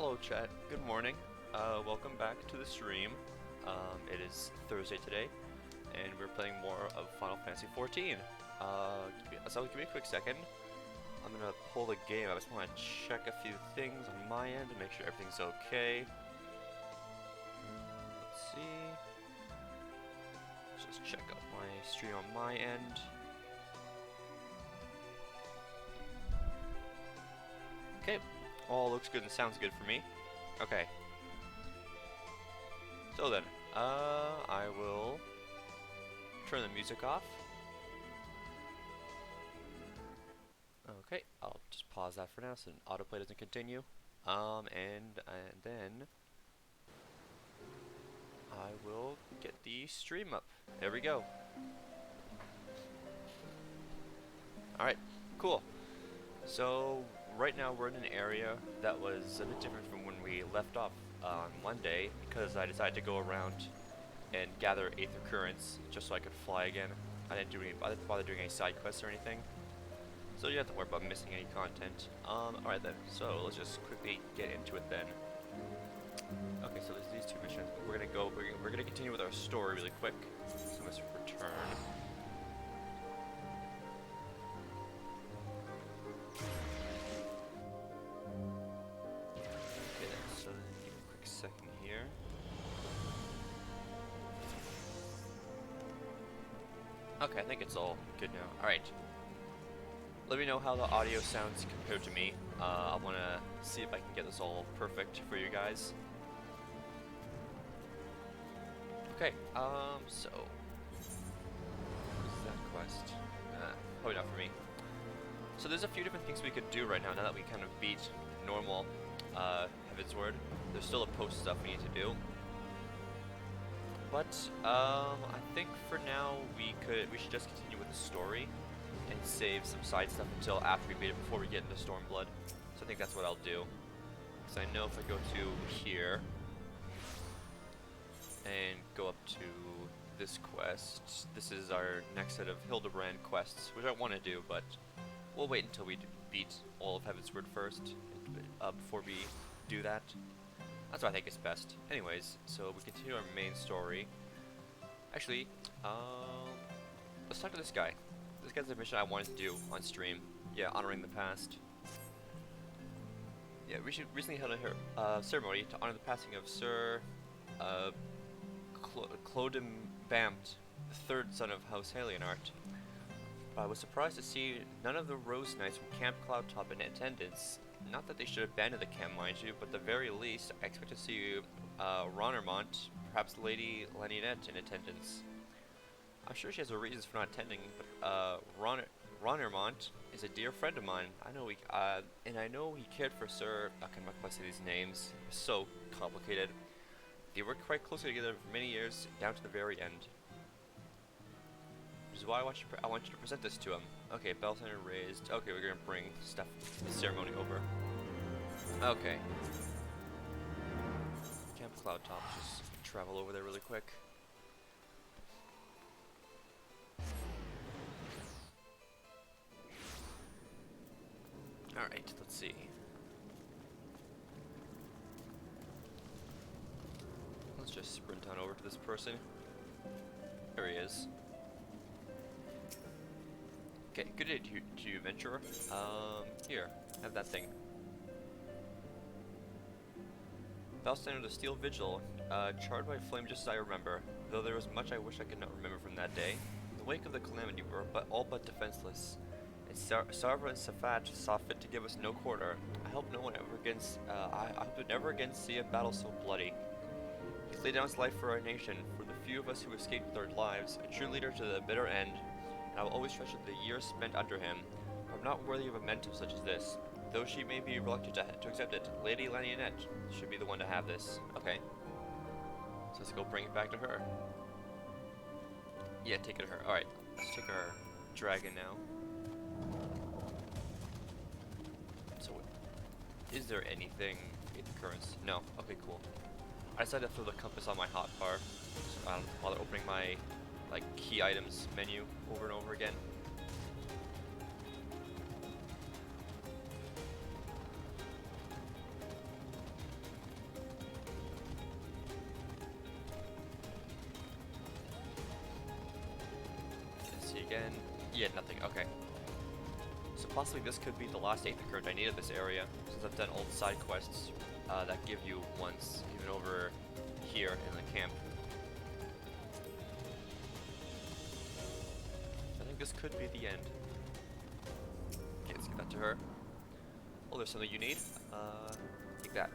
Hello chat, good morning. Welcome back to the stream. It is Thursday today, and we're playing more of Final Fantasy XIV. Give me a quick second. I'm gonna pull the game. I just want to check a few things on my end to make sure everything's okay. Let's see. Let's just check out my stream on my end. Okay, all looks good and sounds good for me. Okay. So then, I will turn the music off. Okay, I'll just pause that for now so autoplay doesn't continue. And then I will get the stream up. There we go. Alright, cool. So right now we're in an area that was a bit different from when we left off on Monday, because I decided to go around and gather 8th recurrence just so I could fly again. I didn't bother doing any side quests or anything, so you don't have to worry about missing any content. Alright then, so let's just quickly get into it then. Okay, so there's these two missions. We're gonna continue with our story really quick. So let's return. Second here. Okay, I think it's all good now. Alright. Let me know how the audio sounds compared to me. I want to see if I can get this all perfect for you guys. Okay, so... what is that quest? Probably not for me. So there's a few different things we could do right now that we kind of beat normal HEAVENSWARD. There's still a post stuff we need to do, but I think for now we should just continue with the story and save some side stuff until after we beat it before we get into Stormblood. So I think that's what I'll do, because I know if I go to here and go up to this quest, this is our next set of Hildebrand quests, which I want to do, but we'll wait until we beat all of HEAVENSWARD first before we do that. That's what I think is best. Anyways, so we continue our main story. Actually, let's talk to this guy. This guy's a mission I wanted to do on stream. Yeah, honoring the past. Yeah, we recently held a ceremony to honor the passing of Sir Clodin Bamt, the third son of House Halienart. I was surprised to see none of the Rose Knights from Camp Cloudtop in attendance. Not that they should abandon the camp, mind you, but at the very least, I expect to see Ronermont, perhaps Lady Laninette, in attendance. I'm sure she has her reasons for not attending, but Ronermont is a dear friend of mine. I know he cared for Sir. I can not say these names. They're so complicated. They worked quite closely together for many years, down to the very end. Which is why I want you to present this to him. Okay, bell center raised. Okay, we're gonna bring stuff, the ceremony over. Okay. Camp Cloudtop, just travel over there really quick. Alright, let's see. Let's just sprint on over to this person. There he is. Okay, good day to you, adventurer. Here, have that thing. Valstand of the Steel Vigil, charred by flame just as I remember, though there was much I wish I could not remember from that day. In the wake of the calamity, we were all but defenseless, and Sarva and Safat saw fit to give us no quarter. I hope no one ever again, I hope to never again see a battle so bloody. He laid down his life for our nation, for the few of us who escaped with our lives, a true leader to the bitter end. I will always treasure the years spent under him. I'm not worthy of a memento such as this. Though she may be reluctant to accept it, Lady Laninette should be the one to have this. Okay. So let's go bring it back to her. Yeah, take it to her. Alright, let's take our dragon now. So, is there anything in the currents? No. Okay, cool. I decided to throw the compass on my hotbar, so I don't bother opening my key items menu over and over again. again. Yeah, nothing. Okay. So possibly this could be the last 8th occurrence I need of this area, since I've done all the side quests that give you once, even over here in the camp. I think this could be the end. Okay, let's give that to her. Oh, there's something you need. Take that.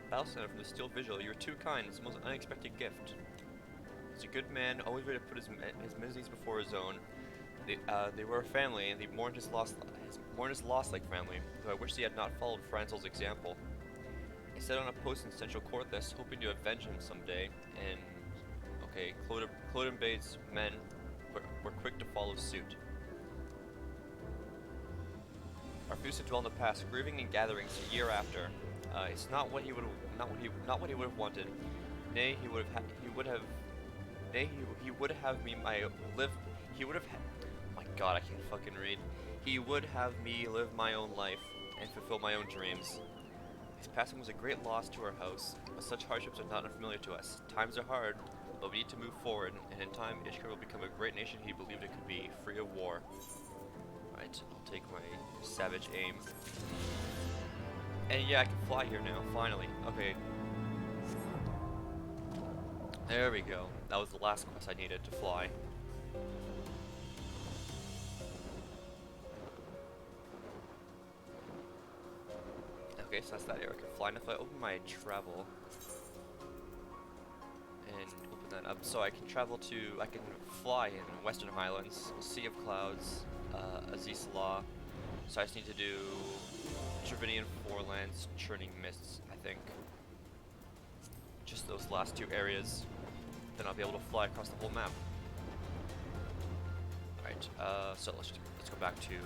Battle Center from the Steel Vigil. You were too kind. It's the most unexpected gift. He's a good man, always ready to put his men's needs before his own. They were a family, and they mourned his loss like family, though I wish he had not followed Franzel's example. He set on a post in Central Courthouse, hoping to avenge him someday, and... okay, Claude and Bates' men were quick to follow suit. Our fuse to dwell in the past, grieving in gatherings a year after. It's not what he would have wanted. Nay, he would have me live. He would have. My God, I can't fucking read. He would have me live my own life and fulfill my own dreams. His passing was a great loss to our house, but such hardships are not unfamiliar to us. Times are hard, but we need to move forward, and in time, Ishkar will become a great nation he believed it could be, free of war. Right, I'll take my savage aim. And yeah, I can fly here now, finally. Okay. There we go. That was the last quest I needed to fly. Okay, so that's that area. I can fly. And if I open my travel and open that up, so I can I can fly in Western Highlands, Sea of Clouds, Aziz Law. So I just need to do Trevinian Forelands, Churning Mists, I think. Just those last 2 areas. Then I'll be able to fly across the whole map. Alright, so let's go back to... Can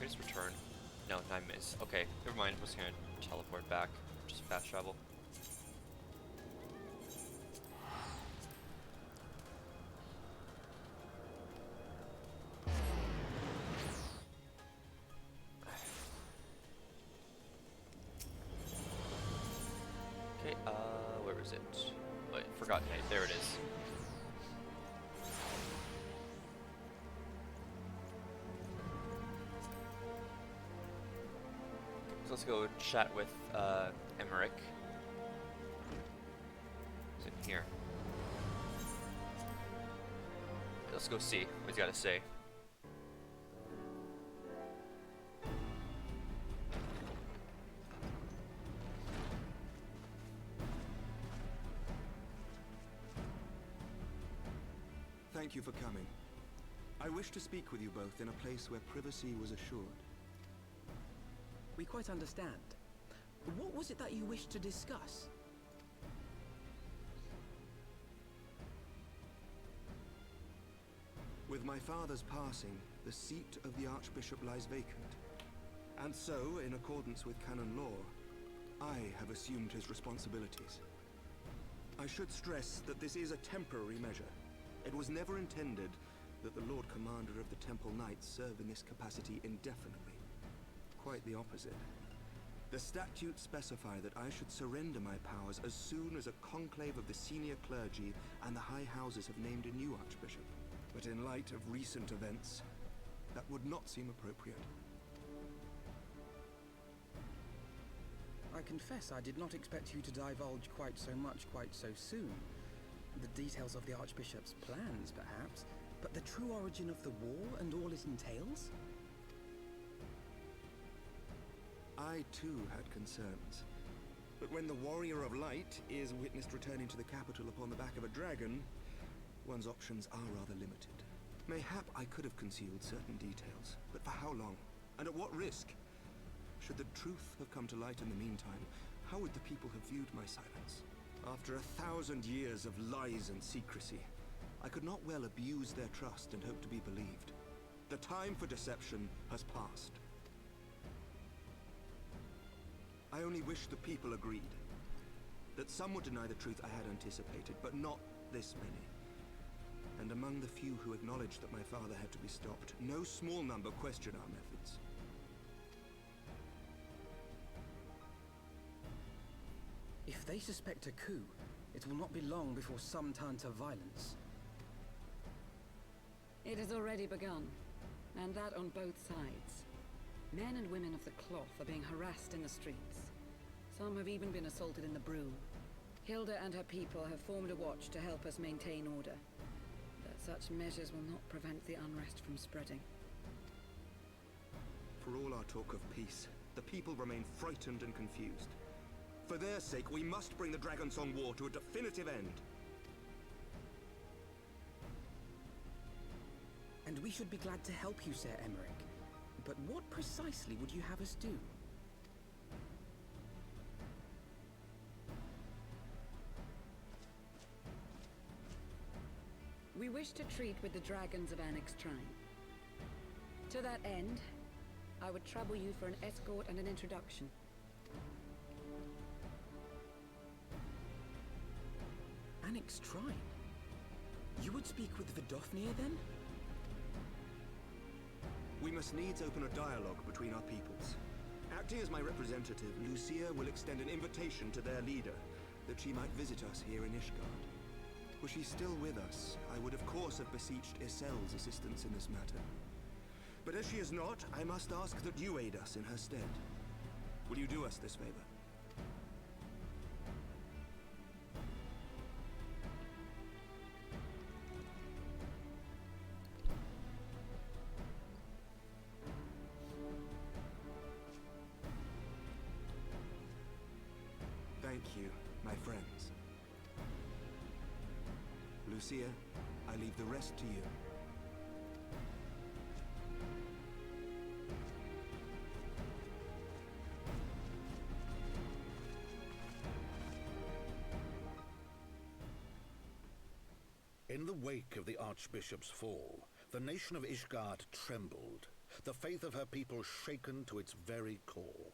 I just return? No, 9 minutes. Okay, never mind. I'm just gonna teleport back. Just fast travel. Okay, where is it? Wait, forgotten it. There it is. So let's go chat with Emmerich. It's in here. Let's go see what he's got to say. Thank you for coming. I wish to speak with you both in a place where privacy was assured. We quite understand. What was it that you wished to discuss? With my father's passing, the seat of the Archbishop lies vacant. And so, in accordance with canon law, I have assumed his responsibilities. I should stress that this is a temporary measure. It was never intended that the Lord Commander of the Temple Knights serve in this capacity indefinitely. Quite the opposite. The statutes specify that I should surrender my powers as soon as a conclave of the senior clergy and the high houses have named a new archbishop. But in light of recent events, that would not seem appropriate. I confess I did not expect you to divulge quite so much quite so soon. The details of the Archbishop's plans, perhaps, but the true origin of the war and all it entails? I too had concerns. But when the Warrior of Light is witnessed returning to the capital upon the back of a dragon, one's options are rather limited. Mayhap I could have concealed certain details, but for how long? And at what risk? Should the truth have come to light in the meantime, how would the people have viewed my silence? After 1,000 years of lies and secrecy, I could not well abuse their trust and hope to be believed. The time for deception has passed. I only wish the people agreed. That some would deny the truth I had anticipated, but not this many. And among the few who acknowledged that my father had to be stopped, no small number questioned our methods. If they suspect a coup, It will not be long before some turn to violence. It has already begun, and that on both sides. Men and women of the cloth are being harassed in the streets. Some have even been assaulted in the brew. Hilda and her people have formed a watch to help us maintain order. But such measures will not prevent the unrest from spreading. For all our talk of peace, the people remain frightened and confused. For their sake, we must bring the Dragonsong War to a definitive end. And we should be glad to help you, Sir Emmerich. But what precisely would you have us do? We wish to treat with the dragons of Annex Trine. To that end, I would trouble you for an escort and an introduction. Annex Trine? You would speak with Vidofnir then? We must needs open a dialogue between our peoples. Acting as my representative, Lucia will extend an invitation to their leader, that she might visit us here in Ishgard. Were she still with us, I would of course have beseeched Isel's assistance in this matter. But as she is not, I must ask that you aid us in her stead. Will you do us this favor? Thank you, my friends. Lucia, I leave the rest to you. In the wake of the Archbishop's fall, the nation of Ishgard trembled, the faith of her people shaken to its very core.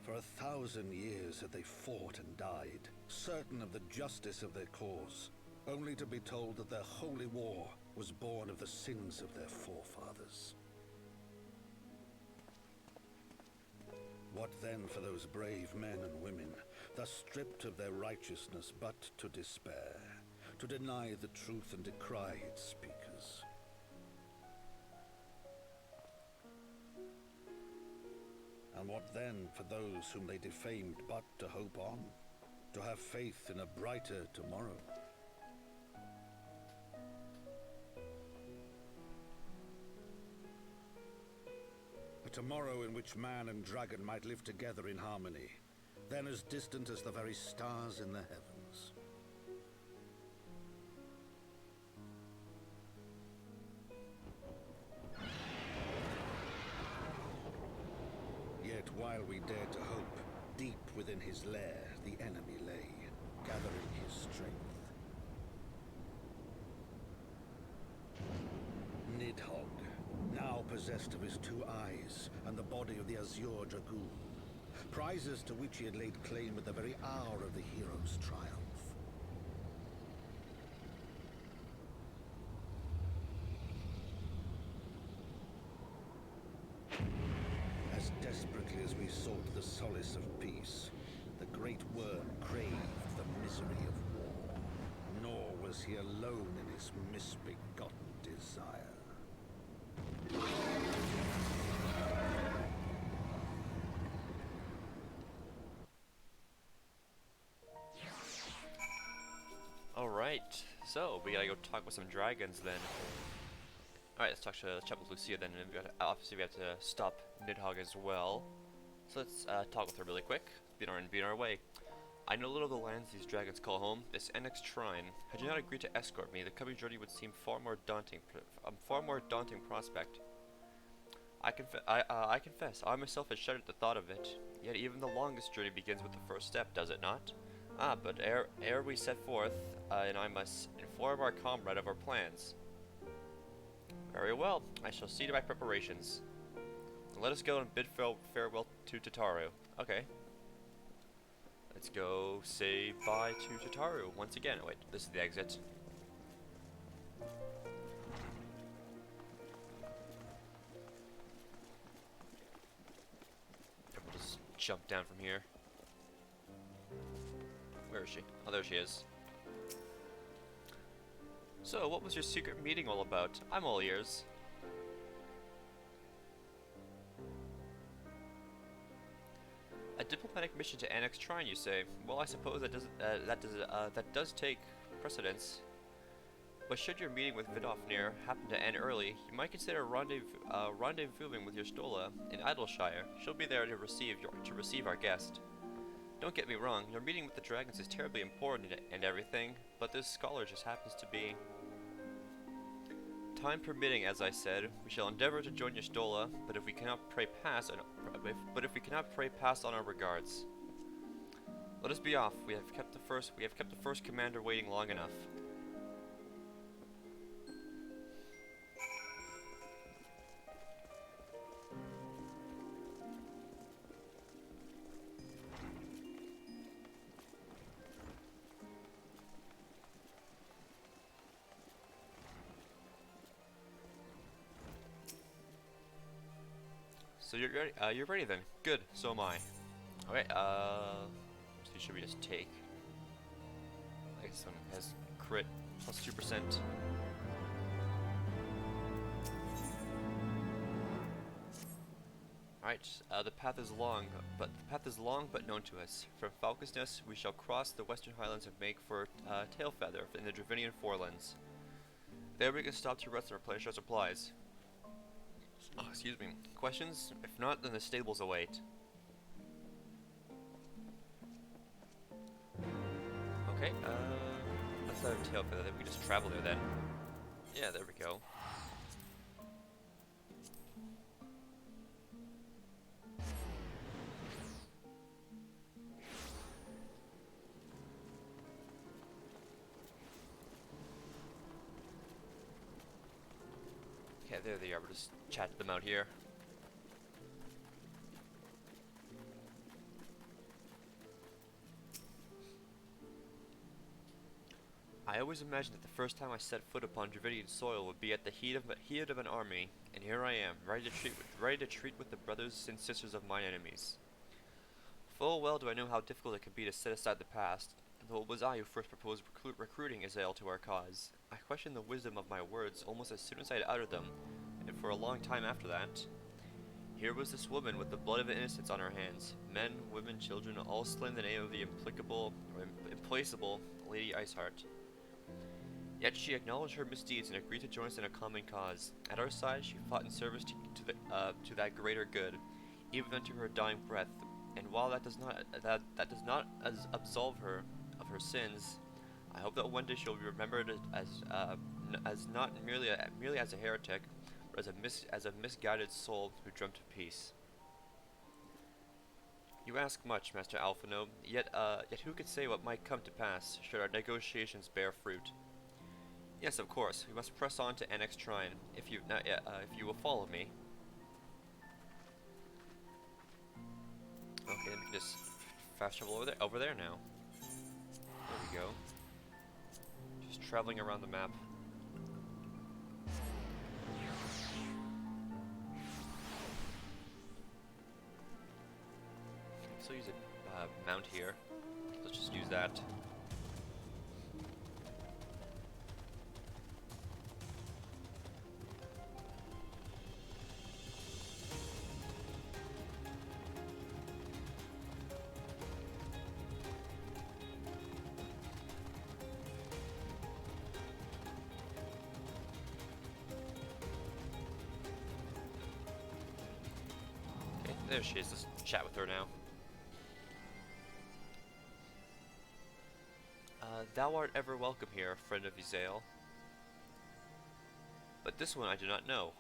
For 1,000 years had they fought and died, certain of the justice of their cause, only to be told that their holy war was born of the sins of their forefathers. What then for those brave men and women, thus stripped of their righteousness but to despair, to deny the truth and decry its speakers? And what then for those whom they defamed but to hope on, to have faith in a brighter tomorrow? A tomorrow in which man and dragon might live together in harmony, then as distant as the very stars in the heavens. Yet while we dared to hope, deep within his lair the enemy lay, gathering his strength. Nidhogg, now possessed of his 2 eyes and the body of the Azure Dragoon, prizes to which he had laid claim at the very hour of the hero's triumph. As desperately as we sought the solace of peace, the great worm craved the misery of war. Nor was he alone in his misbegotten desire. Alright, so we gotta go talk with some dragons then. Alright, let's chat with Lucia then, and obviously we have to stop Nidhogg as well. So let's talk with her really quick, be on our way. I know little of the lands these dragons call home. This Annex Trine. Had you not agreed to escort me, the coming journey would seem far more daunting prospect. I confess, I myself had shuddered at the thought of it. Yet even the longest journey begins with the first step, does it not? Ah, but ere we set forth, and I must inform our comrade of our plans. Very well, I shall see to my preparations. Let us go and bid farewell to Tataru. Okay. Let's go say bye to Tataru once again. Oh, wait, this is the exit. We'll just jump down from here. Where is she? Oh, there she is. So, what was your secret meeting all about? I'm all ears. A diplomatic mission to annex Trine, you say? Well, I suppose that does take precedence. But should your meeting with Vidofnir happen to end early, you might consider rendezvousing with your Stola in Idleshire. She'll be there to receive our guest. Don't get me wrong, your meeting with the dragons is terribly important and everything, but this scholar just happens to be. Time permitting, as I said, we shall endeavor to join your Stola, but if we cannot pray pass on our regards. Let us be off. We have kept the first commander waiting long enough. So you're ready? You're ready then. Good. So am I. Okay. So should we just take? I guess this one has crit plus 2%. Alright. The path is long, but known to us. From Falcus Nest, we shall cross the Western Highlands and make for Tailfeather in the Dravinian Forelands. There we can stop to rest and replenish our supplies. Oh, excuse me. Questions? If not, then the stables await. Okay, let's have a tail for that. We can just travel there then. Yeah, there we go. Okay, there they are. We'll just chat them out here. I always imagined that the first time I set foot upon Dravinian soil would be at the heat of an army, and here I am, ready to treat with the brothers and sisters of my enemies. Full well do I know how difficult it can be to set aside the past, though it was I who first proposed recruiting Israel to our cause. I questioned the wisdom of my words almost as soon as I had uttered them, and for a long time after that. Here was this woman with the blood of innocents on her hands, men, women, children, all slain in the name of the implacable Lady Iceheart. Yet she acknowledged her misdeeds and agreed to join us in a common cause. At our side, she fought in service to that greater good, even unto her dying breath. And while that does not absolve her of her sins, I hope that one day she'll be remembered as not merely as a heretic, but as a misguided soul who dreamt of peace. You ask much, Master Alphino. Yet who could say what might come to pass should our negotiations bear fruit? Yes, of course. We must press on to annex Trine. If you will follow me. Okay, then we can just fast travel over there now. There we go. Just traveling around the map. So use a mount here. Let's just use that. There she is. Let's chat with her now. Thou art ever welcome here, friend of Yzael. But this one I do not know.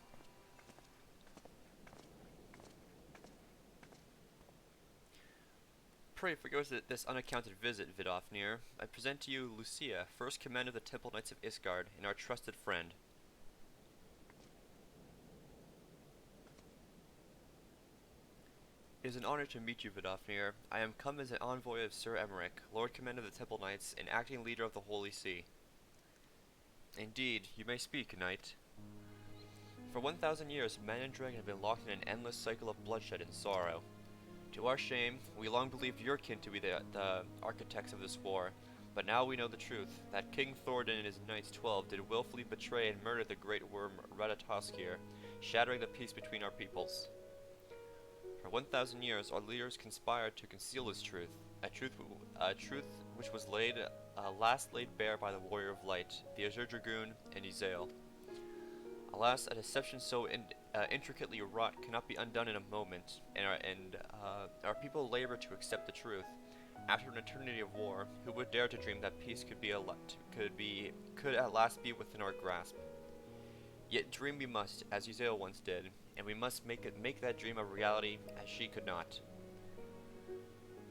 Pray forgive us this unaccounted visit, Vidofnir. I present to you Lucia, first commander of the Temple Knights of Isgard, and our trusted friend. It is an honor to meet you, Vidofnir. I am come as an envoy of Sir Emmerich, Lord Commander of the Temple Knights and acting leader of the Holy See. Indeed, you may speak, knight. For 1,000 years, man and dragon have been locked in an endless cycle of bloodshed and sorrow. To our shame, we long believed your kin to be the architects of this war, but now we know the truth, that King Thoradin and his Knights 12 did willfully betray and murder the great worm Ratatoskir, shattering the peace between our peoples. For 1,000 years, our leaders conspired to conceal this truth, a truth which was last laid bare by the Warrior of Light, the Azure Dragoon, and Izael. Alas, a deception so intricately wrought cannot be undone in a moment, and our people labor to accept the truth. After an eternity of war, who would dare to dream that peace could at last be within our grasp? Yet dream we must, as Izael once did, and we must make that dream a reality, as she could not.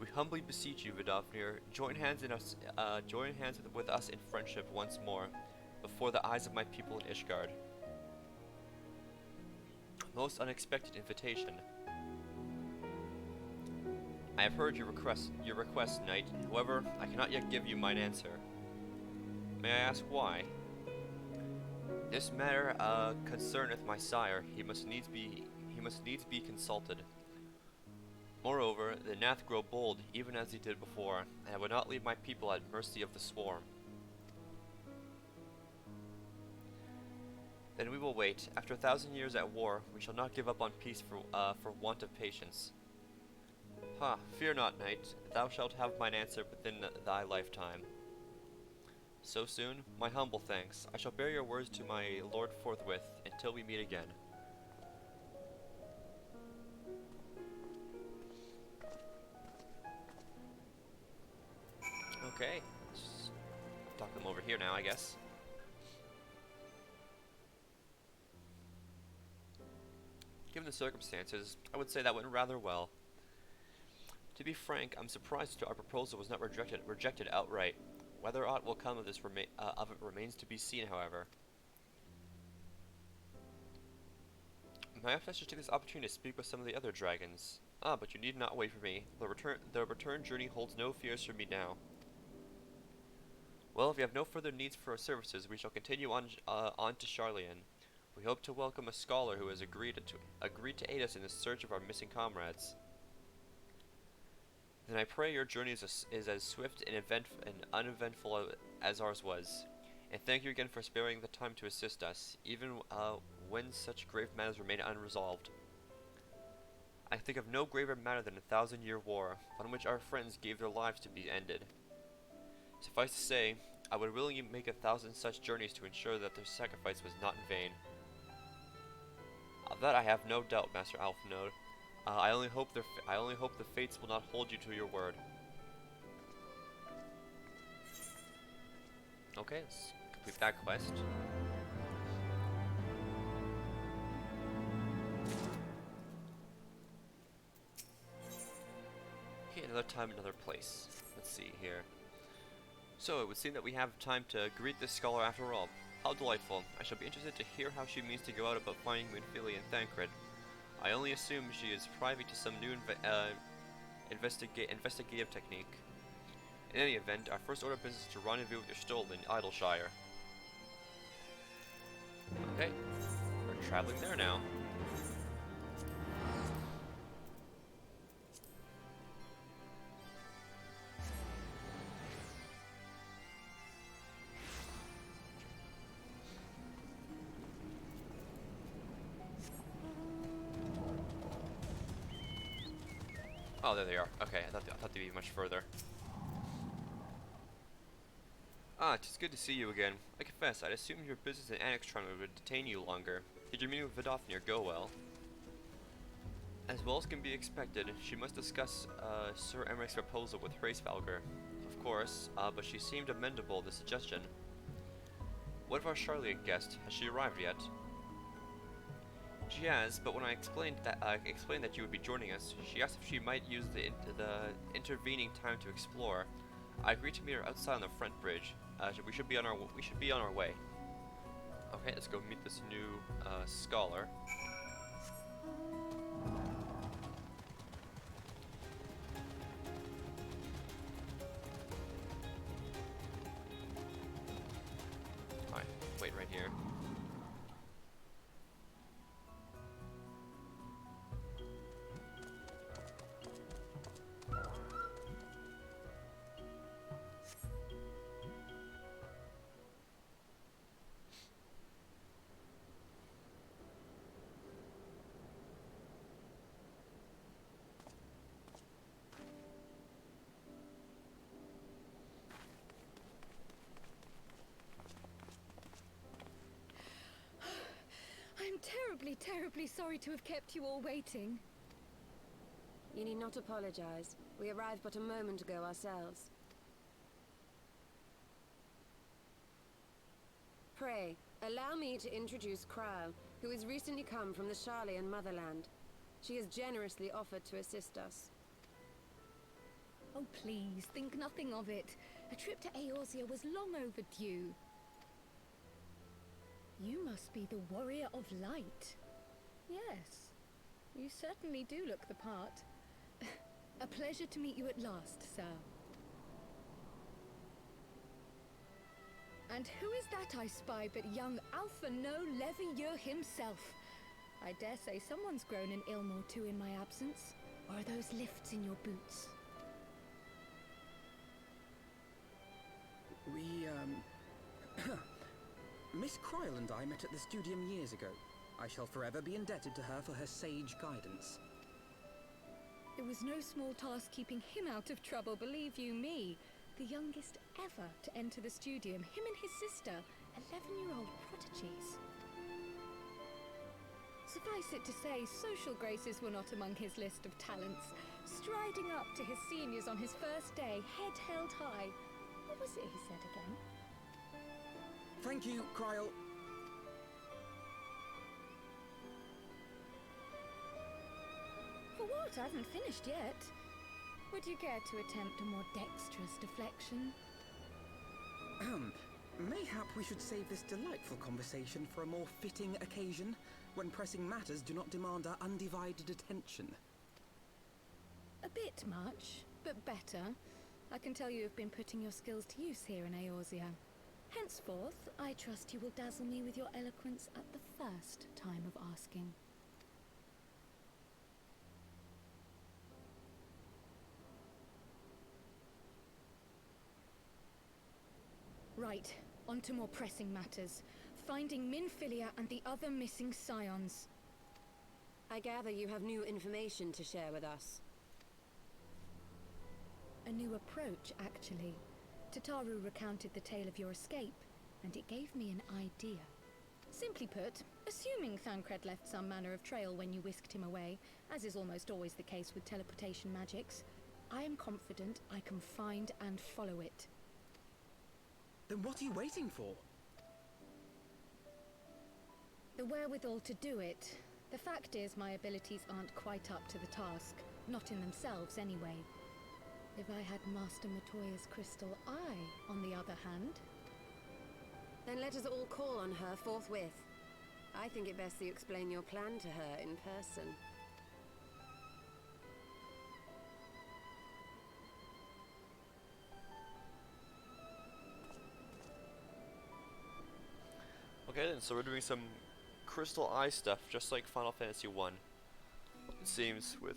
We humbly beseech you, Vidofnir, join hands with us in friendship once more, before the eyes of my people in Ishgard. Most unexpected invitation. I have heard your request, knight. However, I cannot yet give you mine answer. May I ask why? This matter concerneth my sire. He must needs be consulted. Moreover, the Nath grow bold, even as he did before, and I would not leave my people at mercy of the swarm. Then we will wait. After 1,000 years at war, we shall not give up on peace for want of patience. Ha! Fear not, knight. Thou shalt have mine answer within thy lifetime. So soon? My humble thanks. I shall bear your words to my lord forthwith, until we meet again. Okay. Let's talk them over here now, I guess. Given the circumstances, I would say that went rather well. To be frank, I'm surprised our proposal was not rejected outright. Whether aught will come of this of it remains to be seen, however. Perhaps I should take this opportunity to speak with some of the other dragons. Ah, but you need not wait for me. The return journey holds no fears for me now. Well, if you have no further needs for our services, we shall continue on to Sharlayan. We hope to welcome a scholar who has agreed to aid us in the search of our missing comrades. Then I pray your journey is as swift and uneventful as ours was. And thank you again for sparing the time to assist us, even when such grave matters remain unresolved. I think of no graver matter than a 1,000-year war, on which our friends gave their lives to be ended. Suffice to say, I would willingly make 1,000 such journeys to ensure that their sacrifice was not in vain. Of that I have no doubt, Master Alphnode. I only hope the fates will not hold you to your word. Okay, let's complete that quest. Okay, another time, another place. Let's see here. So, it would seem that we have time to greet this scholar after all. How delightful. I shall be interested to hear how she means to go out about finding Winfilia and Thancred. I only assume she is privy to some new investigative technique. In any event, our first order of business is to rendezvous with your stole in Idleshire. Okay, we're traveling there now. Oh, there they are. Okay, I thought they'd be much further. Ah, it is good to see you again. I confess, I'd assumed your business in Annextron would detain you longer. Did your meeting with Vidofnir go well? As well as can be expected, she must discuss Sir Emmerich's proposal with Hraesvalgr. Of course, but she seemed amenable to the suggestion. What of our Sharlayan guest? Has she arrived yet? She has, but when I explained that you would be joining us, she asked if she might use the intervening time to explore. I agreed to meet her outside on the front bridge. We should be on our way. Okay, let's go meet this new scholar. Alright, wait right here. terribly sorry to have kept you all waiting. You need not apologize. We arrived but a moment ago ourselves. Pray, allow me to introduce Kryle, who has recently come from the Sharlayan motherland. She has generously offered to assist us. Oh, please, think nothing of it. A trip to Eorzea was long overdue. You must be the Warrior of Light. Yes, you certainly do look the part. A pleasure to meet you at last, sir. And who is that I spy but young Alpha No Levieux himself? I dare say someone's grown an ilm or two in my absence. Or are those lifts in your boots? Miss Kryle and I met at the Studium years ago. I shall forever be indebted to her for her sage guidance. It was no small task keeping him out of trouble, believe you me. The youngest ever to enter the Studium, him and his sister, 11-year-old prodigies. Suffice it to say, social graces were not among his list of talents. Striding up to his seniors on his first day, head held high. What was it he said again? Thank you, Kryle. For what? I haven't finished yet. Would you care to attempt a more dexterous deflection? Mayhap we should save this delightful conversation for a more fitting occasion, when pressing matters do not demand our undivided attention. A bit much, but better. I can tell you have been putting your skills to use here in Eorzea. Henceforth, I trust you will dazzle me with your eloquence at the first time of asking. Right, on to more pressing matters. Finding Minfilia and the other missing scions. I gather you have new information to share with us. A new approach, actually. Tataru recounted the tale of your escape, and it gave me an idea. Simply put, assuming Thancred left some manner of trail when you whisked him away, as is almost always the case with teleportation magics, I am confident I can find and follow it. Then what are you waiting for? The wherewithal to do it. The fact is, my abilities aren't quite up to the task. Not in themselves, anyway. If I had Master Matoya's crystal eye, on the other hand... Then let us all call on her forthwith. I think it best that you explain your plan to her in person. Okay then, so we're doing some crystal eye stuff, just like Final Fantasy 1. It seems, with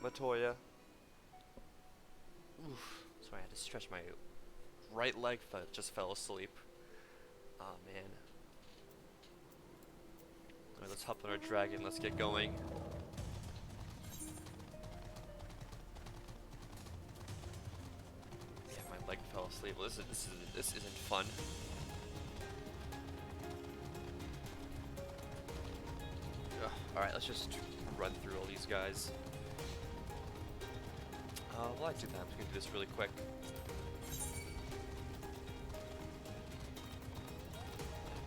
Matoya. Oof, sorry, I had to stretch my right leg, just fell asleep. Oh man. Alright, let's hop on our dragon, let's get going. Yeah, my leg fell asleep. Well, this isn't fun. Alright, let's just run through all these guys. Well, I do that. I'm just gonna do this really quick.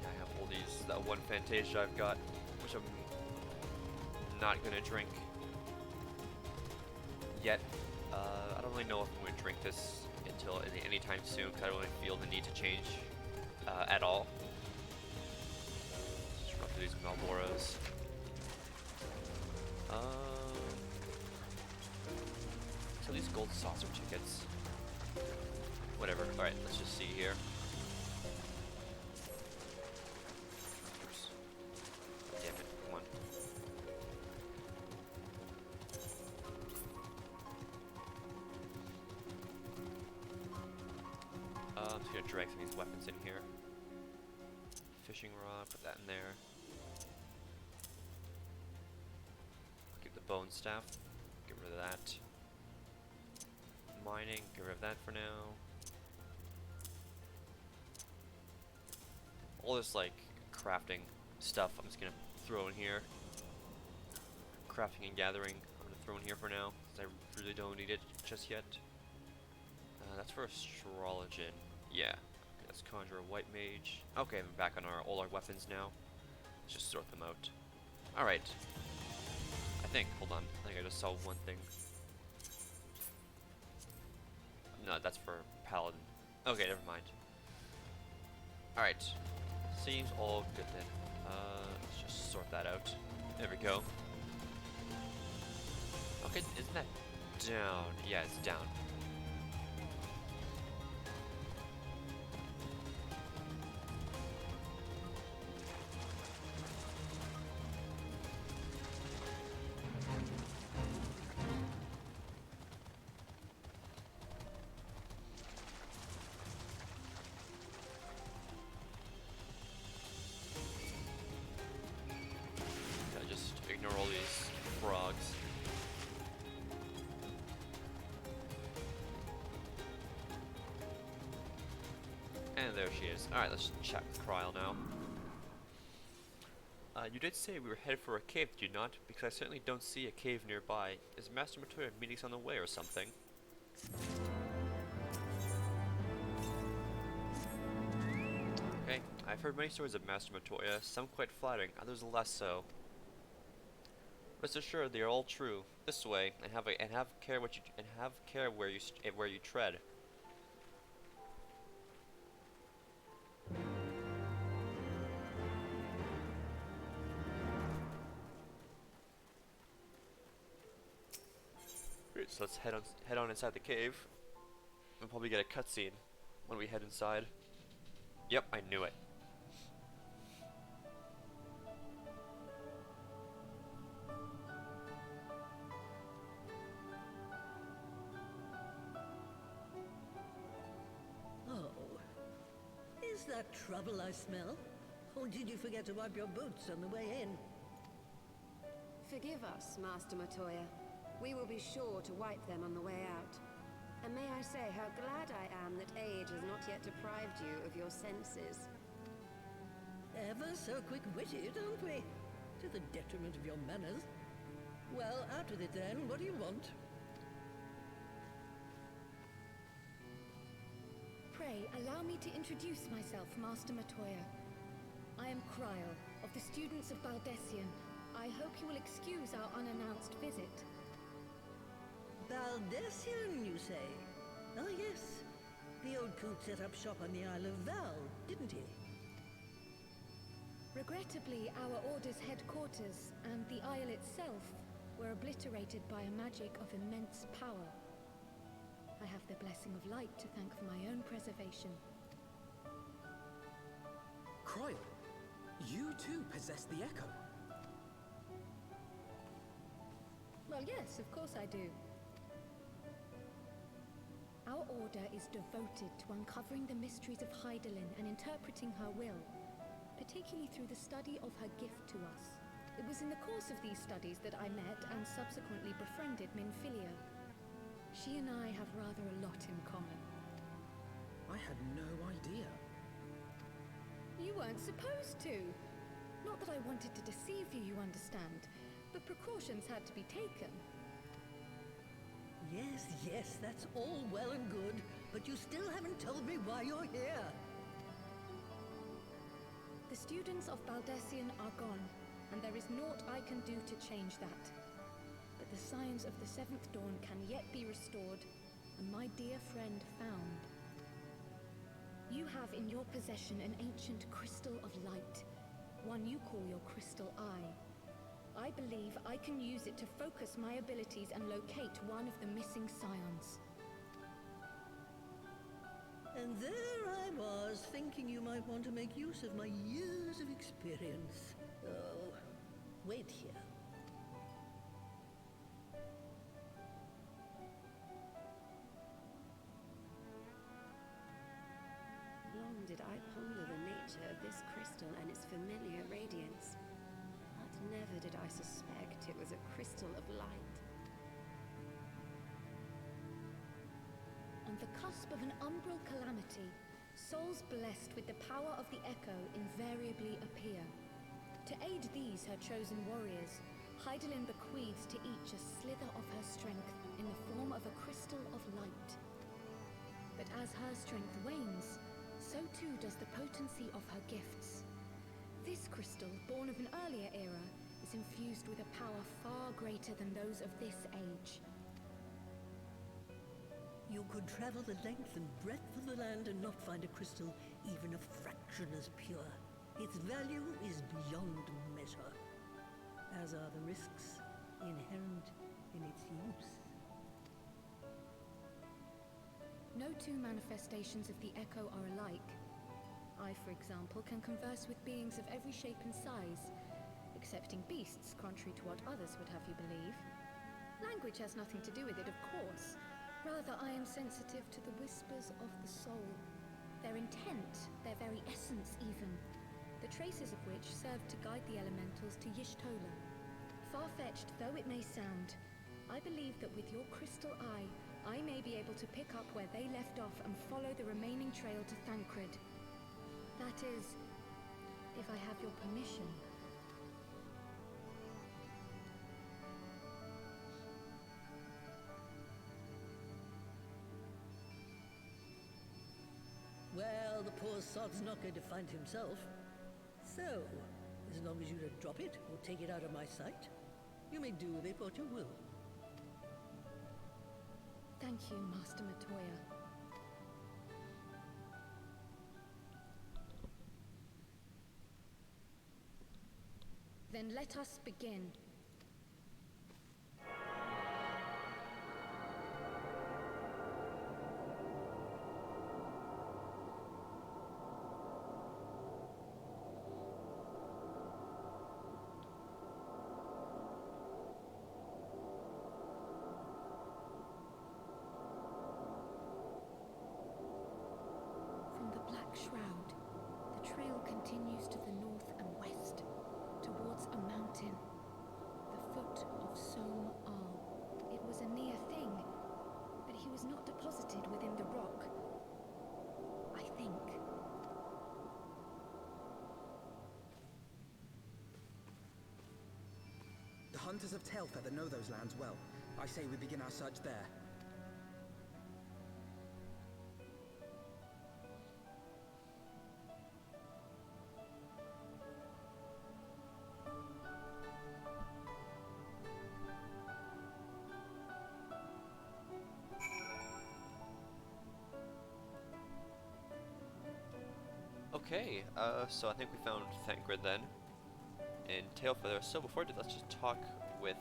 I have all these, that one Fantasia I've got, which I'm not gonna drink yet. I don't really know if I'm gonna drink this until anytime soon, because I don't really feel the need to change at all. Let's just run through these Malboros. So these gold saucer tickets. Whatever. Alright, let's just see here. Oops. Damn it, come on. I'm just gonna drag some of these weapons in here. Fishing rod, put that in there. Keep the bone staff, get rid of that. Mining, get rid of that for now. All this like crafting stuff I'm just gonna throw in here. Crafting and gathering, I'm gonna throw in here for now, because I really don't need it just yet. That's for astrologian. Yeah. Okay, let's conjure a white mage. Okay, I'm back on all our weapons now. Let's just sort them out. Alright. I think, hold on, I think I just saw one thing. No, that's for paladin. Okay, never mind. Alright. Seems all good then. Let's just sort that out. There we go. Okay, isn't that down? Yeah, it's down. Gotta just ignore all these frogs. And there she is. Alright, let's check Kryl now. You did say we were headed for a cave, did you not? Because I certainly don't see a cave nearby. Is Master Matoya meeting us on the way or something? Okay, I've heard many stories of Master Matoya, some quite flattering, others less so. Rest assured, they are all true. This way, and have care where you tread. Great, so let's head on inside the cave. We'll probably get a cutscene when we head inside. Yep, I knew it. Oh, is that trouble I smell? Or did you forget to wipe your boots on the way in? Forgive us, Master Matoya. We will be sure to wipe them on the way out. And may I say how glad I am that age has not yet deprived you of your senses. Ever so quick-witted, aren't we? To the detriment of your manners. Well, out with it then. What do you want? Pray, allow me to introduce myself, Master Matoya. I am Kryl, of the students of Baldessian. I hope you will excuse our unannounced visit. Baldessian, you say? Oh, yes. The old coot set up shop on the Isle of Val, didn't he? Regrettably, our order's headquarters and the isle itself were obliterated by a magic of immense power. I have the blessing of light to thank for my own preservation. Kryl, you too possess the Echo. Well, yes, of course I do. Our order is devoted to uncovering the mysteries of Hydaelyn and interpreting her will, particularly through the study of her gift to us. It was in the course of these studies that I met and subsequently befriended Minfilia. She and I have rather a lot in common. I had no idea. You weren't supposed to. Not that I wanted to deceive you, you understand, but precautions had to be taken. Yes, yes, that's all well and good, but you still haven't told me why you're here. The students of Baldessian are gone, and there is naught I can do to change that. But the signs of the Seventh Dawn can yet be restored, and my dear friend found. You have in your possession an ancient crystal of light, one you call your crystal eye. I believe I can use it to focus my abilities and locate one of the missing scions. And there I was, thinking you might want to make use of my years of experience. Oh, wait here. Long did I ponder the nature of this crystal and its familiar radiance. But never did I suspect it was a crystal of light. On the cusp of an umbral calamity, souls blessed with the power of the Echo invariably appear. To To aid these, her chosen warriors, Heidelin bequeaths to each a slither of her strength in the form of a crystal of light. But as her strength wanes, so too does the potency of her gifts. This crystal, born of an earlier era, is infused with a power far greater than those of this age. You could travel the length and breadth of the land and not find a crystal even a fraction as pure. Its value is beyond measure, as are the risks inherent in its use. No two manifestations of the Echo are alike. I, for example, can converse with beings of every shape and size, excepting beasts, contrary to what others would have you believe. Language has nothing to do with it, of course. Rather, I am sensitive to the whispers of the soul. Their intent, their very essence even. The traces of which serve to guide the elementals to Y'shtola. Far-fetched though it may sound, I believe that with your crystal eye, I may be able to pick up where they left off and follow the remaining trail to Thancred. That is, if I have your permission. Well, the poor sod's not going to find himself. So, as long as you don't drop it or take it out of my sight, you may do with it what you will. Thank you, Master Matoya. Then let us begin. From the Black Shroud, the trail continues to the north and west, towards a mountain, the foot of Som Al. It was a near thing, but he was not deposited within the rock. I think. The hunters of Tailfeather know those lands well. I say we begin our search there. Okay, so I think we found Thancred then, and Tailfeather. So before I do, let's just talk with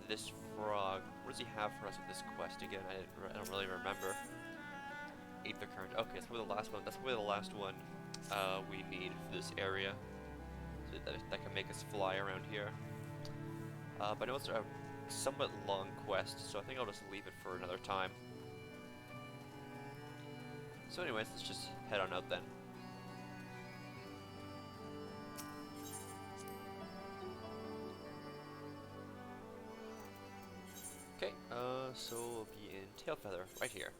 this frog. What does he have for us with this quest again? I don't really remember. Aether Current. Okay, that's probably the last one. That's probably the last one we need for this area, so that can make us fly around here. But I know it's a somewhat long quest, so I think I'll just leave it for another time. So anyways, let's just head on out then. Okay, so we'll be in Tailfeather, right here.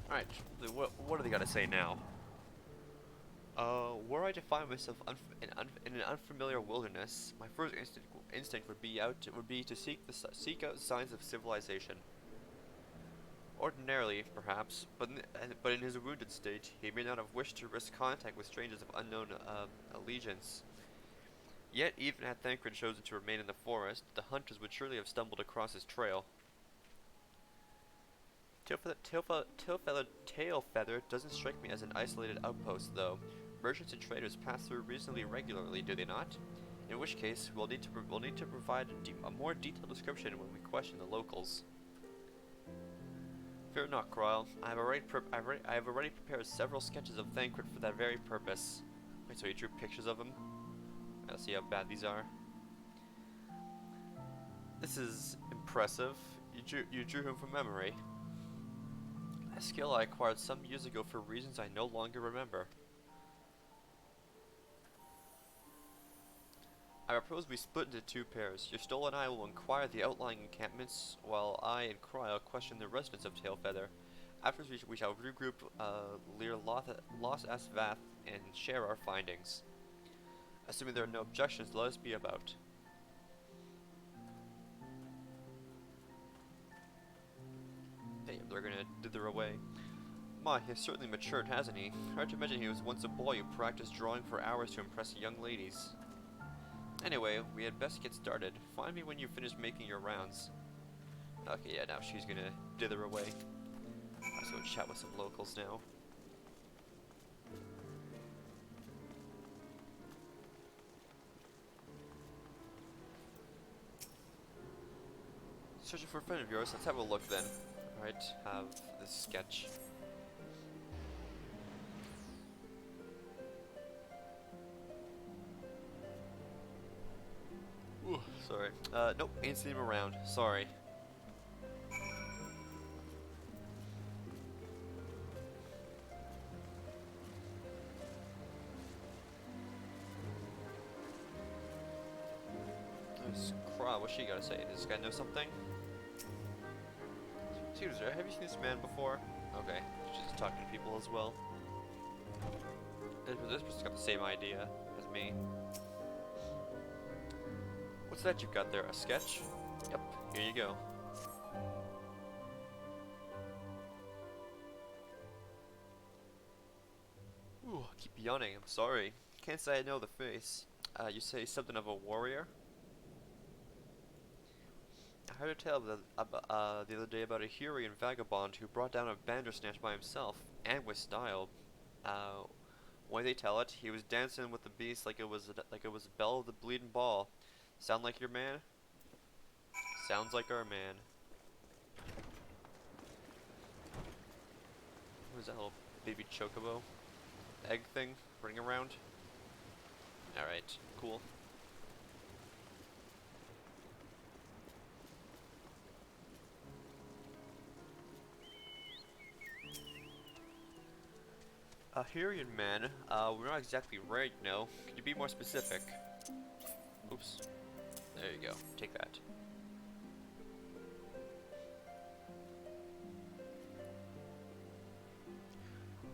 Alright, what do they gotta say now? Were I to find myself in an unfamiliar wilderness, my first instinct would be to seek out signs of civilization. Ordinarily, perhaps, but in his wounded state, he may not have wished to risk contact with strangers of unknown allegiance. Yet, even had Thancred chosen to remain in the forest, the hunters would surely have stumbled across his trail. Tailfeather doesn't strike me as an isolated outpost, though. Merchants and traders pass through reasonably regularly, do they not? In which case, we'll need to provide a more detailed description when we question the locals. Fear not, Croyle. I have already prepared several sketches of Thancred for that very purpose. Wait, so you drew pictures of him? Let's see how bad these are. This is impressive. You drew him from memory. A skill I acquired some years ago for reasons I no longer remember. I propose we split into two pairs. Your Stoll and I will inquire the outlying encampments, while I and Cryle question the residents of Tailfeather. Afterwards, we shall regroup near Los Asvath and share our findings. Assuming there are no objections, let us be about. Hey, they're gonna dither away. My, he has certainly matured, hasn't he? Hard to imagine he was once a boy who practiced drawing for hours to impress young ladies. Anyway, we had best get started. Find me when you finish making your rounds. Okay, yeah, now she's gonna dither away. Let's go chat with some locals now. Searching for a friend of yours. Let's have a look then. Alright, have this sketch. Ooh, sorry. Nope, ain't seen him around. Sorry. There's Cryle, what's she gotta say? Does this guy know something? Excuse me, have you seen this man before? Okay, she's talking to people as well. This person's got the same idea as me. What's that you've got there? A sketch? Yep, here you go. Ooh, I keep yawning, I'm sorry. Can't say I know the face. You say something of a warrior? I heard a tale the other day about a Hurrian vagabond who brought down a bandersnatch by himself, and with style. When they tell it, he was dancing with the beast like it was a bell of the bleeding ball. Sound like your man? Sounds like our man. What is that little baby chocobo? Egg thing running around? Alright, cool. A Hurrian man? We're not exactly right, no. Could you be more specific? Oops. There you go. Take that.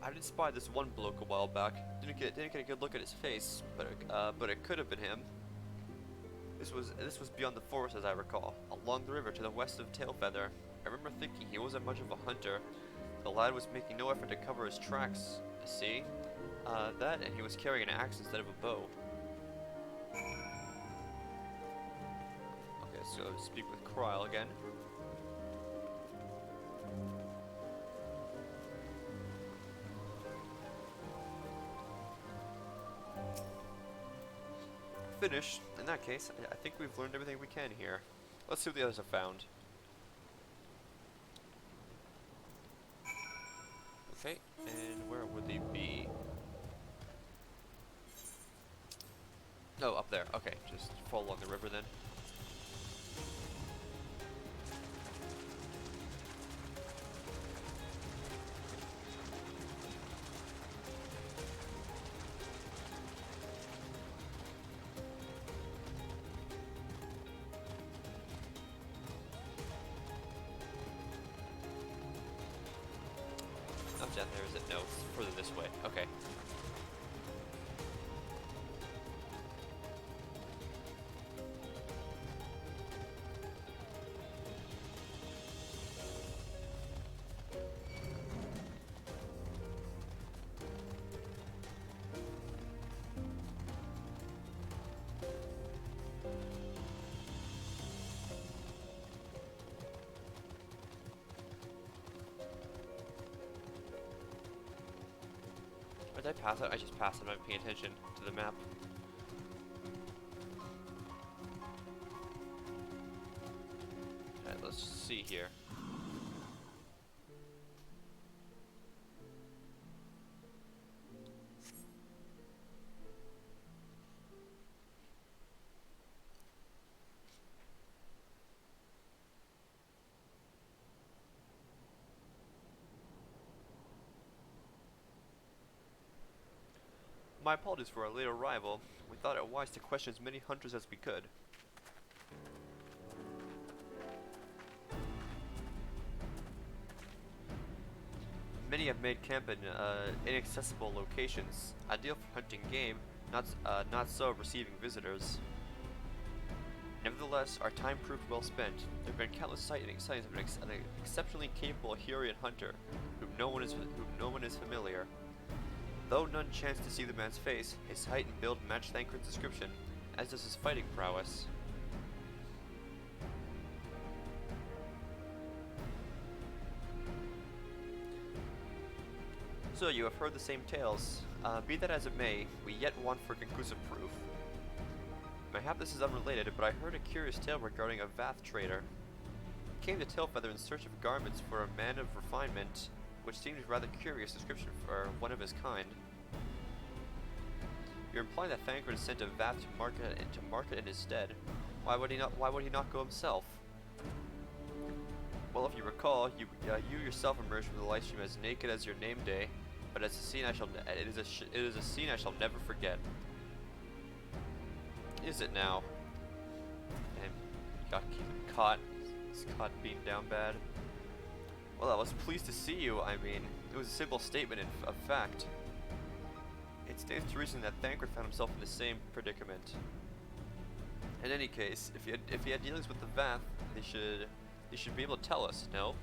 I did spy this one bloke a while back. Didn't get a good look at his face, but it could have been him. This was beyond the forest, as I recall, along the river to the west of Tailfeather. I remember thinking he wasn't much of a hunter. The lad was making no effort to cover his tracks. See? That, and he was carrying an axe instead of a bow. Okay, so speak with Cryle again. Finished. In that case, I think we've learned everything we can here. Let's see what the others have found. Okay, and where would they be? Oh, up there. Okay, just follow along the river then. Not down there, is it? No, it's further this way. Okay. Or did I pass it? I just passed it. I'm not paying attention to the map. Alright, let's see here. my apologies for our late arrival. We thought it wise to question as many hunters as we could. Many have made camp in inaccessible locations, ideal for hunting game, not so receiving visitors. Nevertheless, our time proved well spent. There have been countless sightings of an exceptionally capable Hurian hunter, whom no one is familiar. Though none chanced to see the man's face, his height and build matched Thancred's description, as does his fighting prowess. So you have heard the same tales. Be that as it may, we yet want for conclusive proof. Mayhap this is unrelated, but I heard a curious tale regarding a Vath trader. Came to Tailfeather in search of garments for a man of refinement, which seemed a rather curious description for one of his kind. You're implying that Thancred sent a Vath to market in his stead. Why would he not go himself? Well, if you recall, you yourself emerged from the live stream as naked as your name day, but it's a scene it is a scene I shall never forget. Is it now? And got caught. He's caught being down bad. Well, I was pleased to see you. I mean, it was a simple statement of fact. It stands to reason that Thancred found himself in the same predicament. In any case, if he had dealings with the Vath, they should be able to tell us. No?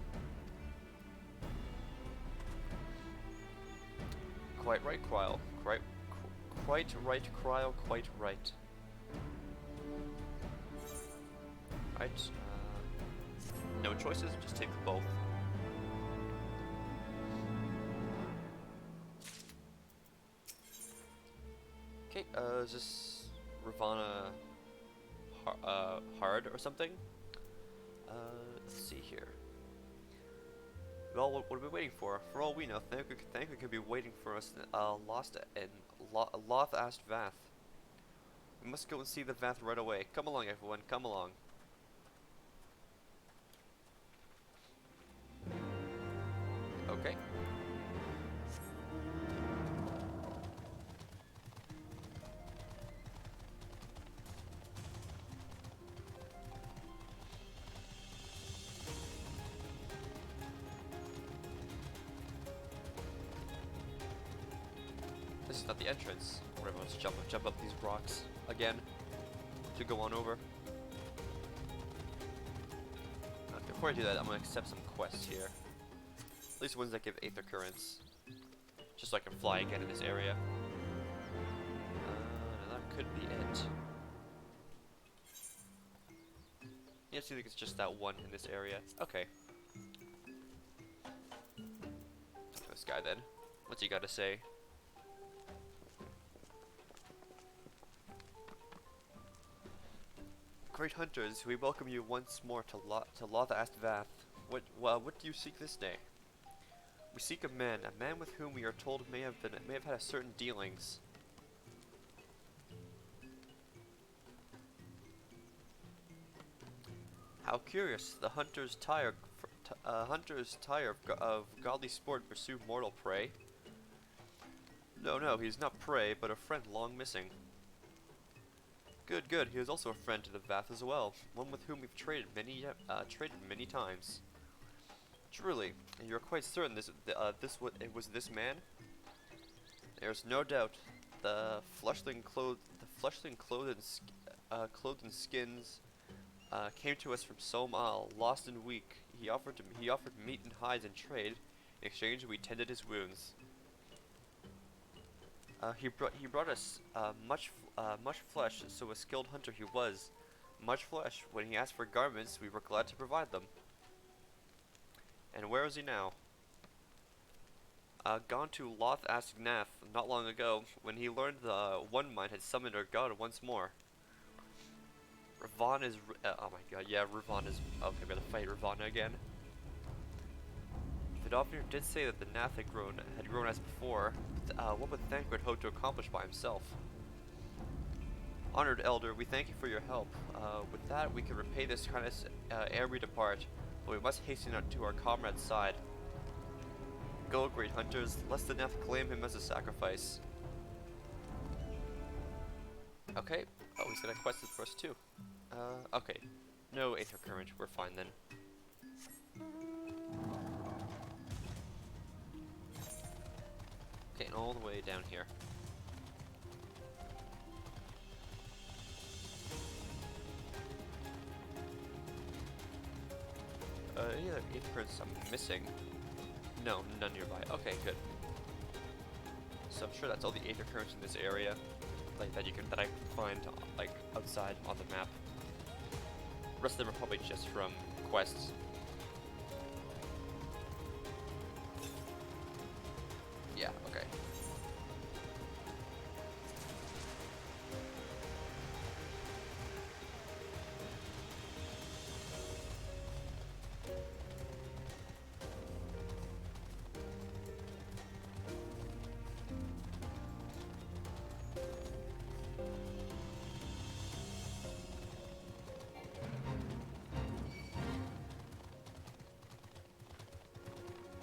Quite right, Kryl. Quite right, Kryl. Quite right. Right. No choices. Just take them both. Okay. Is this Ravana hard or something? Let's see here. Well, what are we waiting for? For all we know, Thancred could be waiting for us in Loth-Ast Vath. We must go and see the Vath right away. Come along, everyone. Come along. Okay. This is not the entrance. Whatever, let's jump up these rocks again to go on over. Before I do that, I'm gonna accept some quests here. At least ones that give Aether Currents. Just so I can fly again in this area. That could be it. Yeah, I think it's just that one in this area. Okay. Talk to this guy then. What's he got to say? Great hunters, we welcome you once more to Loth-Ast Vath. What do you seek this day? We seek a man with whom we are told may have had a certain dealings. How curious! The hunters tire of godly sport and pursue mortal prey. No, he's not prey, but a friend long missing. Good. He is also a friend to the Vath as well, one with whom we've traded many times. Truly, and you're quite certain it was this man? There's no doubt. The fleshling clothed in skins came to us from Somal, lost and weak. He offered meat and hides in trade. In exchange, we tended his wounds. He brought us much flesh, so a skilled hunter he was. Much flesh. When he asked for garments, we were glad to provide them. And where is he now? Gone to Loth-Ast Vath not long ago, when he learned the One Mind had summoned our god once more. Ravana is... oh my god, yeah, Ravana is... okay, we're gonna fight Ravana again. Vidofnir did say that the Nath had grown as before, but what would Thancred hope to accomplish by himself? Honored Elder, we thank you for your help. With that, we can repay this kindness ere we depart, but we must hasten out to our comrade's side. Go, great hunters, lest the Nath claim him as a sacrifice. Okay. Oh, he's gonna quest it for us too. Okay. No Aether Current. We're fine then. Okay, and all the way down here. Any other Aether Currents I'm missing? No, none nearby. Okay, good. So I'm sure that's all the Aether Currents in this area, like that I can find like outside on the map. The rest of them are probably just from quests. Yeah, okay.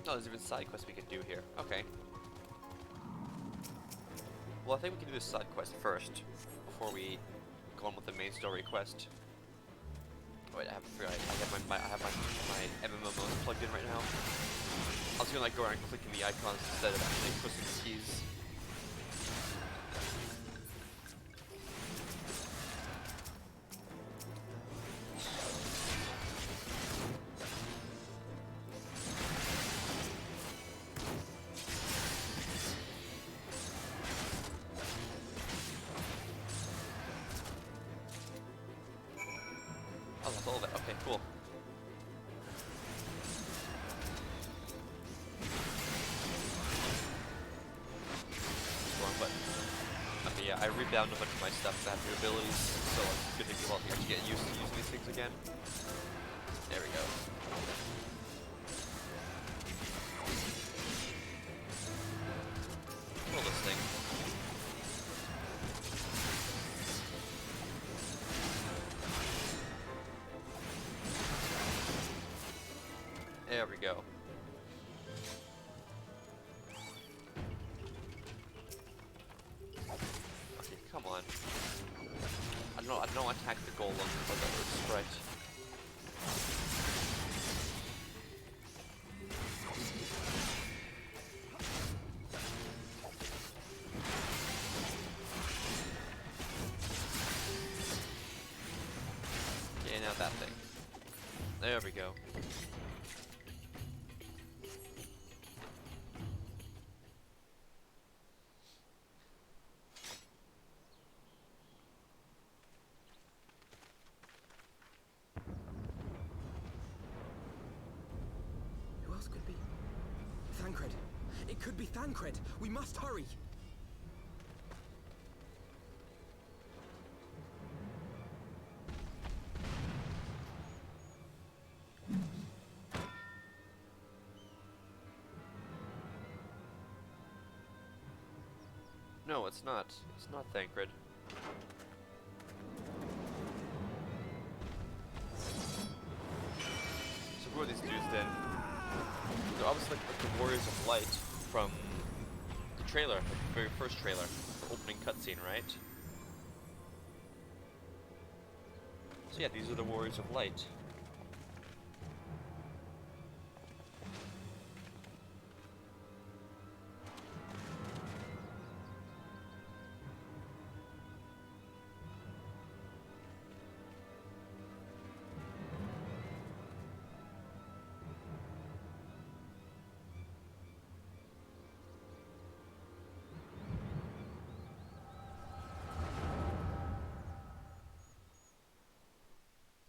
Oh, there's even side quests we can do here. Okay. Well, I think we can do this side quest first, before we go on with the main story quest. Wait, I have my MMO mode plugged in right now. I was gonna like go around clicking the icons instead of actually pushing the keys. Oh, that's all of it. Okay, cool. Wrong button. Okay, yeah, I rebound a bunch of my stuff to have new abilities, so it's good to actually get used to using these things again. There we go. Roll this thing. There we go. Okay, come on. I don't attack the golem or the earth sprite. Okay, now that thing. There we go. Who else could be? Thancred. It could be Thancred. We must hurry. No, it's not. It's not Thancred. So who are these dudes then? They're obviously like the Warriors of Light from the trailer, like the very first trailer, the opening cutscene, right? So yeah, these are the Warriors of Light.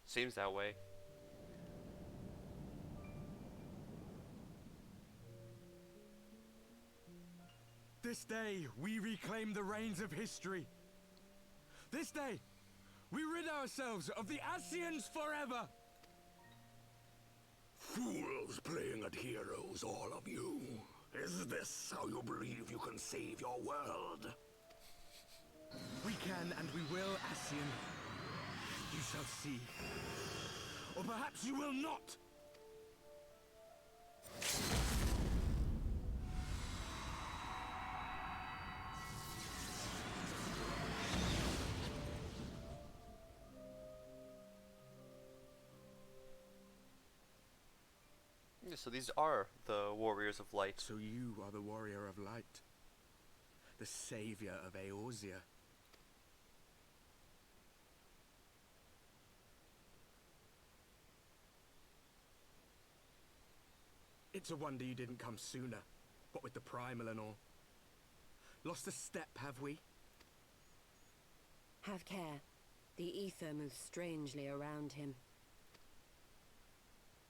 Seems that way. This day, we reclaim the reins of history. This day, we rid ourselves of the Ascians forever. Fools playing at heroes, all of you. Is this how you believe you can save your world? We can and we will, Ascian. You shall see. Or perhaps you will not. So these are the Warriors of Light. So you are the Warrior of Light, the savior of Eorzea. It's a wonder you didn't come sooner, what with the primal and all. Lost a step, have we? Have care. The ether moves strangely around him.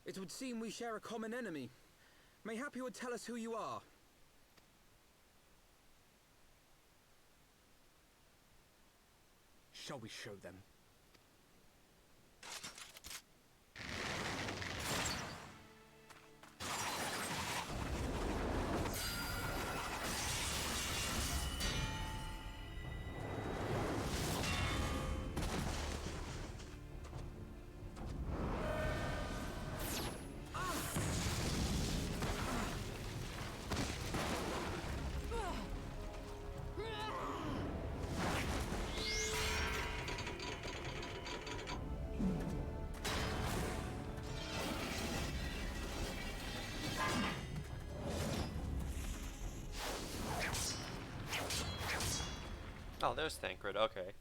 It would seem we share a common enemy. Mayhap you would tell us who you are. Shall we show them? Oh, there's Thancred, okay.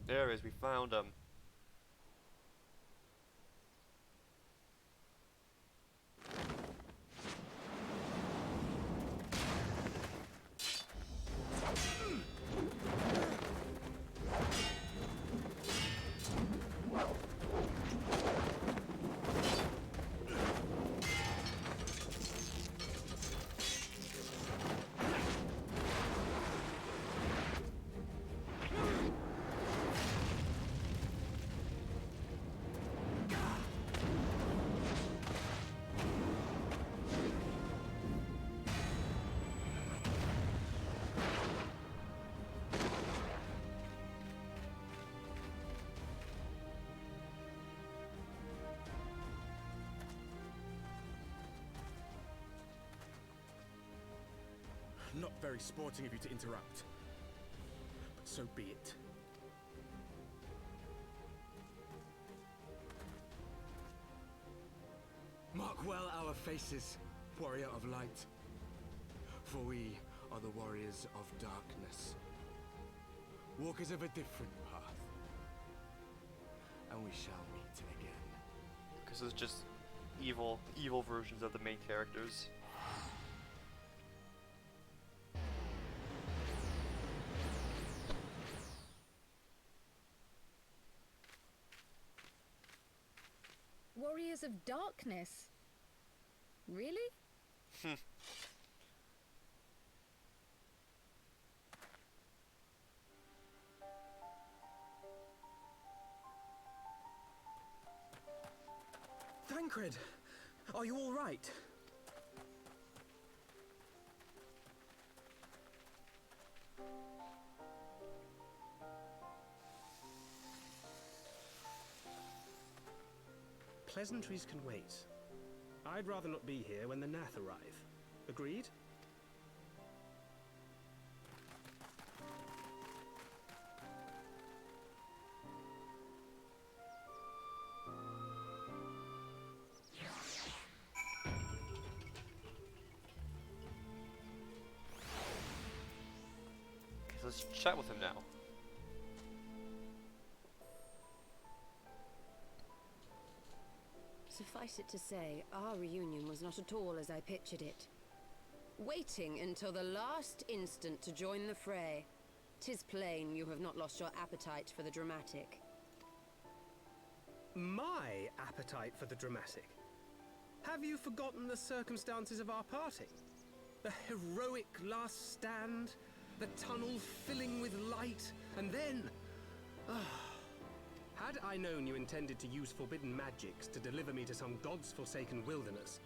There he is, we found him. Not very sporting of you to interrupt, but so be it. Mark well our faces, Warrior of Light, for we are the Warriors of Darkness, walkers of a different path, and we shall meet again. Because it's just evil versions of the main characters. Warriors of Darkness? Really? Thancred, are you all right? Pleasantries can wait. I'd rather not be here when the Nath arrive. Agreed? So let's chat with him now. Suffice it to say, our reunion was not at all as I pictured it. Waiting until the last instant to join the fray. 'Tis plain you have not lost your appetite for the dramatic. My appetite for the dramatic? Have you forgotten the circumstances of our parting? The heroic last stand, the tunnel filling with light, and then... Had I known you intended to use forbidden magics to deliver me to some god's forsaken wilderness,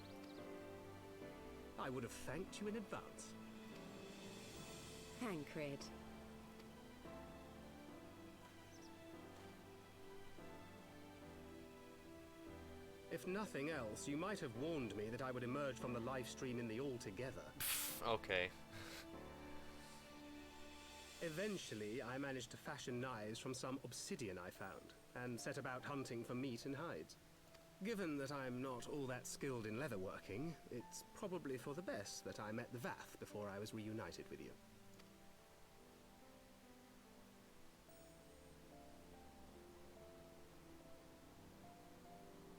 I would have thanked you in advance. Thancred. If nothing else, you might have warned me that I would emerge from the live stream in the altogether. Okay. Eventually, I managed to fashion knives from some obsidian I found, and set about hunting for meat and hides. Given that I'm not all that skilled in leatherworking, it's probably for the best that I met the Vath before I was reunited with you.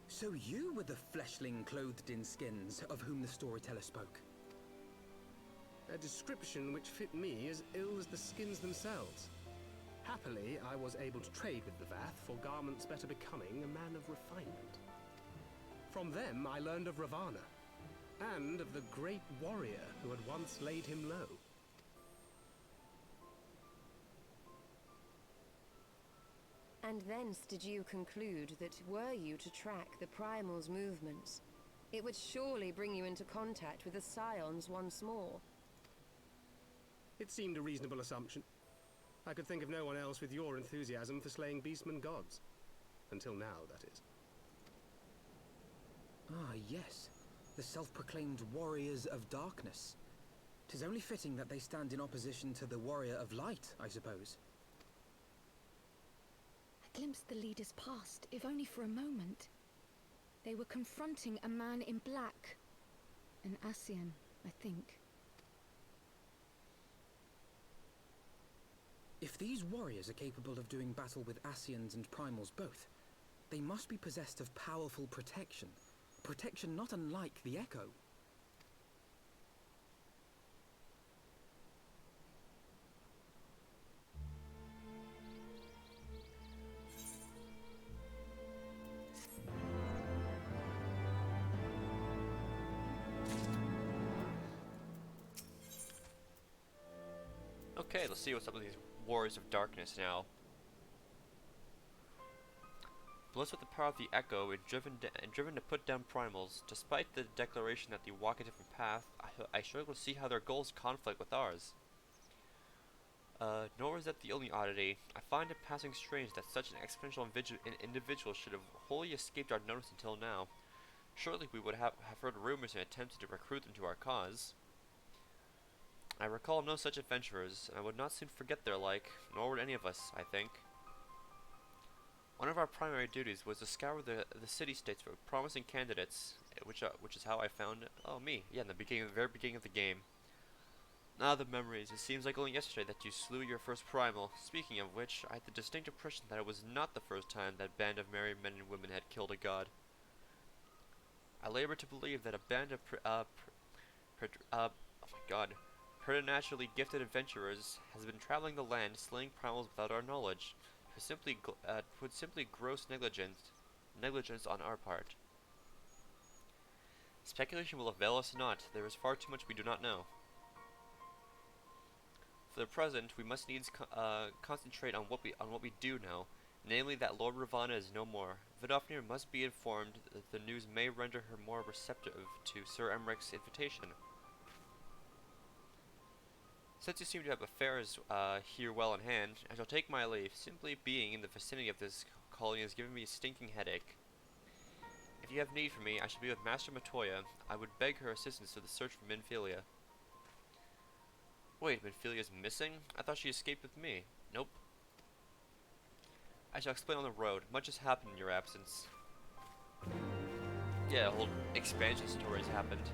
So you were the fleshling clothed in skins of whom the storyteller spoke? A description which fit me as ill as the skins themselves. Happily, I was able to trade with the Vath for garments better becoming a man of refinement. From them, I learned of Ravana, and of the great warrior who had once laid him low. And thence did you conclude that were you to track the Primal's movements, it would surely bring you into contact with the Scions once more? It seemed a reasonable assumption. I could think of no one else with your enthusiasm for slaying beastmen gods. Until now, that is. Ah, yes. The self-proclaimed warriors of darkness. 'Tis only fitting that they stand in opposition to the warrior of light, I suppose. I glimpsed the leaders past, if only for a moment. They were confronting a man in black. An Ascian, I think. If these warriors are capable of doing battle with Ascians and Primals both, they must be possessed of powerful protection. Protection not unlike the Echo. Okay, let's see what's up with these Warriors of Darkness now. Blessed with the power of the Echo and driven to put down Primals, despite the declaration that they walk a different path, I struggle to see how their goals conflict with ours. Nor is that the only oddity. I find it passing strange that such an exponential individual should have wholly escaped our notice until now. Surely we would have heard rumors and attempted to recruit them to our cause. I recall no such adventurers, and I would not soon forget their like, nor would any of us, I think. One of our primary duties was to scour the city-states for promising candidates, which is how I found, me, yeah, in the very beginning of the game. Ah, the memories. It seems like only yesterday that you slew your first primal. Speaking of which, I had the distinct impression that it was not the first time that band of merry men and women had killed a god. I labor to believe that a band of preternaturally gifted adventurers has been traveling the land, slaying primals without our knowledge. Would simply gross negligence on our part. Speculation will avail us not. There is far too much we do not know. For the present, we must needs concentrate on what we do know, namely that Lord Ravana is no more. Vidofnir must be informed that the news may render her more receptive to Sir Emmerich's invitation. Since you seem to have affairs here well in hand, I shall take my leave. Simply being in the vicinity of this colony has given me a stinking headache. If you have need for me, I shall be with Master Matoya. I would beg her assistance to the search for Minfilia. Wait, Minfilia's missing? I thought she escaped with me. Nope. I shall explain on the road. Much has happened in your absence. Yeah, a whole expansion story has happened.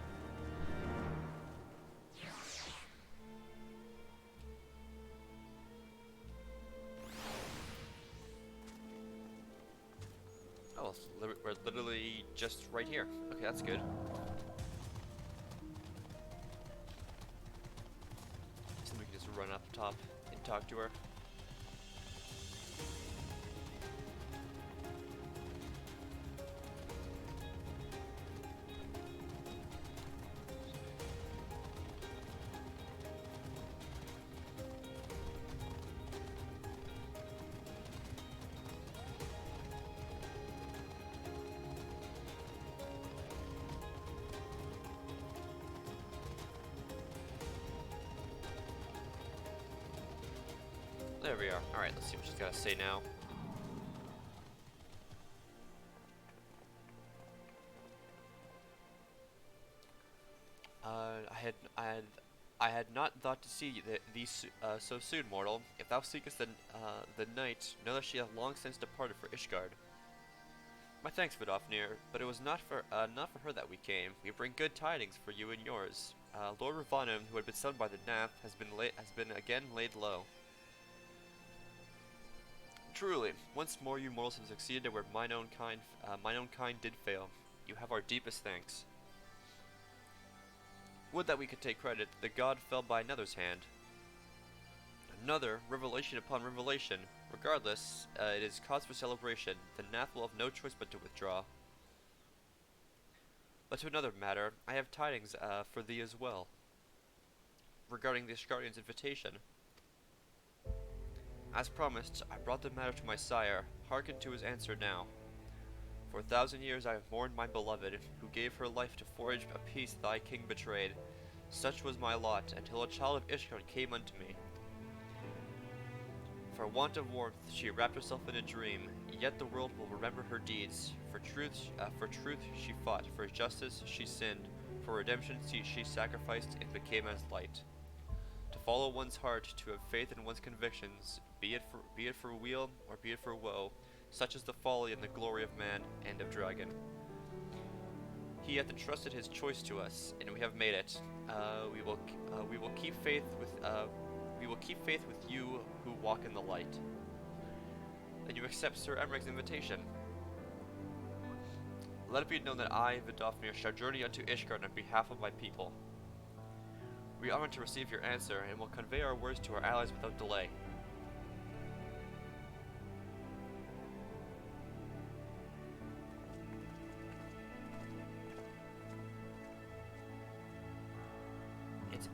Oh, we're literally just right here. Okay, that's good. So we can just run up top and talk to her. There we are. Alright, let's see what she's got to say now. I had not thought to see thee so soon, mortal. If thou seekest the night, know that she hath long since departed for Ishgard. My thanks, Vidofnir, but it was not for her that we came. We bring good tidings for you and yours. Lord Ravanum, who had been summoned by the Nath, has been again laid low. Truly, once more you mortals have succeeded where mine own kind did fail. You have our deepest thanks. Would that we could take credit. The god fell by another's hand. Another, revelation upon revelation. Regardless, it is cause for celebration. The Nath will have no choice but to withdraw. But to another matter, I have tidings for thee as well. Regarding the Ishgardian's invitation. As promised, I brought the matter to my sire. Hearken to his answer now. For 1,000 years I have mourned my beloved, who gave her life to forge a peace thy king betrayed. Such was my lot, until a child of Ishgard came unto me. For want of warmth, she wrapped herself in a dream. Yet the world will remember her deeds. For truth she fought. For justice she sinned. For redemption she sacrificed and became as light. To follow one's heart, to have faith in one's convictions, be it for weal or be it for woe. Such is the folly and the glory of man and of dragon. He hath entrusted his choice to us, and we have made it. We will keep faith with you who walk in the light. And you accept Sir Emmerich's invitation. Let it be known that I, Vidofnir, shall journey unto Ishgard on behalf of my people. We are honored to receive your answer, and will convey our words to our allies without delay.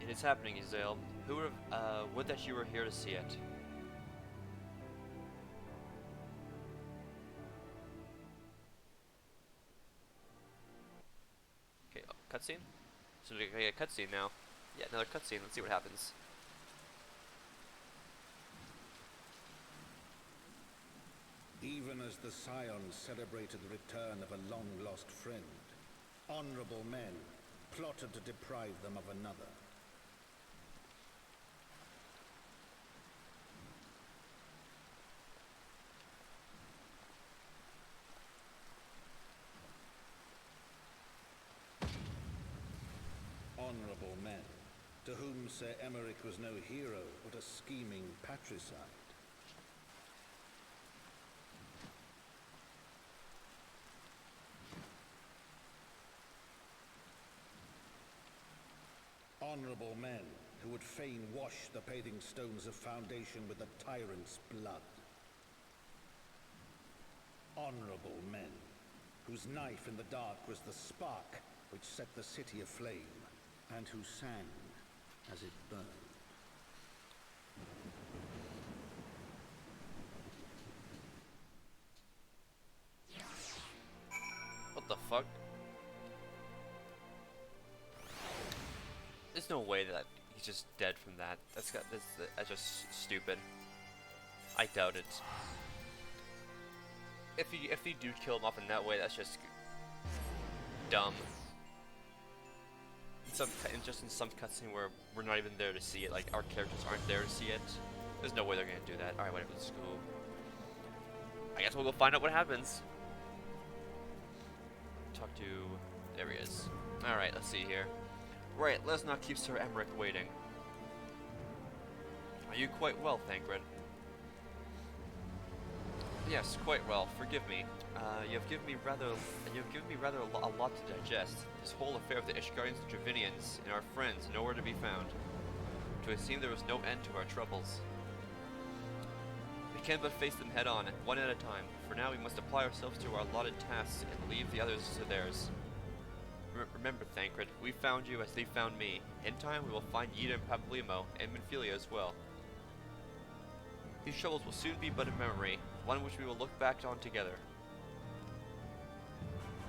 It is happening, Yzael. Who would that you were here to see it? Okay, cutscene? So we get a cutscene now. Yeah, another cutscene. Let's see what happens. Even as the Scions celebrated the return of a long-lost friend, honorable men plotted to deprive them of another. Honorable men, to whom Sir Emmerich was no hero, but a scheming patricide. Honorable men, who would fain wash the paving stones of foundation with the tyrant's blood. Honorable men, whose knife in the dark was the spark which set the city aflame, and who sang as it burned. What the fuck? There's no way that he's just dead from that. That's just stupid. I doubt it. If he do kill him off in that way, that's just dumb. Just in some cutscene where we're not even there to see it, like our characters aren't there to see it. There's no way they're gonna do that. Alright, whatever, let's go. I guess we'll go find out what happens. Talk to... there he is. Alright, let's see here. Right, let's not keep Sir Emmerich waiting. Are you quite well, Thancred? Yes, quite well. Forgive me. You have given me rather a lot to digest. This whole affair of the Ishgardians and Dravinians and our friends nowhere to be found. To it seemed there was no end to our troubles. We can but face them head on, one at a time. For now we must apply ourselves to our allotted tasks and leave the others to theirs. Remember, Thancred, we found you as they found me. In time we will find Yida and Pablimo, and Minfilia as well. These troubles will soon be but a memory, one which we will look back on together.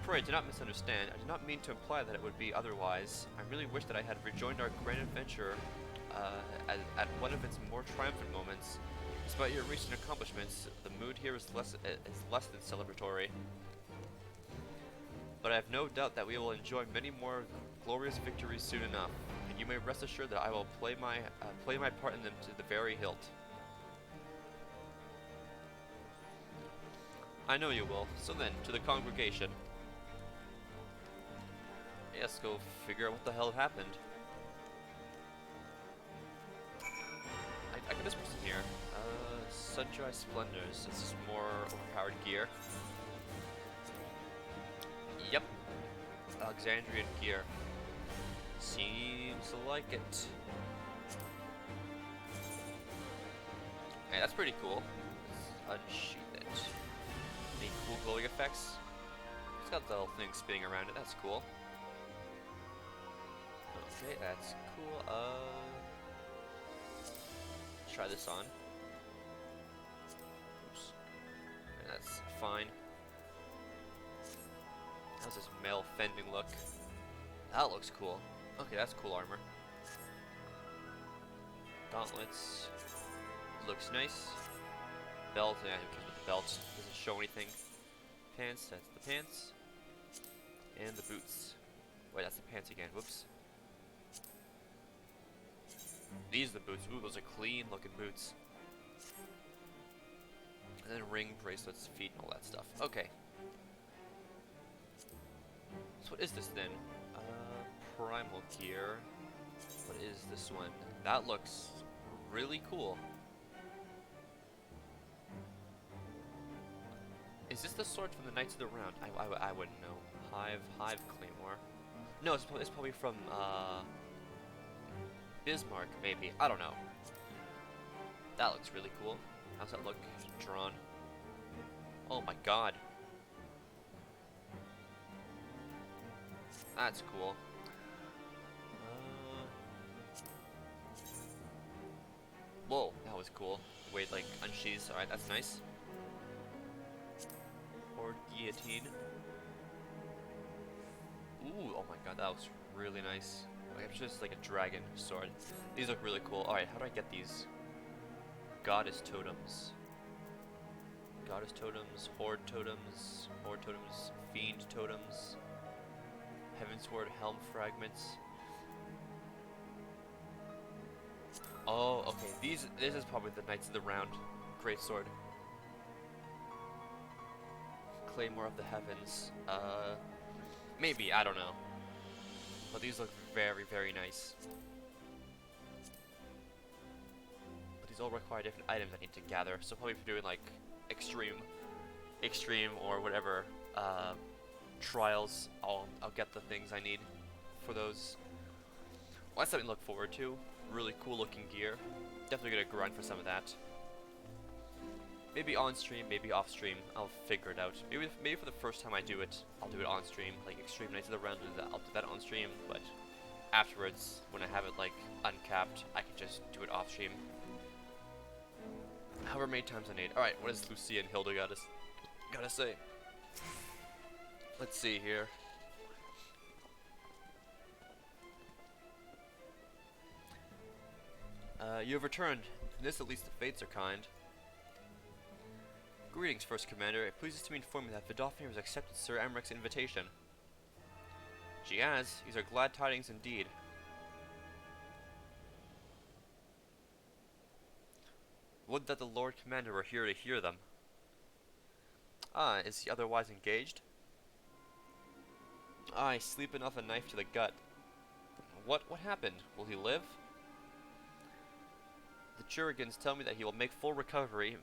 Pray, do not misunderstand. I do not mean to imply that it would be otherwise. I really wish that I had rejoined our grand adventure at one of its more triumphant moments. Despite your recent accomplishments, the mood here is less than celebratory. But I have no doubt that we will enjoy many more glorious victories soon enough, and you may rest assured that I will play my part in them to the very hilt. I know you will. So then, to the congregation. Yes, go figure out what the hell happened. I got this person here. Sunrise Splendors. This is more overpowered gear. Yep. Alexandrian gear. Seems to like it. Hey, that's pretty cool. Let's unsheath it. Any cool glowing effects? It's got the little thing spinning around it. That's cool. Okay, that's cool. Try this on. Oops. And that's fine. How's this male fending look? That looks cool. Okay, that's cool armor. Gauntlets. Looks nice. Belt, yeah, who cares with the belt? Doesn't show anything. Pants, that's the pants. And the boots. Wait, that's the pants again. Whoops. These are the boots. Ooh, those are clean looking boots. And then ring, bracelets, feet, and all that stuff. Okay. So what is this then? Primal gear. What is this one? That looks really cool. Is this the sword from the Knights of the Round? I wouldn't know. Hive Claymore. No, it's probably from Bismarck, maybe. I don't know. That looks really cool. How's that look drawn? Oh my god. That's cool. Whoa, that was cool. The way it like unsheathes. Alright, that's nice. Horde guillotine. Ooh, oh my god, that was really nice. Like, I'm just like a dragon sword. These look really cool. Alright, how do I get these? Goddess totems. Goddess totems, horde totems, fiend totems, Heavensward helm fragments. Oh, okay. This is probably the Knights of the Round greatsword. Claymore of the Heavens. Maybe, I don't know. But these look very, very nice. But these all require different items I need to gather. So probably if you're doing like extreme or whatever trials, I'll get the things I need for those. Well, that's something to look forward to. Really cool looking gear. Definitely gonna grind for some of that. Maybe on stream, maybe off stream. I'll figure it out. Maybe for the first time I do it, I'll do it on stream. Like Extreme Knights of the Round, I'll do that on stream. But afterwards, when I have it like uncapped, I can just do it off stream. However many times I need. All right, what does Lucia and Hilda gotta say? Let's see here. You have returned. In this, at least the fates are kind. Greetings, First Commander. It pleases to me inform you that Vidofnir has accepted Sir Amrek's invitation. She has. These are glad tidings indeed. Would that the Lord Commander were here to hear them. Ah, is he otherwise engaged? I sleep enough a knife to the gut. What happened? Will he live? The Churigans tell me that he will make full recovery,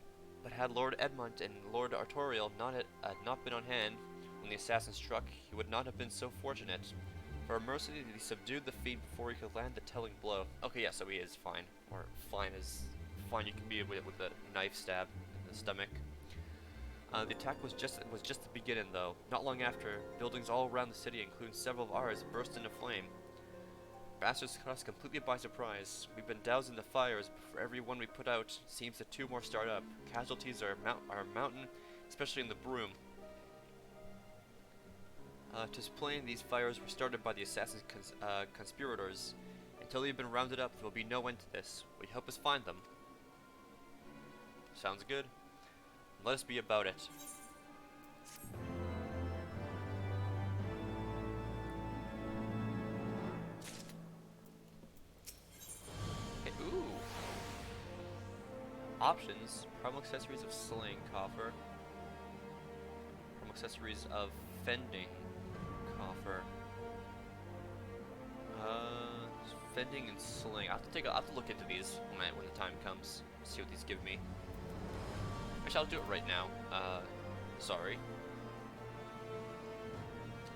but had Lord Edmund and Lord Artorial not been on hand when the assassin struck, he would not have been so fortunate. For a mercy, he subdued the fiend before he could land the telling blow. Okay, yeah, so he is fine. Or fine as fine you can be with a knife stab in the stomach. The attack was just the beginning, though. Not long after, buildings all around the city, including several of ours, burst into flame. Bastards caught us completely by surprise. We've been doused in the fires, but for every one we put out, seems that two more start up. Casualties are mountain, especially in the Broom. 'Tis plain these fires were started by the assassin's conspirators. Until they've been rounded up, there will be no end to this. Will you help us find them? Sounds good. Let us be about it. Options. Primal accessories of slaying coffer. Primal accessories of fending coffer. Fending and slaying. I'll have to look into these when the time comes. See what these give me. Actually, I'll do it right now. Sorry.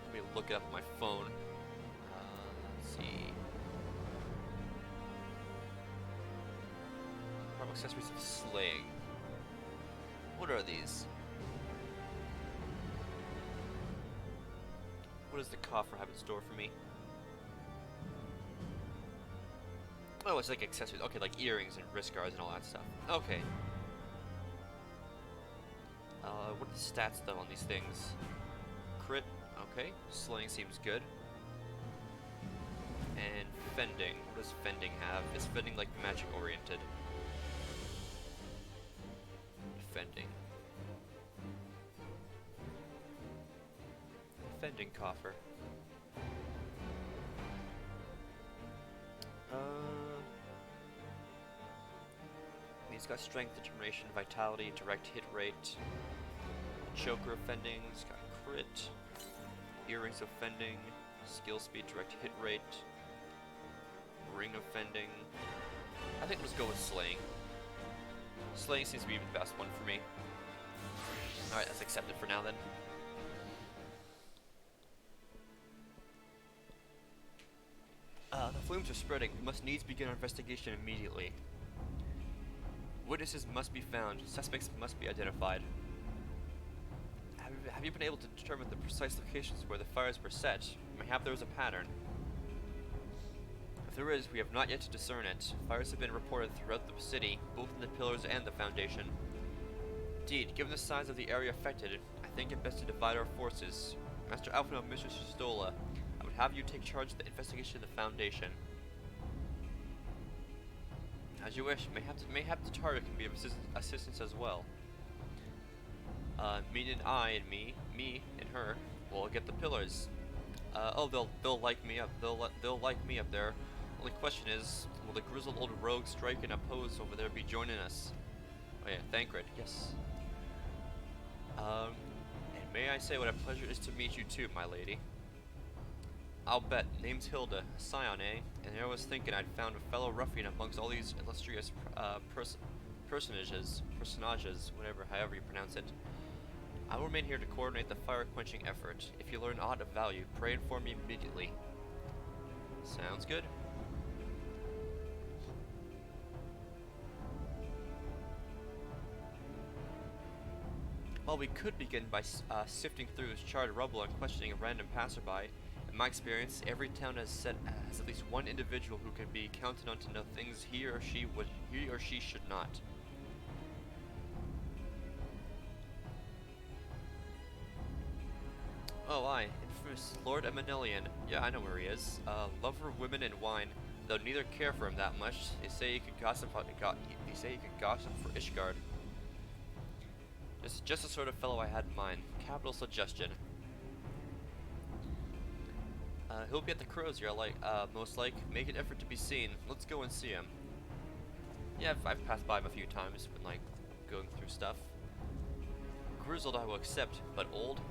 Let me look it up on my phone. Let's see. Primal accessories of slaying. What are these? What does the coffer have in store for me? Oh, it's like accessories. Okay, like earrings and wrist guards and all that stuff. Okay. What are the stats though on these things? Crit. Okay. Slaying seems good. And fending. What does fending have? Is fending like magic oriented? Fending. Fending coffer. He's got strength, determination, vitality, direct hit rate, choker offending, he's got crit, earrings offending, skill speed, direct hit rate, ring offending. I think let's go with slaying. Slaying seems to be the best one for me. Alright, that's accepted for now then. The flames are spreading. We must needs begin our investigation immediately. Witnesses must be found. Suspects must be identified. Have you been able to determine the precise locations where the fires were set? Mayhap there was a pattern. If there is, we have not yet to discern it. Fires have been reported throughout the city, both in the pillars and the foundation. Indeed, given the size of the area affected, I think it best to divide our forces. Master Alpha and Mr. Stola, I would have you take charge of the investigation of the foundation. As you wish. Mayhap Tataru can be of assistance as well. Me and me and her will get the pillars. Oh, they'll like me up. They'll like me up there. Only question is, will the grizzled old rogue strike and oppose over there be joining us? Oh yeah, Thancred, yes. And may I say what a pleasure it is to meet you too, my lady. I'll bet. Name's Hilda. A scion, eh? And I was thinking I'd found a fellow ruffian amongst all these illustrious personages, however you pronounce it. I will remain here to coordinate the fire-quenching effort. If you learn aught of value, pray inform me immediately. Sounds good. Well, we could begin by sifting through this charred rubble and questioning a random passerby. In my experience, every town has at least one individual who can be counted on to know things he or she should not. Oh, aye, infamous Lord Emanelian. Yeah, I know where he is. Lover of women and wine, though neither care for him that much. They say he could gossip for Ishgard. Just the sort of fellow I had in mind. Capital suggestion. He'll be at the Crozier, most like. Make an effort to be seen. Let's go and see him. Yeah, I've passed by him a few times when, going through stuff. Grizzled I will accept, but old?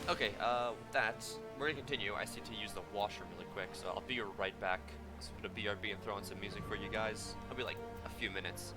Okay, with that, we're gonna continue. I need to use the washer really quick, so I'll be right back. So I'm gonna BRB and throw on some music for you guys. I'll be like a few minutes.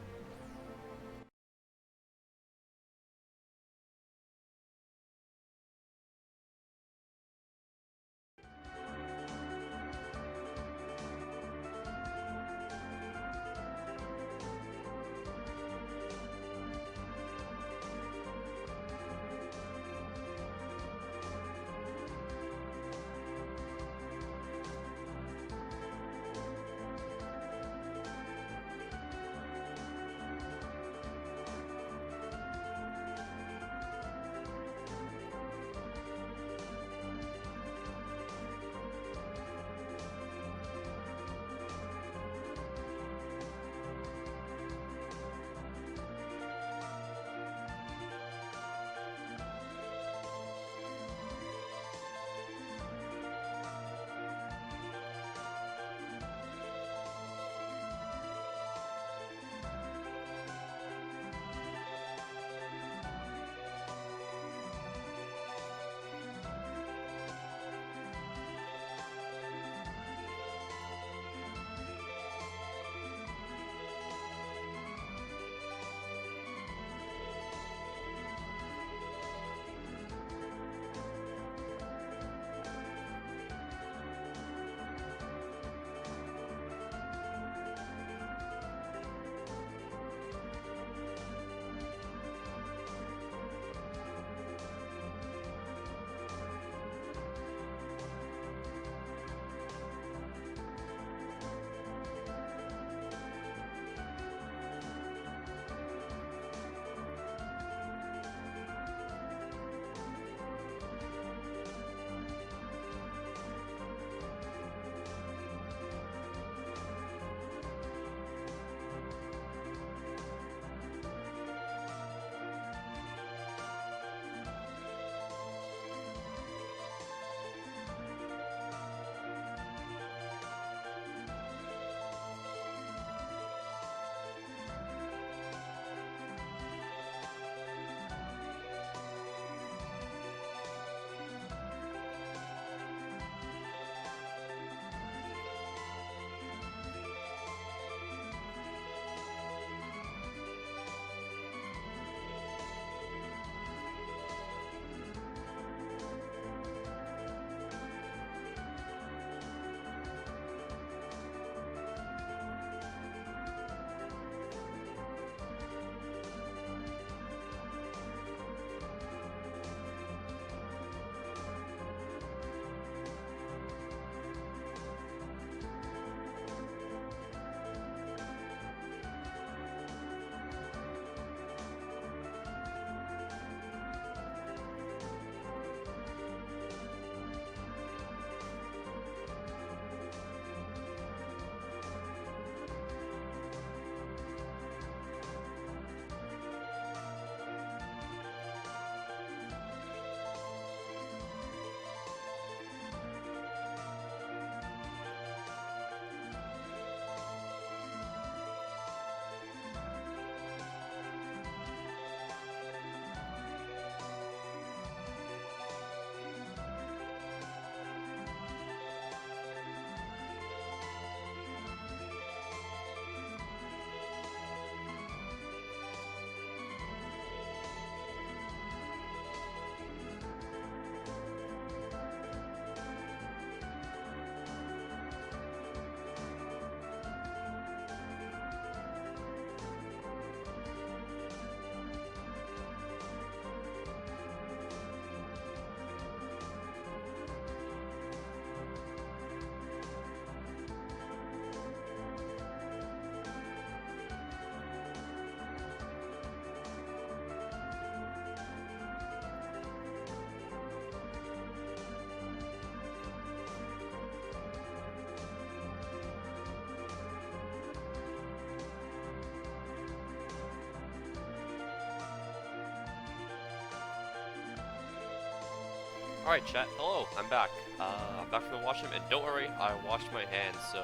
Alright, chat. Hello, I'm back. I'm back from the washroom, and don't worry, I washed my hands, so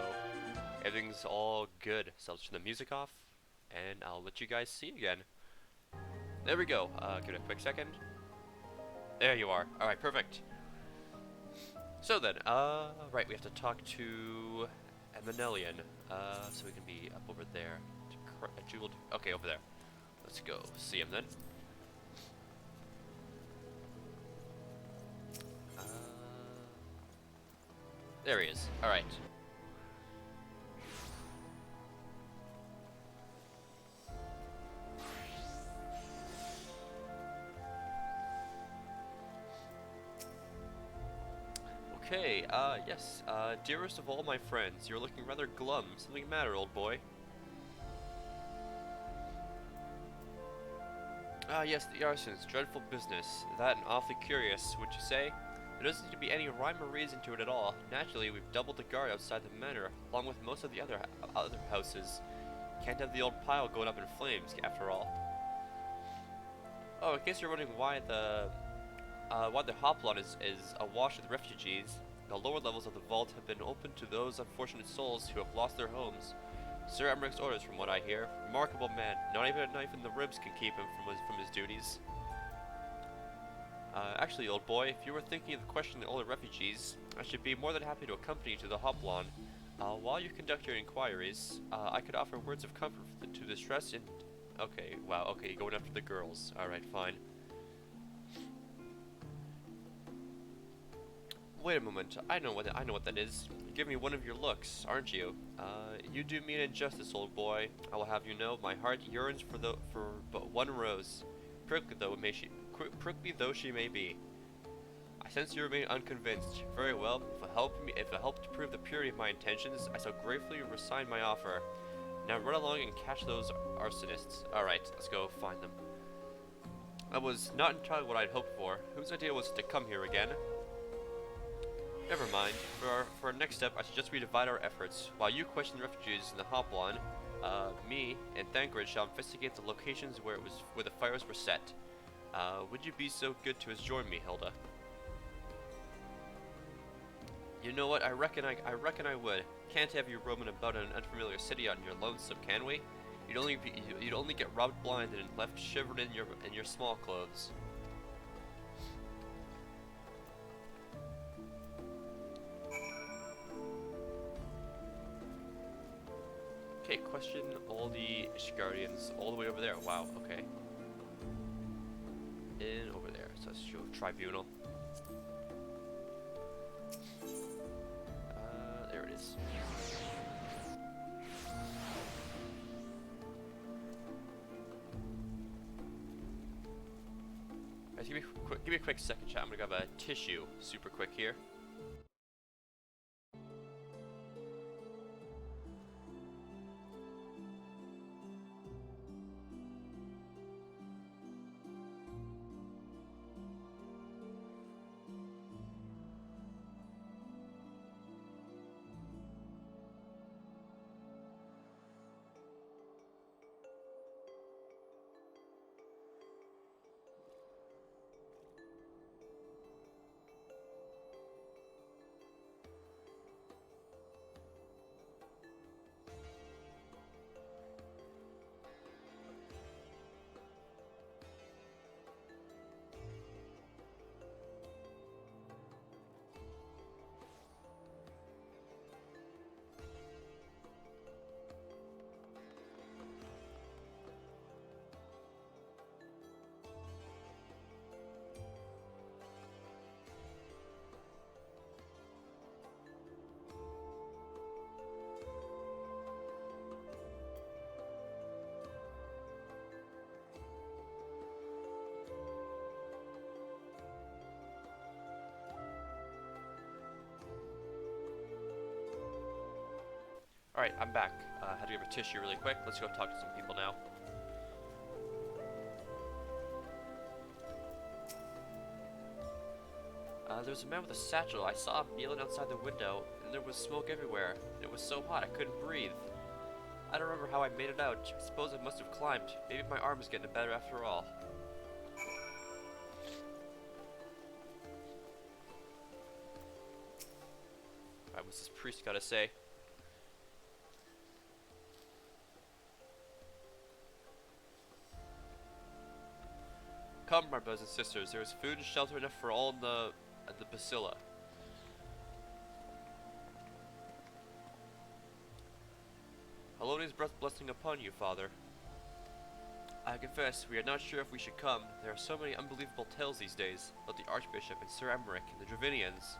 everything's all good. So I'll turn the music off, and I'll let you guys see again. There we go. Give it a quick second. There you are. Alright, perfect. So then, right, we have to talk to Emanelian, so we can be up over there. Okay, over there. Let's go see him then. There he is. Alright. Okay, yes. Dearest of all my friends, you're looking rather glum. Something the matter, old boy? Ah, yes, the arson's dreadful business. That and awfully curious, would you say? There doesn't seem to be any rhyme or reason to it at all. Naturally, we've doubled the guard outside the manor, along with most of the other houses. Can't have the old pile going up in flames, after all. Oh, in case you're wondering why the Hoplon is awash with refugees, the lower levels of the vault have been opened to those unfortunate souls who have lost their homes. Sir Emmerich's orders, from what I hear. Remarkable man. Not even a knife in the ribs can keep him from his duties. Actually, old boy, if you were thinking of questioning all the refugees, I should be more than happy to accompany you to the Hoplon. While you conduct your inquiries, I could offer words of comfort to the distressed and... Okay, wow, okay, going after the girls. Alright, fine. Wait a moment, I know what that is. You give me one of your looks, aren't you? You do me an injustice, old boy. I will have you know, my heart yearns for but one rose. Prickly though she may be. I sense you remain unconvinced. Very well, if it help to prove the purity of my intentions, I shall gratefully resign my offer. Now run along and catch those arsonists. Alright, let's go find them. That was not entirely what I'd hoped for. Whose idea was it to come here again? Never mind. For our next step, I suggest we divide our efforts. While you question the refugees in the Hoplon, me and Thancred shall investigate the locations where the fires were set. Would you be so good to join me, Hilda? You know what? I reckon I would. Can't have you roaming about in an unfamiliar city on your lonesome, can we? You'd only get robbed blind and left shivered in your small clothes. Okay, question all the Ishgardians all the way over there. Wow, okay. In over there. So let's show Tribunal. There it is. Guys, give me a quick second, chat. I'm gonna grab a tissue super quick here. Alright, I'm back. Had to give a tissue really quick. Let's go talk to some people now. There was a man with a satchel. I saw him kneeling outside the window, and there was smoke everywhere. It was so hot I couldn't breathe. I don't remember how I made it out. I suppose I must have climbed. Maybe my arm is getting better after all. Alright, what's this priest gotta say? Come, my brothers and sisters, there is food and shelter enough for all in the Basila. Haloni's blessing upon you, Father. I confess, we are not sure if we should come. There are so many unbelievable tales these days about the Archbishop and Sir Emmerich and the Dravinians.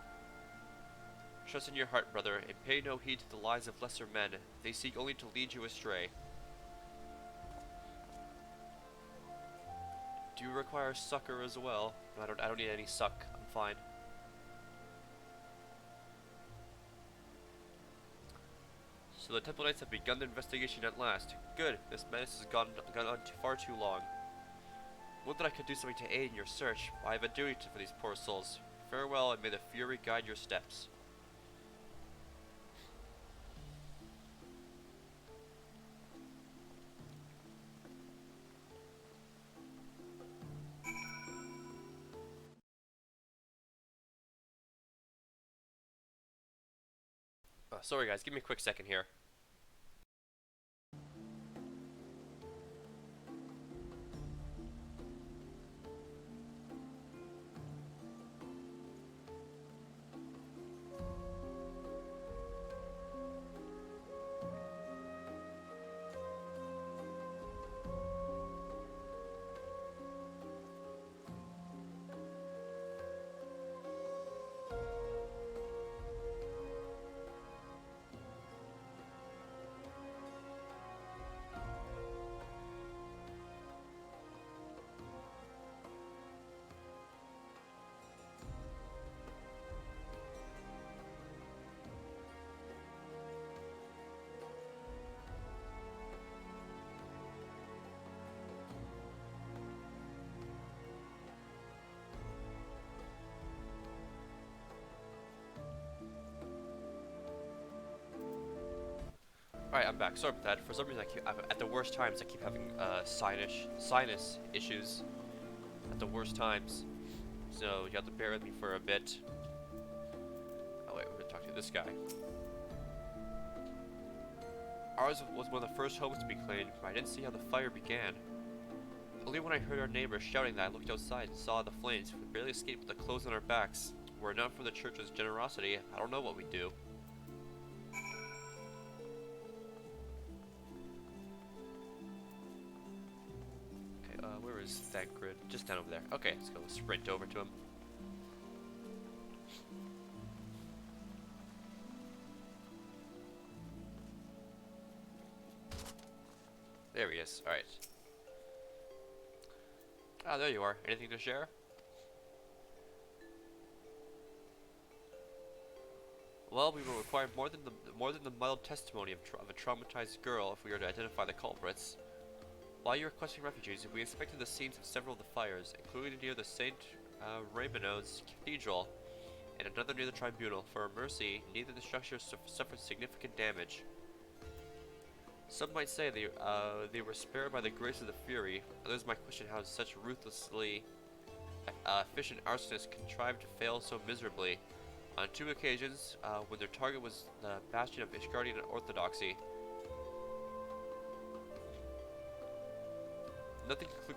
Trust in your heart, brother, and pay no heed to the lies of lesser men. They seek only to lead you astray. Do you require succor as well? No, I don't need any suck. I'm fine. So the Temple Knights have begun their investigation at last. Good. This madness has gone on far too long. Would that I could do something to aid in your search. I have a duty for these poor souls. Farewell, and may the Fury guide your steps. Sorry guys, give me a quick second here. Alright, I'm back. Sorry about that. For some reason, at the worst times, I keep having sinus issues at the worst times. So you have to bear with me for a bit. Oh wait, we're gonna talk to this guy. Ours was one of the first homes to be claimed, but I didn't see how the fire began. Only when I heard our neighbors shouting that I looked outside and saw the flames. We barely escaped with the clothes on our backs. Were it not for the church's generosity, I don't know what we'd do. Where is Thancred? Just down over there. Okay, let's go sprint over to him. There he is. Alright. Ah, there you are. Anything to share? Well, we will require more than the mild testimony of a traumatized girl if we are to identify the culprits. While you are requesting refugees, we inspected the scenes of several of the fires, including near the St. Raymond's Cathedral and another near the Tribunal. For our mercy, neither the structures suffered significant damage. Some might say they were spared by the grace of the Fury. Others might question how such ruthlessly efficient arsonists contrived to fail so miserably. On 2 occasions, when their target was the bastion of Ishgardian orthodoxy.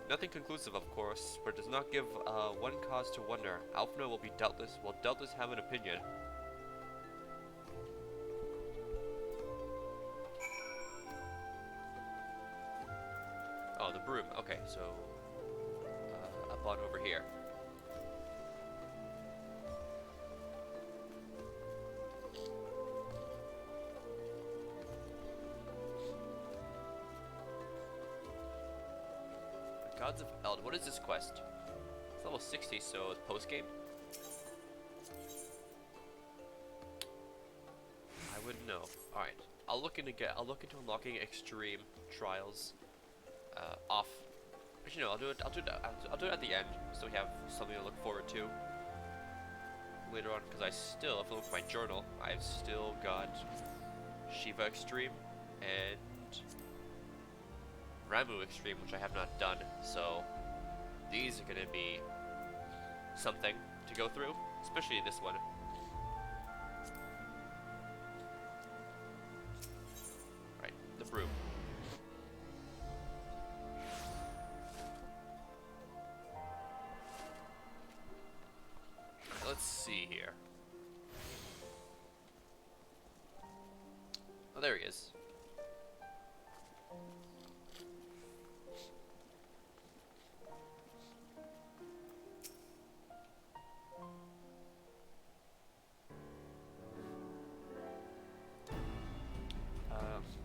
Nothing conclusive, of course, but it does not give one cause to wonder. Alphna will doubtless have an opinion. Oh, the broom. Okay, so up on over here. Gods of Eld. What is this quest? It's level 60, so it's post-game? I wouldn't know. Alright. I'll look into unlocking extreme trials off. Actually no, I'll do it at the end, so we have something to look forward to later on, because if I look at my journal, I've still got Shiva Extreme and Ramu Extreme, which I have not done, so these are going to be something to go through, especially this one. see here. Oh, there he is.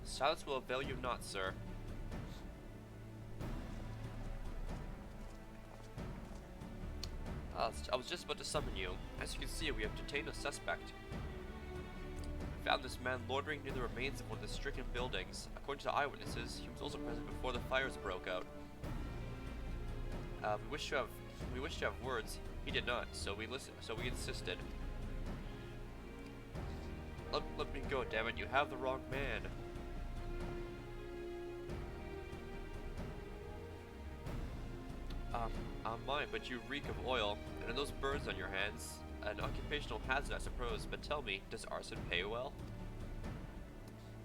Silence will avail you not, sir. I was just about to summon you. As you can see, we have detained a suspect. We found this man loitering near the remains of one of the stricken buildings. According to eyewitnesses, he was also present before the fires broke out. We wish to have words. He did not, so we insisted. Let me go, damn it! You have the wrong man. I'm mine, but you reek of oil, and those burns on your hands. An occupational hazard, I suppose, but tell me, does arson pay well?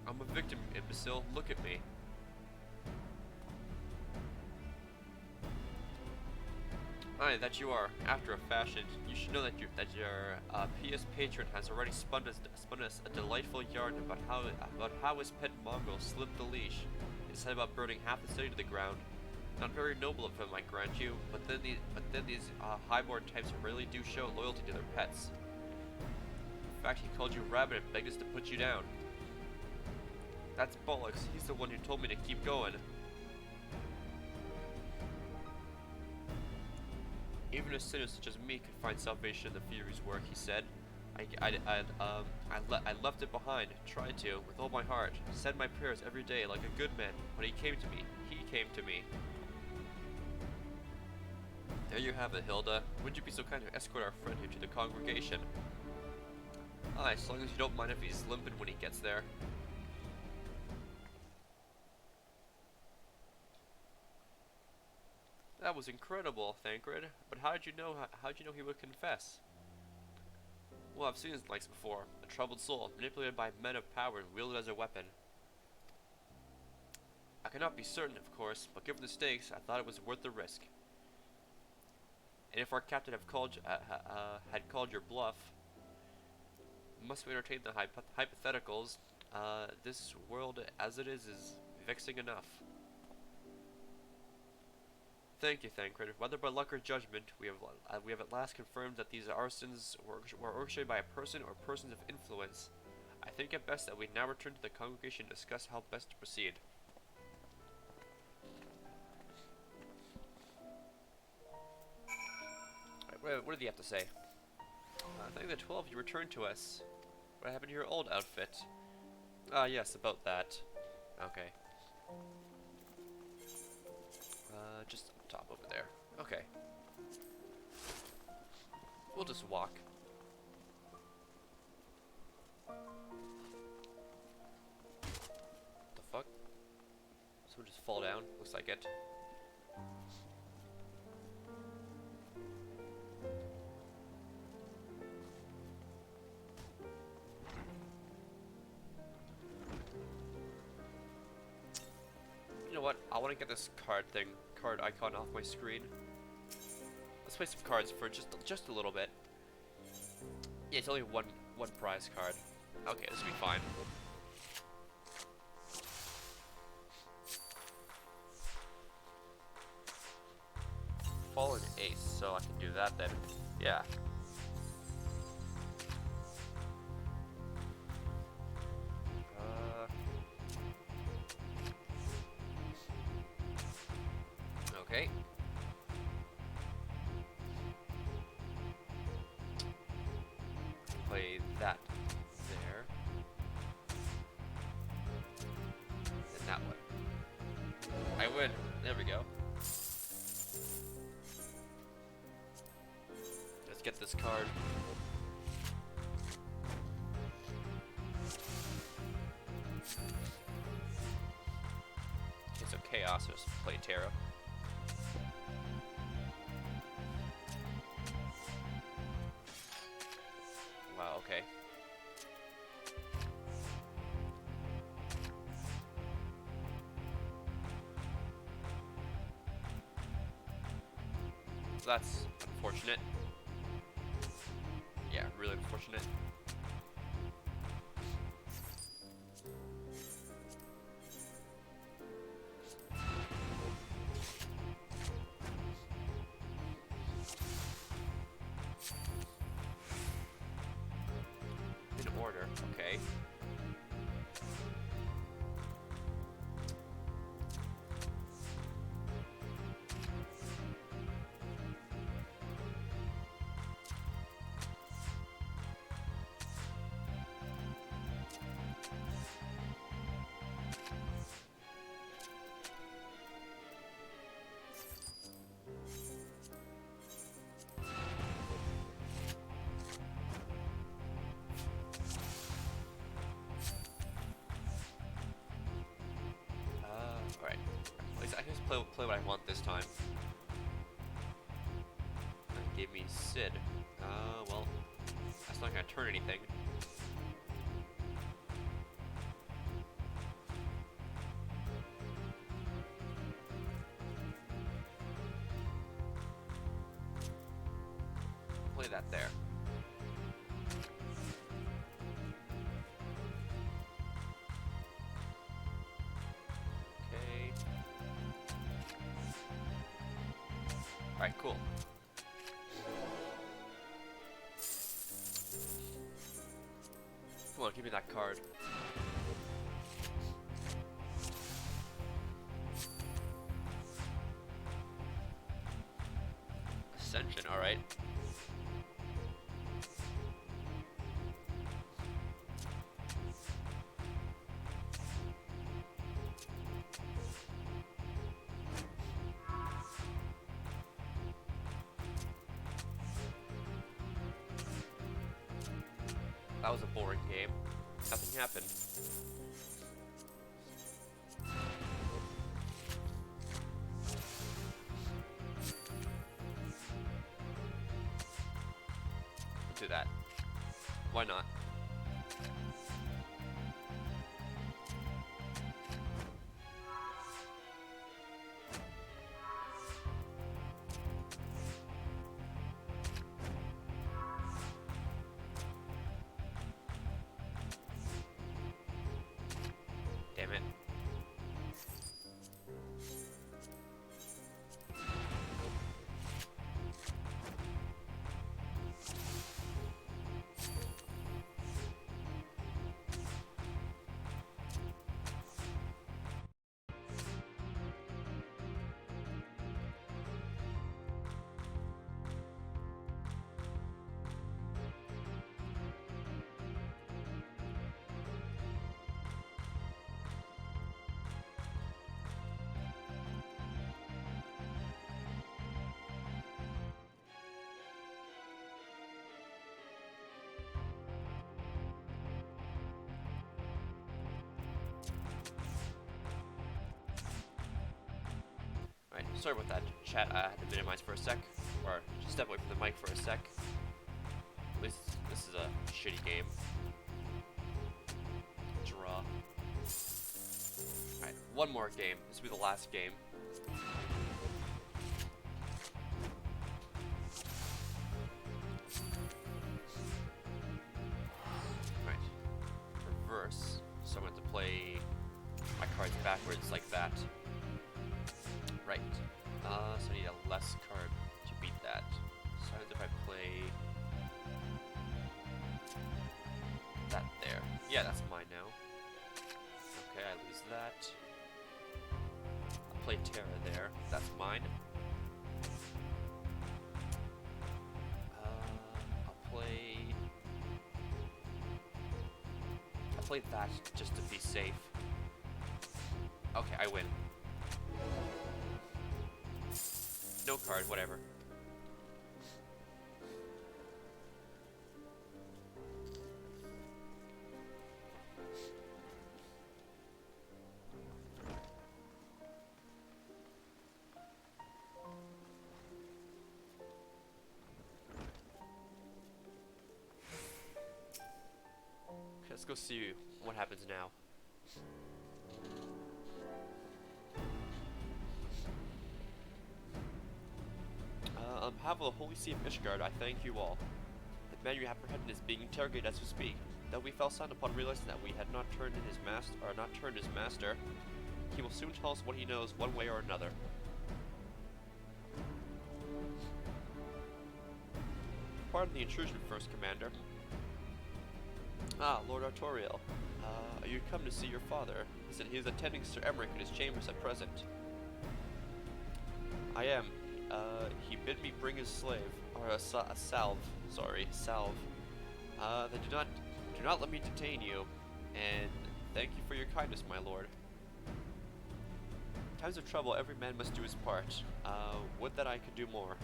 I'm a victim, imbecile. Look at me. Aye, that you are. After a fashion, you should know that your pious patron has already spun us a delightful yarn about how his pet mongrel slipped the leash. He said about burning half the city to the ground. Not very noble of him, I grant you, but then these highborn types really do show loyalty to their pets. In fact, he called you rabbit and begged us to put you down. That's bollocks. He's the one who told me to keep going. Even a sinner such as me could find salvation in the Fury's work, he said. I left it behind, tried to, with all my heart, said my prayers every day like a good man, but he came to me. There you have it, Hilda. Would you be so kind to escort our friend here to the congregation? Aye, as long as you don't mind if he's limping when he gets there. That was incredible, Thancred. But how'd you know he would confess? Well, I've seen his likes before. A troubled soul, manipulated by men of power and wielded as a weapon. I cannot be certain, of course, but given the stakes, I thought it was worth the risk. And if our captain had called your bluff, must we entertain the hypotheticals? This world, as it is vexing enough. Thank you, Thancred. Whether by luck or judgment, we have at last confirmed that these arsons were orchestrated by a person or persons of influence. I think it best that we now return to the congregation and discuss how best to proceed. What did he have to say? Thank the 12 you returned to us. What happened to your old outfit? Ah, yes, about that. Okay. Just up top over there. Okay. We'll just walk. The fuck? Someone just fall down? Looks like it. You know what? I want to get this card icon off my screen. Let's play some cards for just a little bit. Yeah, it's only one prize card. Okay, this will be fine. Fallen Ace, so I can do that then. Yeah. Okay. Play that there. And that one. I win. There we go. Let's get this card. Okay, so Chaos, just play Tarot. Wow, okay. So that's unfortunate. Yeah, really unfortunate. In order, okay. Alright. At least I can just play what I want this time. That gave me Sid. Well, that's not gonna turn anything. Play that there. Okay. Alright, cool. Come on, give me that card. Ascension, alright. That was a boring game. Nothing happened. Do that. Why not? Damn it. Alright, sorry about that, chat. I had to minimize for a sec, or just step away from the mic for a sec. At least this is a shitty game. Draw. Alright, one more game. This will be the last game. Alright. Reverse. So I'm going to play my cards backwards like that. Right. So I need a less card to beat that. So if I play that there. Yeah, that's mine now. Okay, I lose that. I'll play Terra there. That's mine. I'll play that just to be safe. Okay, I win. No card, whatever. Okay, let's go see what happens now. On behalf of the Holy See of Ishgard, I thank you all. The man you apprehended is being interrogated as we speak. Though we fell silent upon realizing that we had not turned his master, he will soon tell us what he knows one way or another. Pardon the intrusion, First Commander. Ah, Lord Artoriel. You come to see your father. He said he is attending Sir Emmerich in his chambers at present. I am. He bid me bring his slave, or a salve. Then do not let me detain you, and thank you for your kindness, my lord. In times of trouble, every man must do his part. Would that I could do more.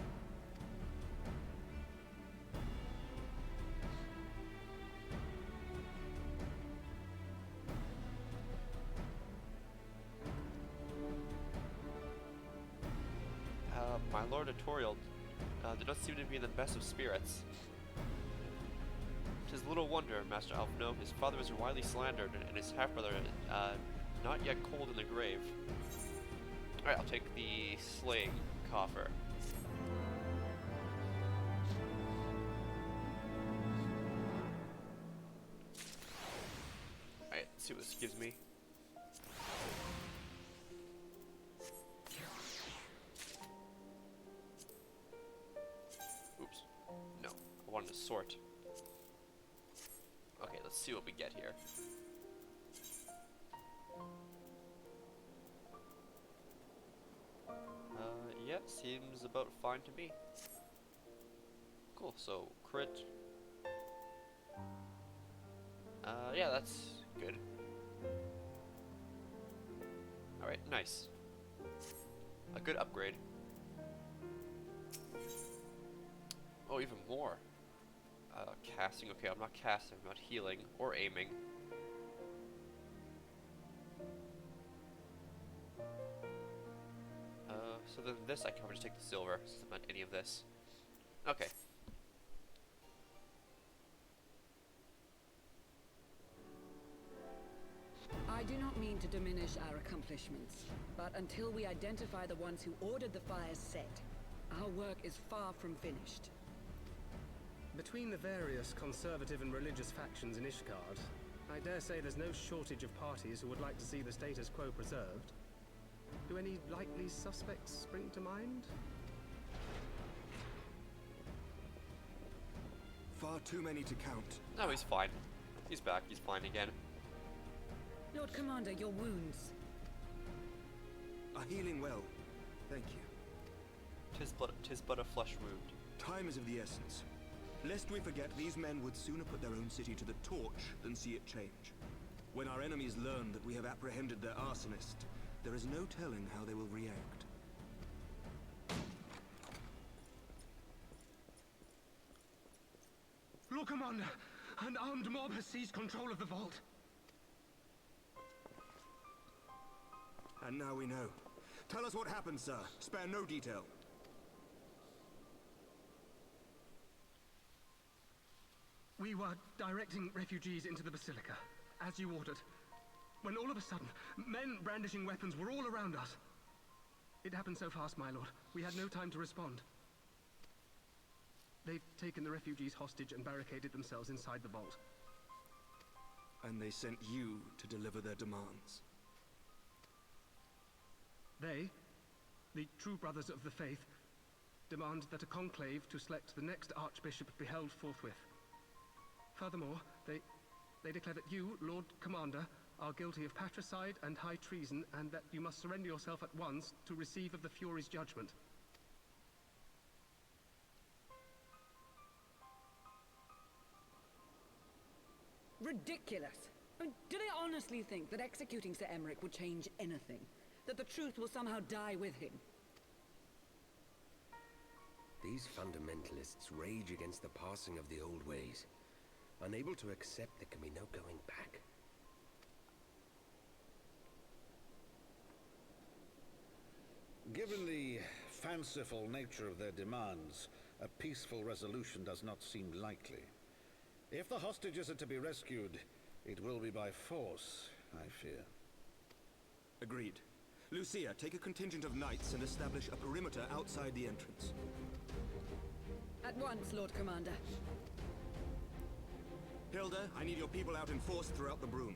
My Lord Artoriel did not seem to be in the best of spirits. 'Tis little wonder, Master Alphino, his father was widely slandered, and his half-brother not yet cold in the grave. Alright, I'll take the slaying coffer. Alright, let's see what this gives me. Oops. No, I wanted to sort. Okay, let's see what we get here. Yeah, seems about fine to me. Cool, so crit. Yeah, that's good. Alright, nice. A good upgrade. Oh, even more. Casting. Okay, I'm not casting, I'm not healing or aiming. So then this I can probably just take the silver, since I'm not any of this. Okay. I do not mean to diminish our accomplishments, but until we identify the ones who ordered the fires set, our work is far from finished. Between the various conservative and religious factions in Ishgard, I dare say there's no shortage of parties who would like to see the status quo preserved. Do any likely suspects spring to mind? Far too many to count. No, he's fine. He's back, he's fine again. Lord Commander, your wounds. Are healing well. Thank you. Tis but a flesh wound. Time is of the essence. Lest we forget, these men would sooner put their own city to the torch than see it change. When our enemies learn that we have apprehended their arsonist, there is no telling how they will react. Lord Commander, an armed mob has seized control of the vault. And now we know. Tell us what happened, sir. Spare no detail. We were directing refugees into the Basilica, as you ordered, when all of a sudden, men brandishing weapons were all around us. It happened so fast, my lord. We had no time to respond. They've taken the refugees hostage and barricaded themselves inside the vault. And they sent you to deliver their demands. They, the true brothers of the faith, demand that a conclave to select the next archbishop be held forthwith. Furthermore, they declare that you, Lord Commander, are guilty of patricide and high treason, and that you must surrender yourself at once to receive of the Fury's judgment. Ridiculous! I mean, do they honestly think that executing Sir Emmerich would change anything? That the truth will somehow die with him? These fundamentalists rage against the passing of the old ways, unable to accept there can be no going back. Given the fanciful nature of their demands, a peaceful resolution does not seem likely. If the hostages are to be rescued, it will be by force, I fear. Agreed. Lucia, take a contingent of knights and establish a perimeter outside the entrance. At once, Lord Commander. Hilda, I need your people out in force throughout the Broom.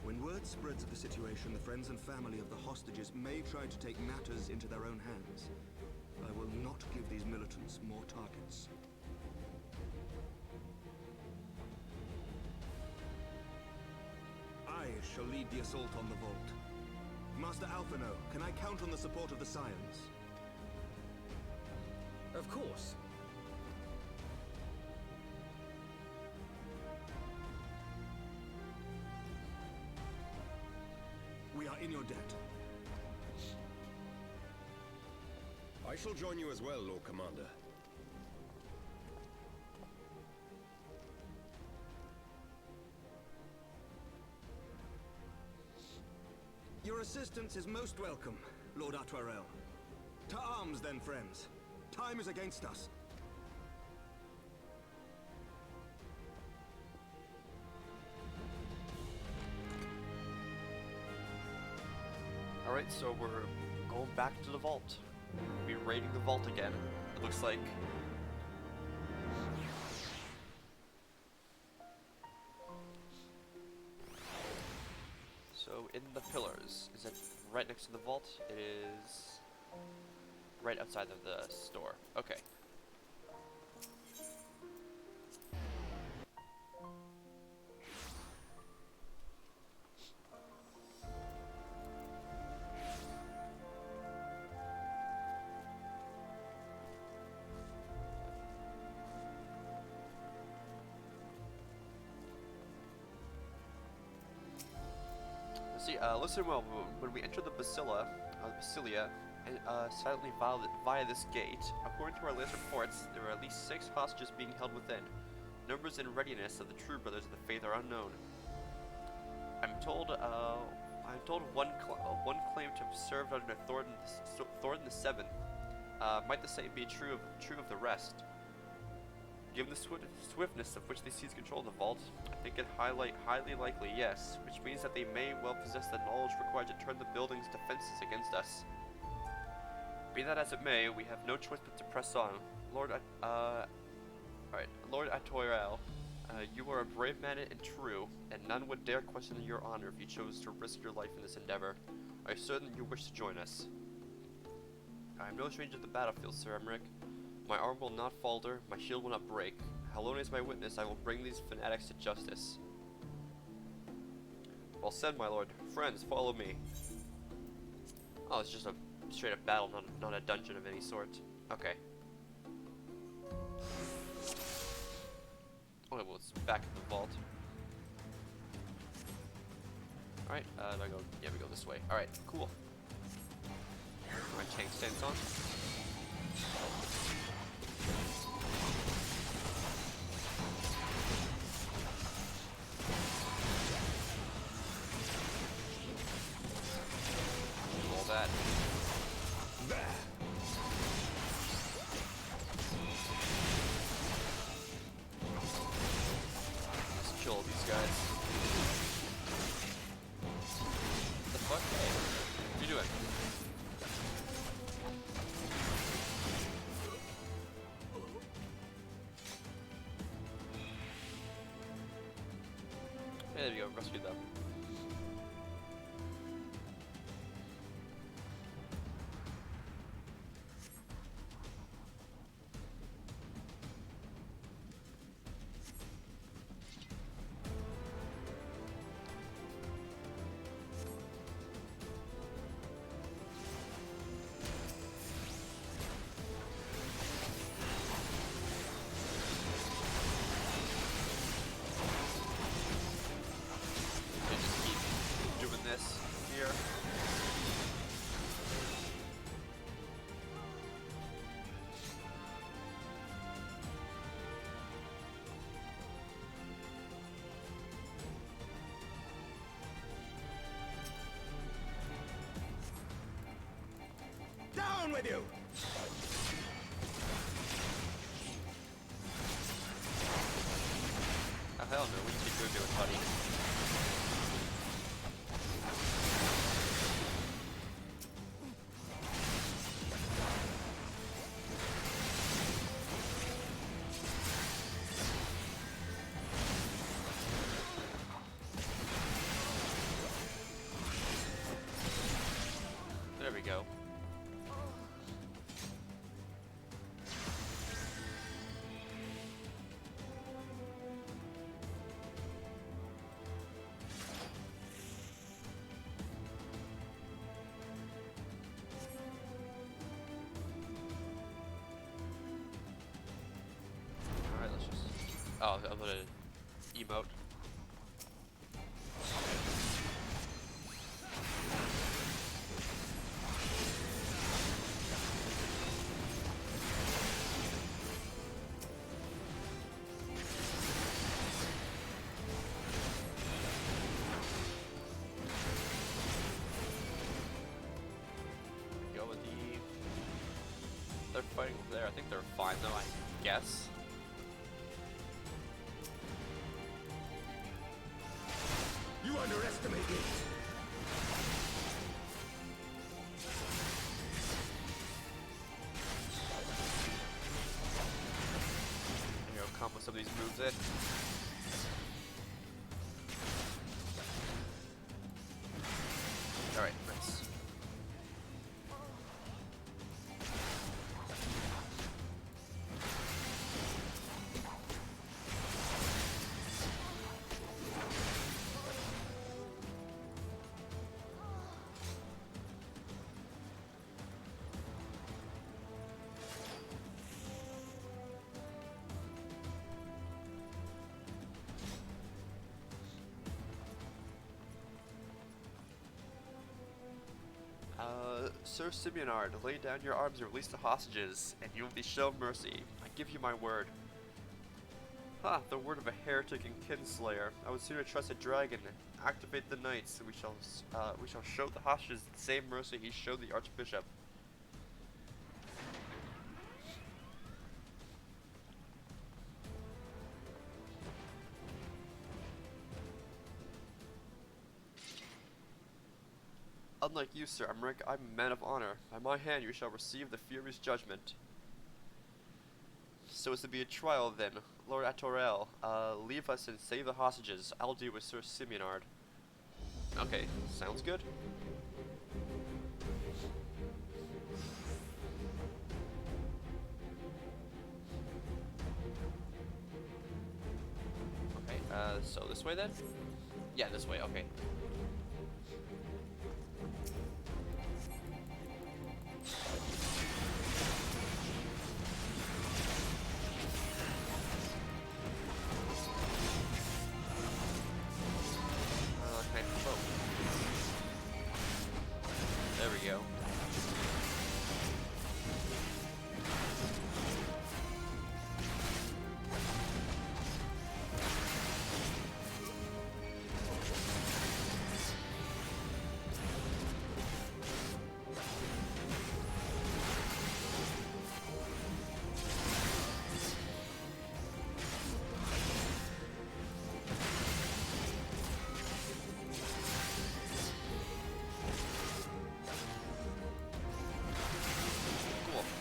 When word spreads of the situation, the friends and family of the hostages may try to take matters into their own hands. I will not give these militants more targets. I shall lead the assault on the vault. Master Alphino, can I count on the support of the Scions? Of course. We are in your debt. I shall join you as well, Lord Commander. Your assistance is most welcome, Lord Atwarel. To arms then, friends. Time is against us. Alright, so we're going back to the vault. We'll be raiding the vault again. It looks like. So in the pillars, is it right next to the vault? It is right outside of the store. Okay. See, listen well, when we enter the Basilia, and silently via this gate, according to our latest reports, there are at least 6 hostages being held within. Numbers and readiness of the true brothers of the faith are unknown. I'm told one claimed to have served under Thornton the Seventh. Might the same be true of the rest? Given the swiftness of which they seize control of the vault, I think it highly likely, yes, which means that they may well possess the knowledge required to turn the building's defenses against us. Be that as it may, we have no choice but to press on. Lord Atoirel, you are a brave man and true, and none would dare question your honor if you chose to risk your life in this endeavor. Are you certain you wish to join us? I am no stranger to the battlefield, Sir Emmerich. My arm will not falter, my shield will not break. Halone is my witness, I will bring these fanatics to justice. Well said, my lord. Friends, follow me. Oh, it's just a straight up battle, not a dungeon of any sort. Okay. Oh, well, it's back in the vault. Alright, do I go? Yeah, we go this way. Alright, cool. My tank stance on. That. Let's kill these guys. What the fuck? Hey, what are you doing? Hey, there we go, rescue them. Here. Down with you! Oh hell no, we keep doing buddy. Oh, I'm gonna emote. Go with the. They're fighting over there. I think they're fine though, I guess. You underestimate me. Here, I'll combo some of these moves in. Alright, nice. Sir Simeonard, lay down your arms and release the hostages, and you will be shown mercy. I give you my word. Ha! The word of a heretic and kinslayer. I would sooner trust a dragon. Activate the knights, and we shall show the hostages the same mercy he showed the archbishop. Unlike you, Sir Emmerich, I'm a man of honor. By my hand you shall receive the Fury's judgment. So it's to be a trial then. Lord Atorel, leave us and save the hostages. I'll deal with Sir Simeonard. Okay, sounds good. Okay, so this way then? Yeah, this way, okay. There we go.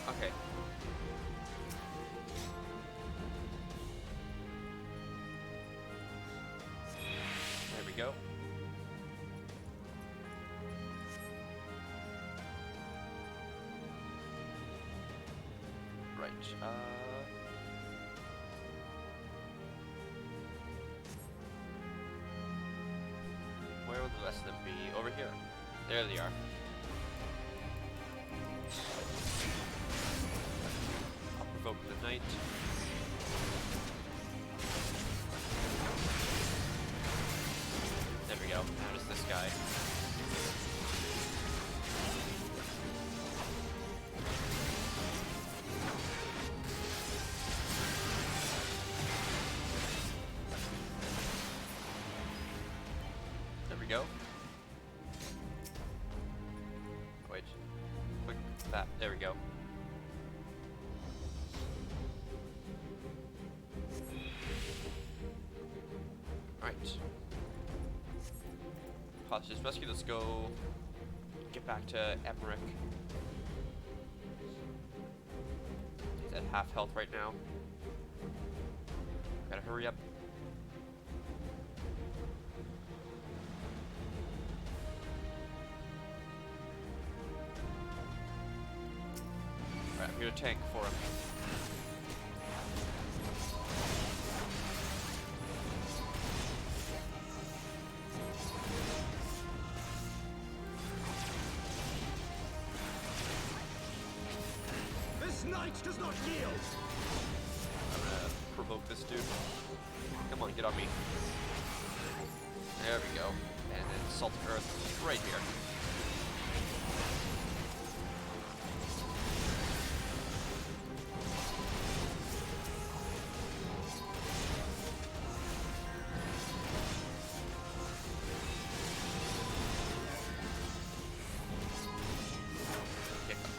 Okay. There we go. Right, where will the rest of them be? Over here. There they are. Provoke the knight. There we go. Now just this guy. There we go. Wait. Click that. There we go. Hostage rescue, let's go get back to Emmerich. He's at half health right now. Gotta hurry up. Alright, I'm here to tank for him. Knight does not yield! I'm gonna provoke this dude. Come on, get on me. There we go. And then Salted Earth right here.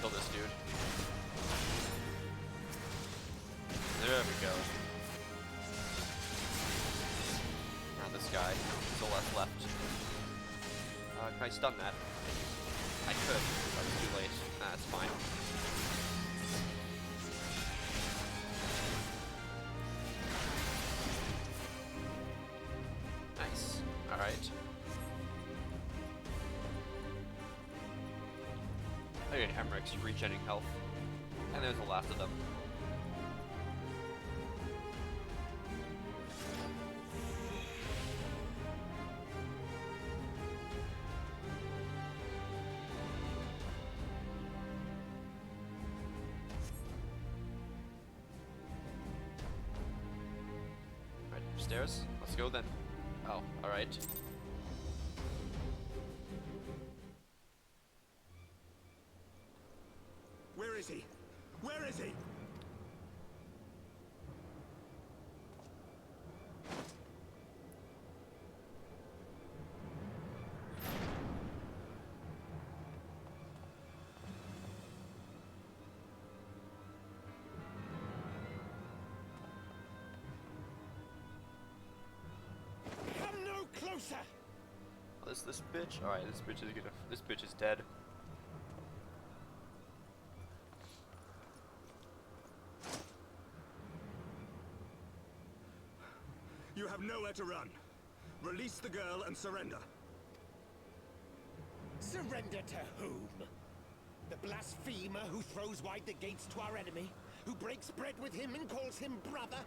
Kill this dude. There we go. Now this guy. There's a left left. Can I stun that? I could, but it's too late. That's fine. Nice. Alright. Okay, Emmerich's regenerating health. And there's the last of them. Alright, upstairs. Let's go then. Oh, alright. Where is he? Where is he? Come no closer! Oh, this bitch? Alright, this bitch is dead. You have nowhere to run. Release the girl and surrender. Surrender to whom? The blasphemer who throws wide the gates to our enemy? Who breaks bread with him and calls him brother?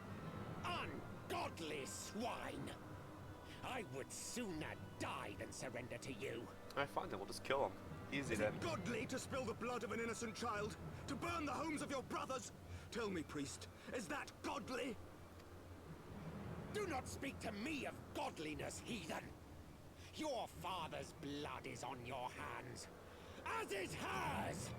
Ungodly swine! I would sooner die than surrender to you. Alright, fine then, we'll just kill him. Easy Is then. it godly to spill the blood of an innocent child? To burn the homes of your brothers? Tell me, priest, is that godly? Do not speak to me of godliness, heathen! Your father's blood is on your hands, as is hers!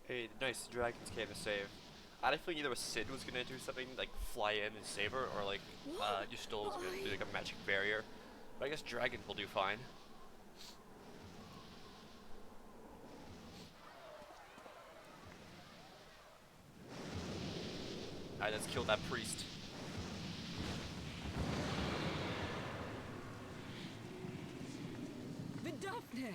Hey, nice Dragon's Cave to save. I had a feeling either Sid was gonna do something like fly in and save her, or like Yustol was gonna do like a magic barrier. But I guess Dragon will do fine. Alright, let's kill that priest. Vidofne!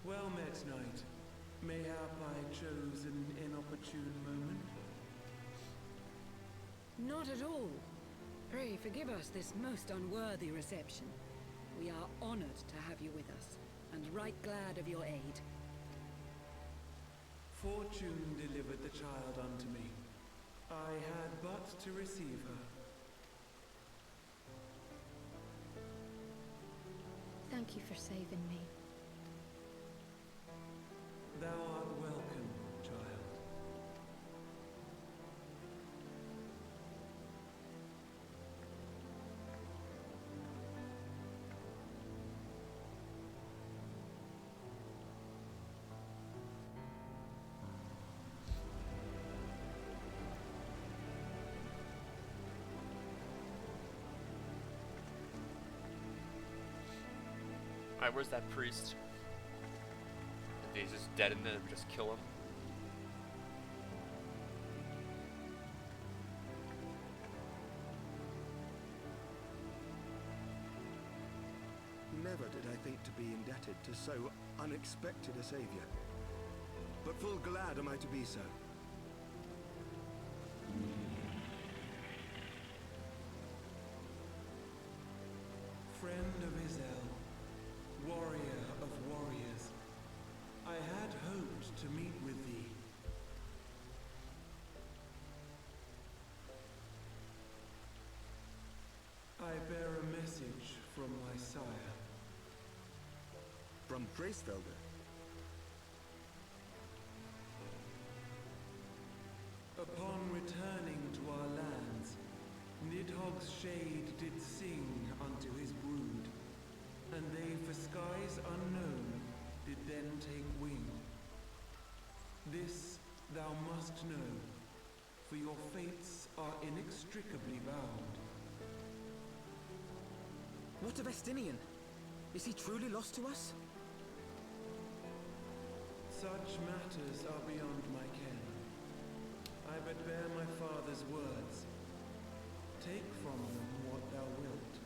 Well met, knight. Mayhap I chose an inopportune moment. Not at all. Pray forgive us this most unworthy reception. We are honored to have you with us, and right glad of your aid. Fortune delivered the child unto me. I had but to receive her. Thank you for saving me. Thou art welcome, child. Alright, where's that priest? He's just dead in there, we just kill him. Never did I think to be indebted to so unexpected a savior. But full glad am I to be so. Friend of Izel, warrior of warriors, I had hoped to meet with thee. I bear a message from my sire. From Bracefelder. Upon returning to our lands, Nidhogg's shade did sing unto his brood, and they for skies unknown did then take wing. This thou must know, for your fates are inextricably bound. What of Estinian? Is he truly lost to us? Such matters are beyond my ken. I but bear my father's words. Take from them what thou wilt.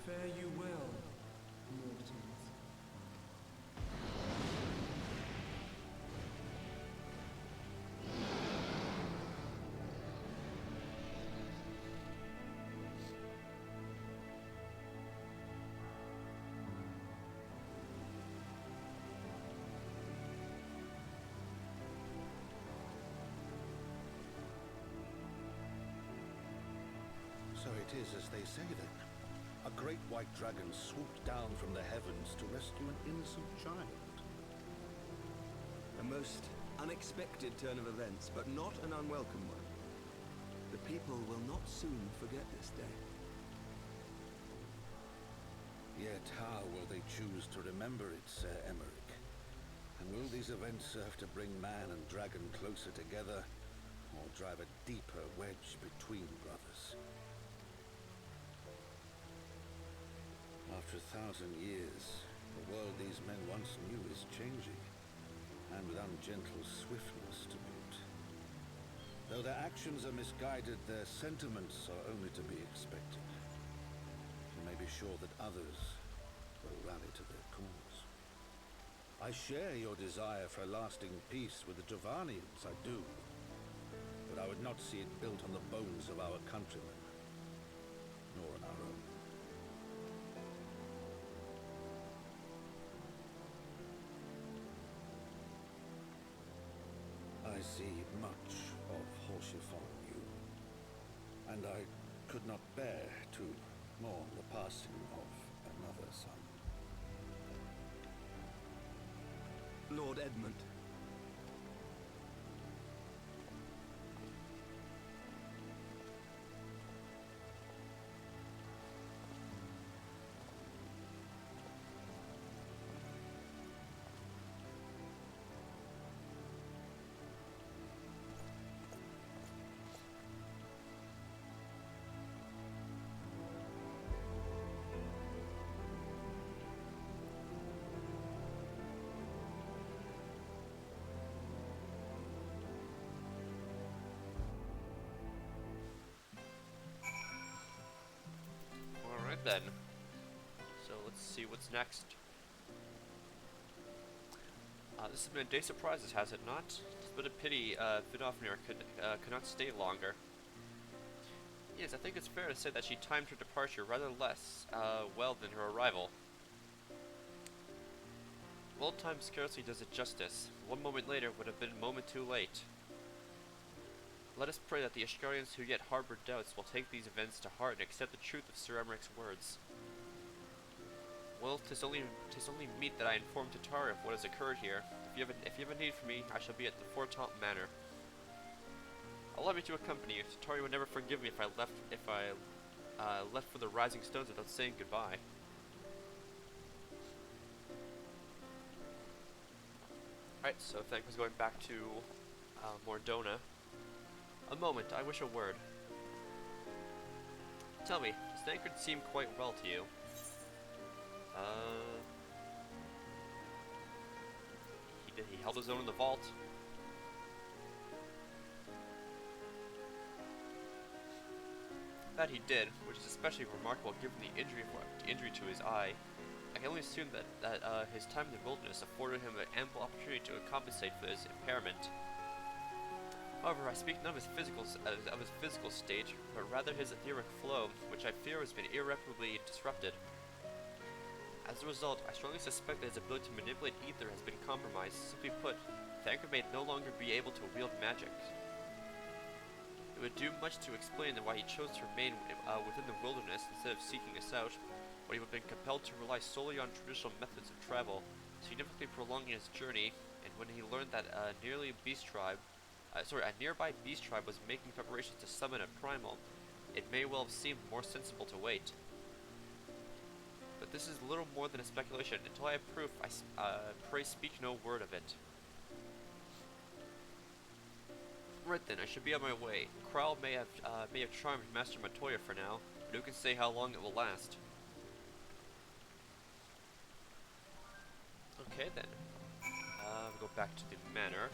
Fare you well, mortals. So it is as they say then. A great white dragon swooped down from the heavens to rescue an innocent child. A most unexpected turn of events, but not an unwelcome one. The people will not soon forget this day. Yet how will they choose to remember it, Sir Emmerich? And will these events serve to bring man and dragon closer together, or drive a deeper wedge between brothers? After 1,000 years, the world these men once knew is changing, and with ungentle swiftness to boot. Though their actions are misguided, their sentiments are only to be expected. You may be sure that others will rally to their cause. I share your desire for lasting peace with the Dravanians, I do. But I would not see it built on the bones of our countrymen, nor on our own. I see much of Horschiffon you, and I could not bear to mourn the passing of another son. Lord Edmund. Alright then. So let's see what's next. This has been a day of surprises, has it not? It's a bit of pity Vidofnir could not stay longer. Yes, I think it's fair to say that she timed her departure rather less well than her arrival. Well, time scarcely does it justice. 1 moment later would have been a moment too late. Let us pray that the Ishgarians who yet harbor doubts will take these events to heart and accept the truth of Sir Emmerich's words. Well, 'tis only meet that I inform Tatari of what has occurred here. If you have a need for me, I shall be at the Fortaunt Manor. Allow me to accompany you. Tatari would never forgive me if I left for the Rising Stones without saying goodbye. Alright, so Thank was going back to Mordona. A moment, I wish a word. Tell me, does Thancred seem quite well to you? He held his own in the vault. That he did, which is especially remarkable given the injury to his eye. I can only assume that his time in the wilderness afforded him an ample opportunity to compensate for his impairment. However, I speak not of his physical state, but rather his etheric flow, which I fear has been irreparably disrupted. As a result, I strongly suspect that his ability to manipulate ether has been compromised. Simply put, Thancred may no longer be able to wield magic. It would do much to explain why he chose to remain within the wilderness instead of seeking us out, when he would have been compelled to rely solely on traditional methods of travel, significantly prolonging his journey. And when he learned that a nearby beast tribe was making preparations to summon a primal, it may well have seemed more sensible to wait. But this is little more than a speculation. Until I have proof, pray speak no word of it. Right then, I should be on my way. Kral may have charmed Master Matoya for now, but who can say how long it will last? Okay then. We'll go back to the manor.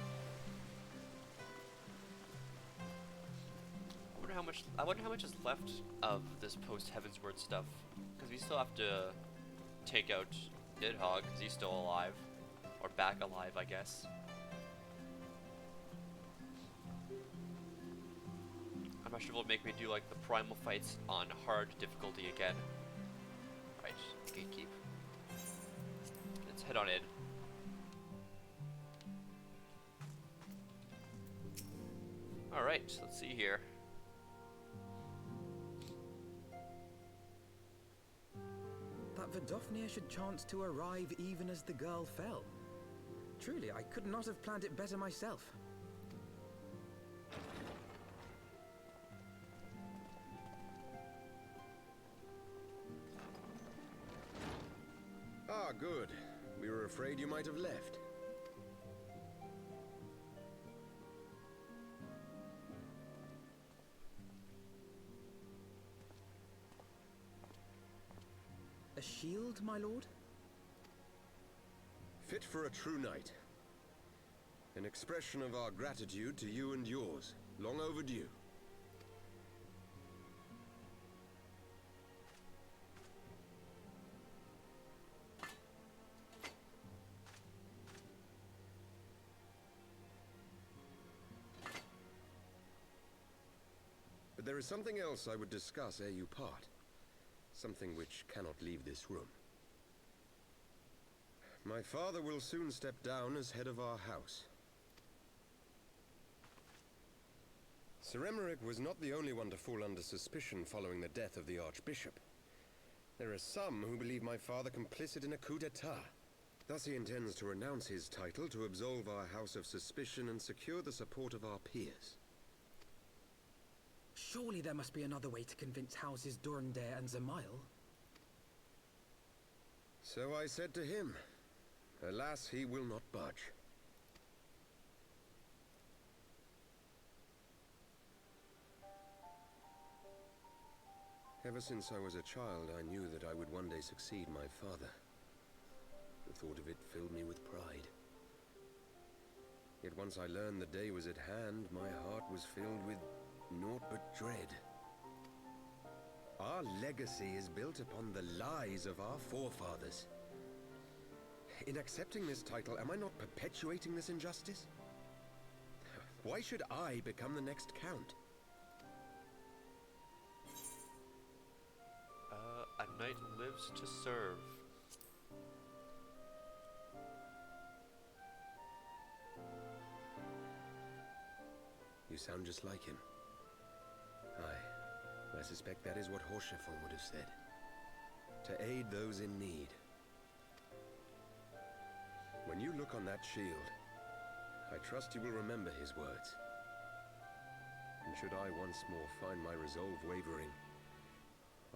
I wonder how much is left of this post-Heavensward stuff, because we still have to take out Nidhogg, because he's still alive, or back alive, I guess. I'm not sure if it'll make me do like the primal fights on hard difficulty again. Right, gatekeep. Let's head on in. Alright, let's see here. That Vidofnir should chance to arrive even as the girl fell. Truly, I could not have planned it better myself. Ah, good. We were afraid you might have left. A shield, my lord? Fit for a true knight. An expression of our gratitude to you and yours. Long overdue. But there is something else I would discuss ere you part. Something which cannot leave this room. My father will soon step down as head of our house. Sir Emmerich was not the only one to fall under suspicion following the death of the Archbishop. There are some who believe my father complicit in a coup d'etat. Thus he intends to renounce his title to absolve our house of suspicion and secure the support of our peers. Surely there must be another way to convince houses Durandare and Zamail. So I said to him. Alas, he will not budge. Ever since I was a child, I knew that I would one day succeed my father. The thought of it filled me with pride. Yet once I learned the day was at hand, my heart was filled with naught but dread. Our legacy is built upon the lies of our forefathers. In accepting this title, am I not perpetuating this injustice? Why should I become the next count? A knight lives to serve. You sound just like him. I suspect that is what Horchefort would have said. To aid those in need. When you look on that shield, I trust you will remember his words. And should I once more find my resolve wavering,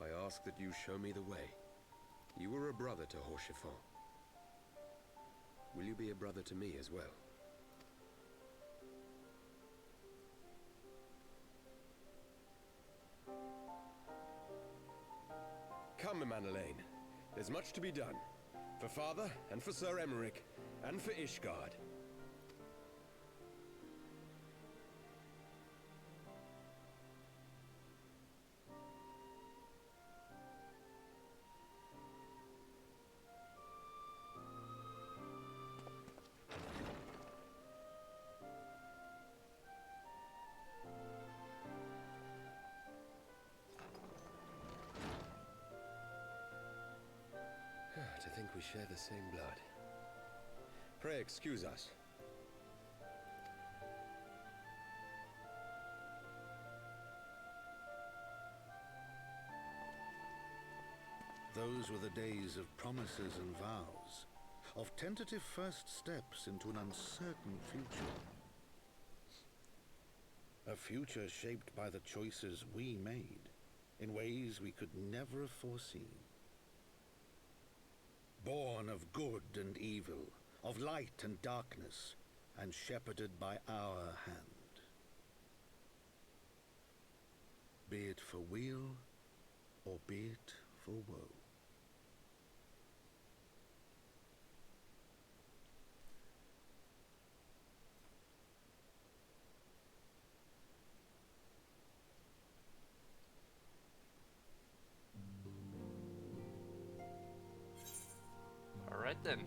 I ask that you show me the way. You were a brother to Horchefort. Will you be a brother to me as well? Come, Manelaine. There's much to be done. For Father, and for Sir Emmerich, and for Ishgard. To think we share the same blood. Pray excuse us. Those were the days of promises and vows, of tentative first steps into an uncertain future. A future shaped by the choices we made, in ways we could never have foreseen. Born of good and evil, of light and darkness, and shepherded by our hand. Be it for weal, or be it for woe. Alright then.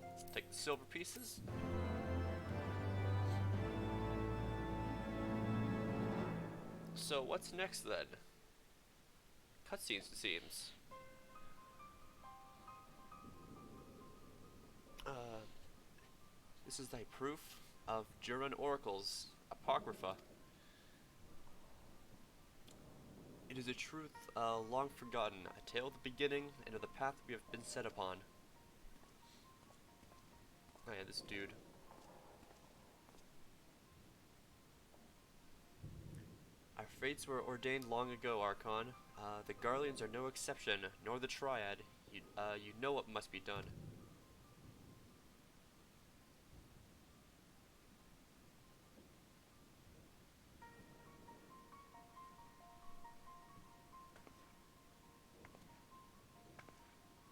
Let's take the silver pieces. So what's next then? Cutscenes, it seems. This is thy proof of Juran Oracles, Apocrypha. It is a truth long forgotten, a tale of the beginning and of the path we have been set upon. Oh yeah, this dude. Our fates were ordained long ago, Archon. The Garleans are no exception, nor the Triad. You know what must be done.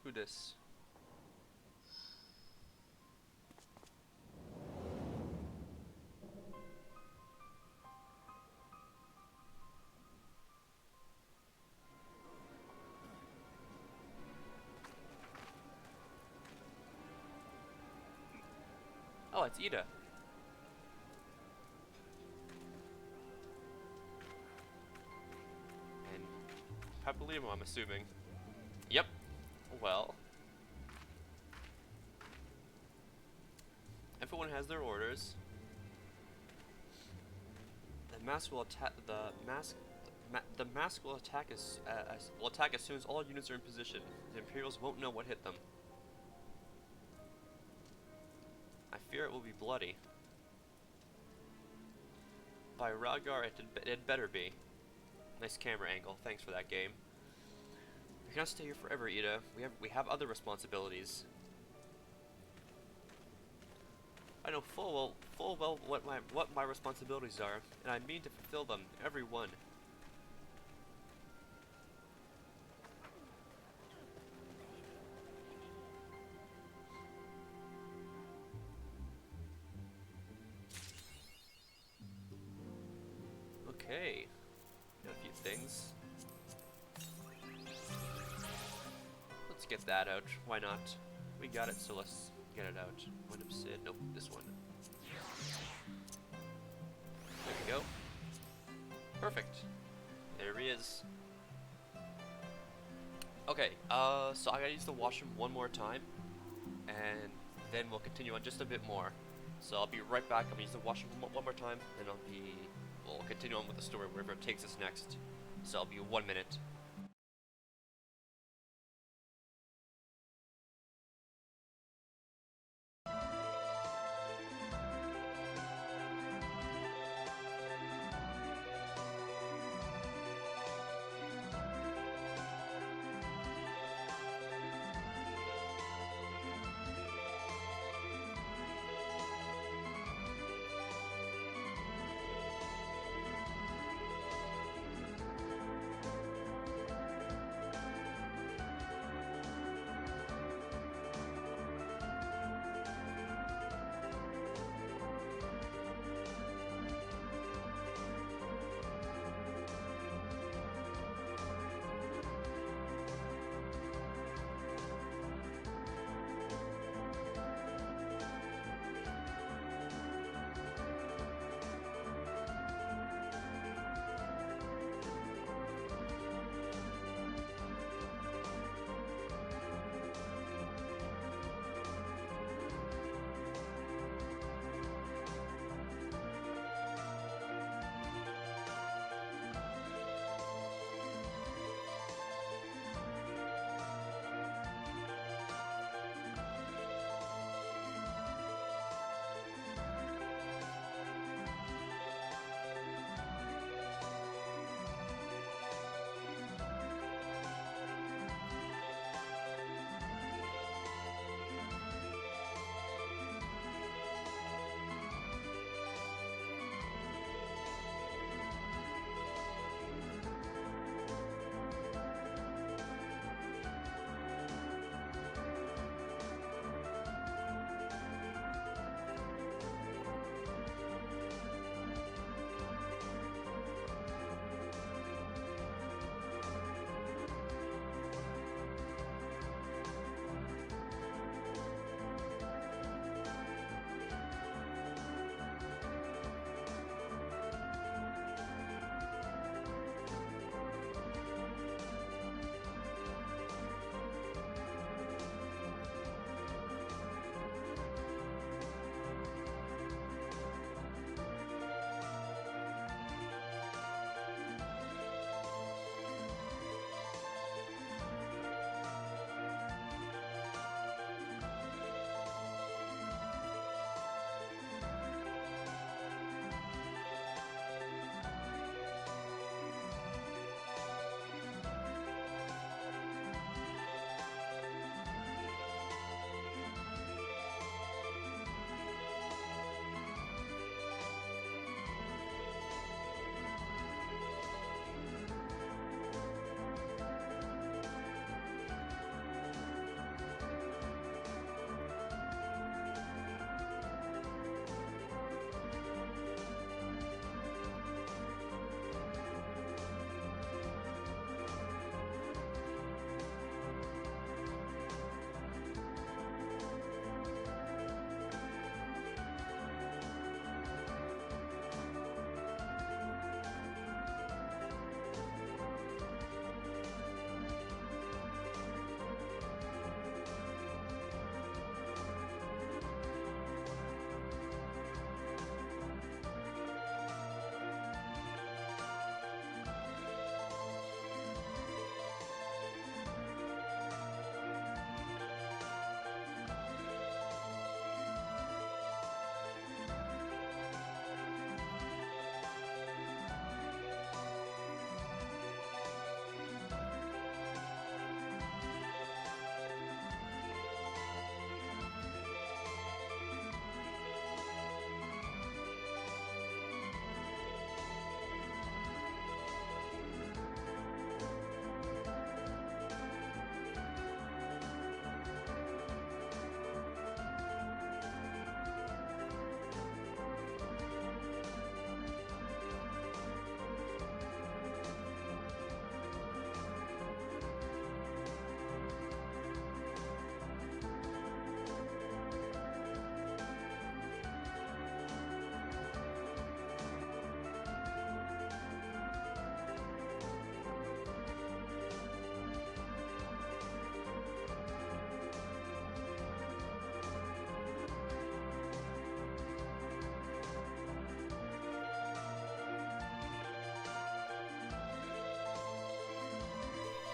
Who this? Oh, it's Ida. And Papalimo, I'm assuming. Yep. Well. Everyone has their orders. The mask will attack. The mask will attack as soon as all units are in position. The Imperials won't know what hit them. I fear it will be bloody. By Rhaegar, it better be. Nice camera angle. Thanks for that, game. We cannot stay here forever, Ida. We have other responsibilities. I know full well what my responsibilities are, and I mean to fulfill them, every one. Okay, got a few things. Let's get that out. Why not? We got it, so let's get it out. One of Sid. Nope, this one. There we go. Perfect. There he is. Okay, so I gotta use the washroom one more time, and then we'll continue on just a bit more. So I'll be right back. I'm gonna use the washroom one more time, then we'll continue on with the story wherever it takes us next. So I'll be 1 minute.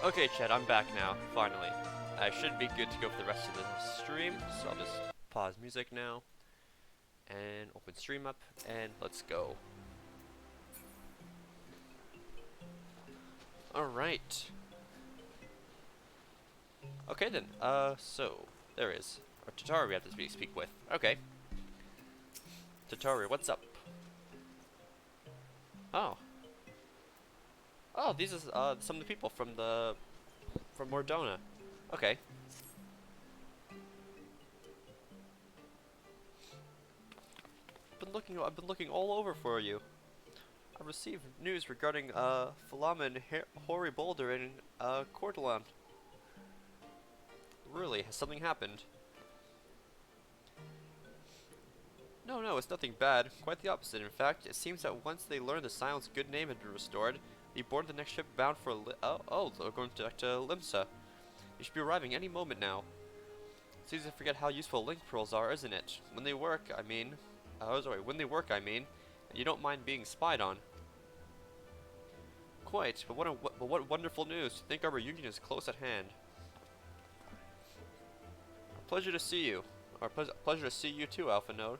Okay, Chad, I'm back now, finally. I should be good to go for the rest of the stream, so I'll just pause music now, and open stream up, and let's go. Alright. Okay then, so, there is. Or Tatari we have to speak with. Okay. Tatari, what's up? Oh. Oh, these are some of the people from Mordona. Okay. I've been looking all over for you. I received news regarding Falama and Hori Boulder in Cordolan. Really, has something happened? No, it's nothing bad. Quite the opposite, in fact. It seems that once they learned the Silent's good name had been restored, they boarded the next ship bound for they're going to Limsa. You should be arriving any moment now. It's easy to forget how useful link pearls are, isn't it? When they work, I mean, and you don't mind being spied on. Quite, but what wonderful news. To think our reunion is close at hand. Pleasure to see you. Or pleasure to see you too, Alpha Node.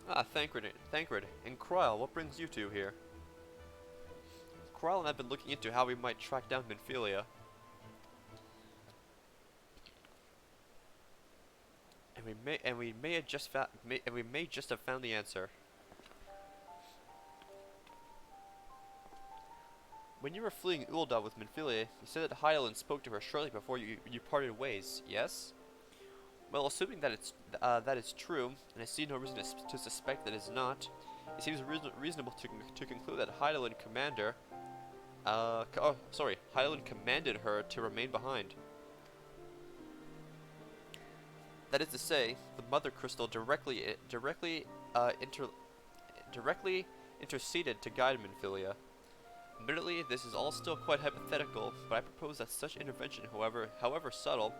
Ah, Thancred. And Kryl, what brings you two here? Kryl and I have been looking into how we might track down Minfilia. And we may just have found the answer. When you were fleeing Ul'dah with Minfilia, you said that Hydaelyn spoke to her shortly before you parted ways, yes? Well, assuming that it's true, and I see no reason to suspect that it's not, it seems reasonable to conclude that Hydaelyn Hydaelyn commanded her to remain behind. That is to say, the Mother Crystal directly interceded to guide Minfilia. Admittedly, this is all still quite hypothetical, but I propose that such intervention, however subtle,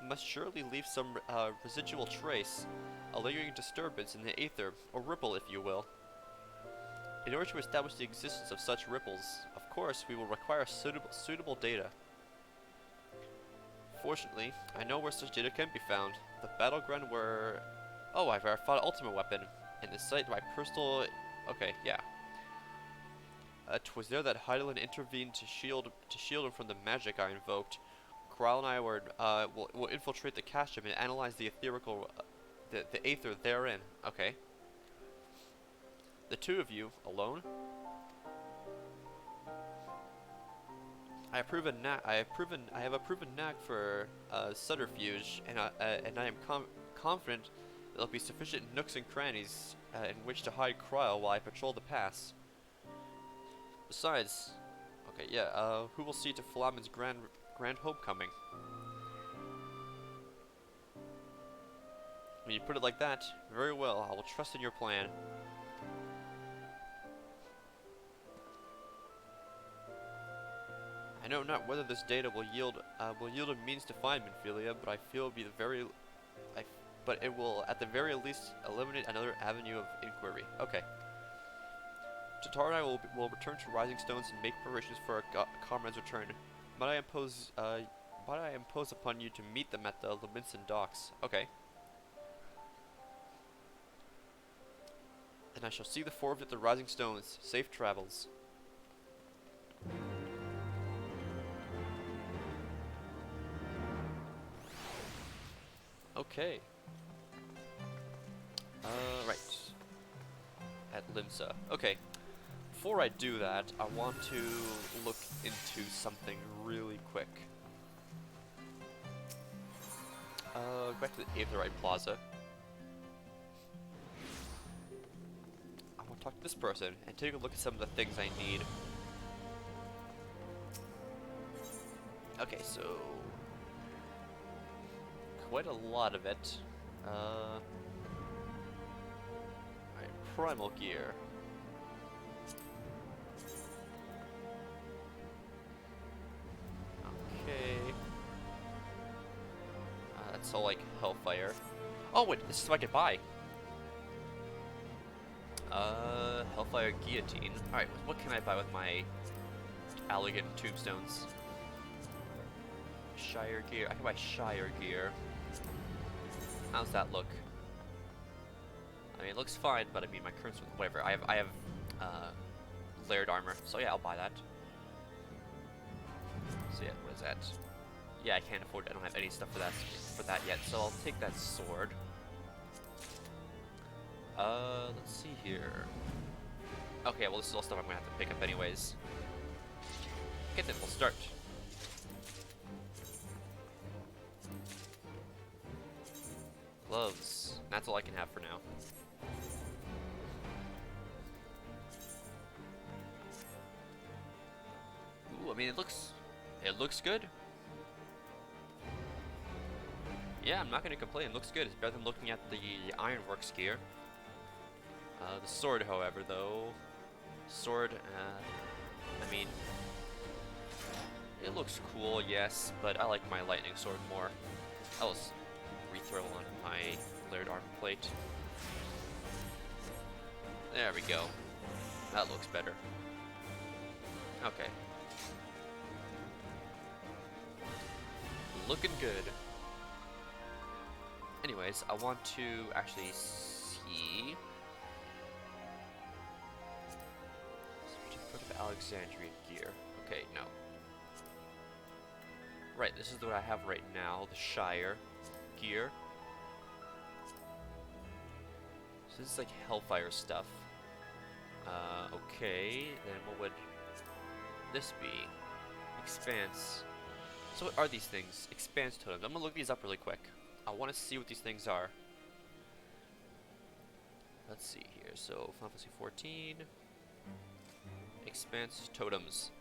must surely leave some residual trace, a lingering disturbance in the aether, or ripple, if you will. In order to establish the existence of such ripples, of course, we will require suitable data. Fortunately, I know where such data can be found. The battleground where... Oh, I verified ultimate weapon, and the site my personal... Okay, yeah. 'Twas there that Hydaelyn intervened to shield him from the magic I invoked. Kryl and I will infiltrate the cache and analyze the the aether therein. Okay. The two of you alone? I have a proven knack for subterfuge, and I am confident there'll be sufficient nooks and crannies in which to hide Kryl while I patrol the pass. Besides, okay, yeah, who will see to Falaman's grand homecoming? When you put it like that, very well, I will trust in your plan. I know not whether this data will yield a means to find Minfilia, but I feel it will at the very least eliminate another avenue of inquiry. Okay. Tatar and I will return to Rising Stones and make preparations for our comrade's return. Might I impose upon you to meet them at the Leminson docks? Okay. Then I shall see the four of you at the Rising Stones. Safe travels. Okay. Right. At Limsa. Okay. Before I do that, I want to look into something really quick. Back to the Aetherite Plaza. I want to talk to this person and take a look at some of the things I need. Okay, so... quite a lot of it. Alright, primal gear. Okay. That's all like Hellfire. Oh wait, this is what I could buy. Hellfire Guillotine. Alright, what can I buy with my elegant tombstones. Shire gear. I can buy Shire gear. How's that look? I mean, it looks fine, but I mean, my current whatever. I have layered armor, so yeah, I'll buy that. So yeah, what is that? Yeah, I can't afford it. I don't have any stuff for that yet, so I'll take that sword. Let's see here. Okay, well, this is all stuff I'm gonna have to pick up anyways. Okay, then we'll start. Gloves. That's all I can have for now. Ooh, I mean, it looks good. Yeah, I'm not gonna complain. It looks good. It's better than looking at the Ironworks gear. The sword, however, though. Sword, I mean, it looks cool, yes, but I like my lightning sword more. I'll just rethrow on my layered armor plate. There we go. That looks better. Okay. Looking good. Anyways, I want to actually see... Certificate of Alexandria gear. Okay, no. Right, this is what I have right now, the Shire gear. So this is like Hellfire stuff. Okay, then what would this be? Expanse. So what are these things? Expanse totems. I'm gonna look these up really quick. I want to see what these things are. Let's see here. So, Fantasy XIV. Expanse totems.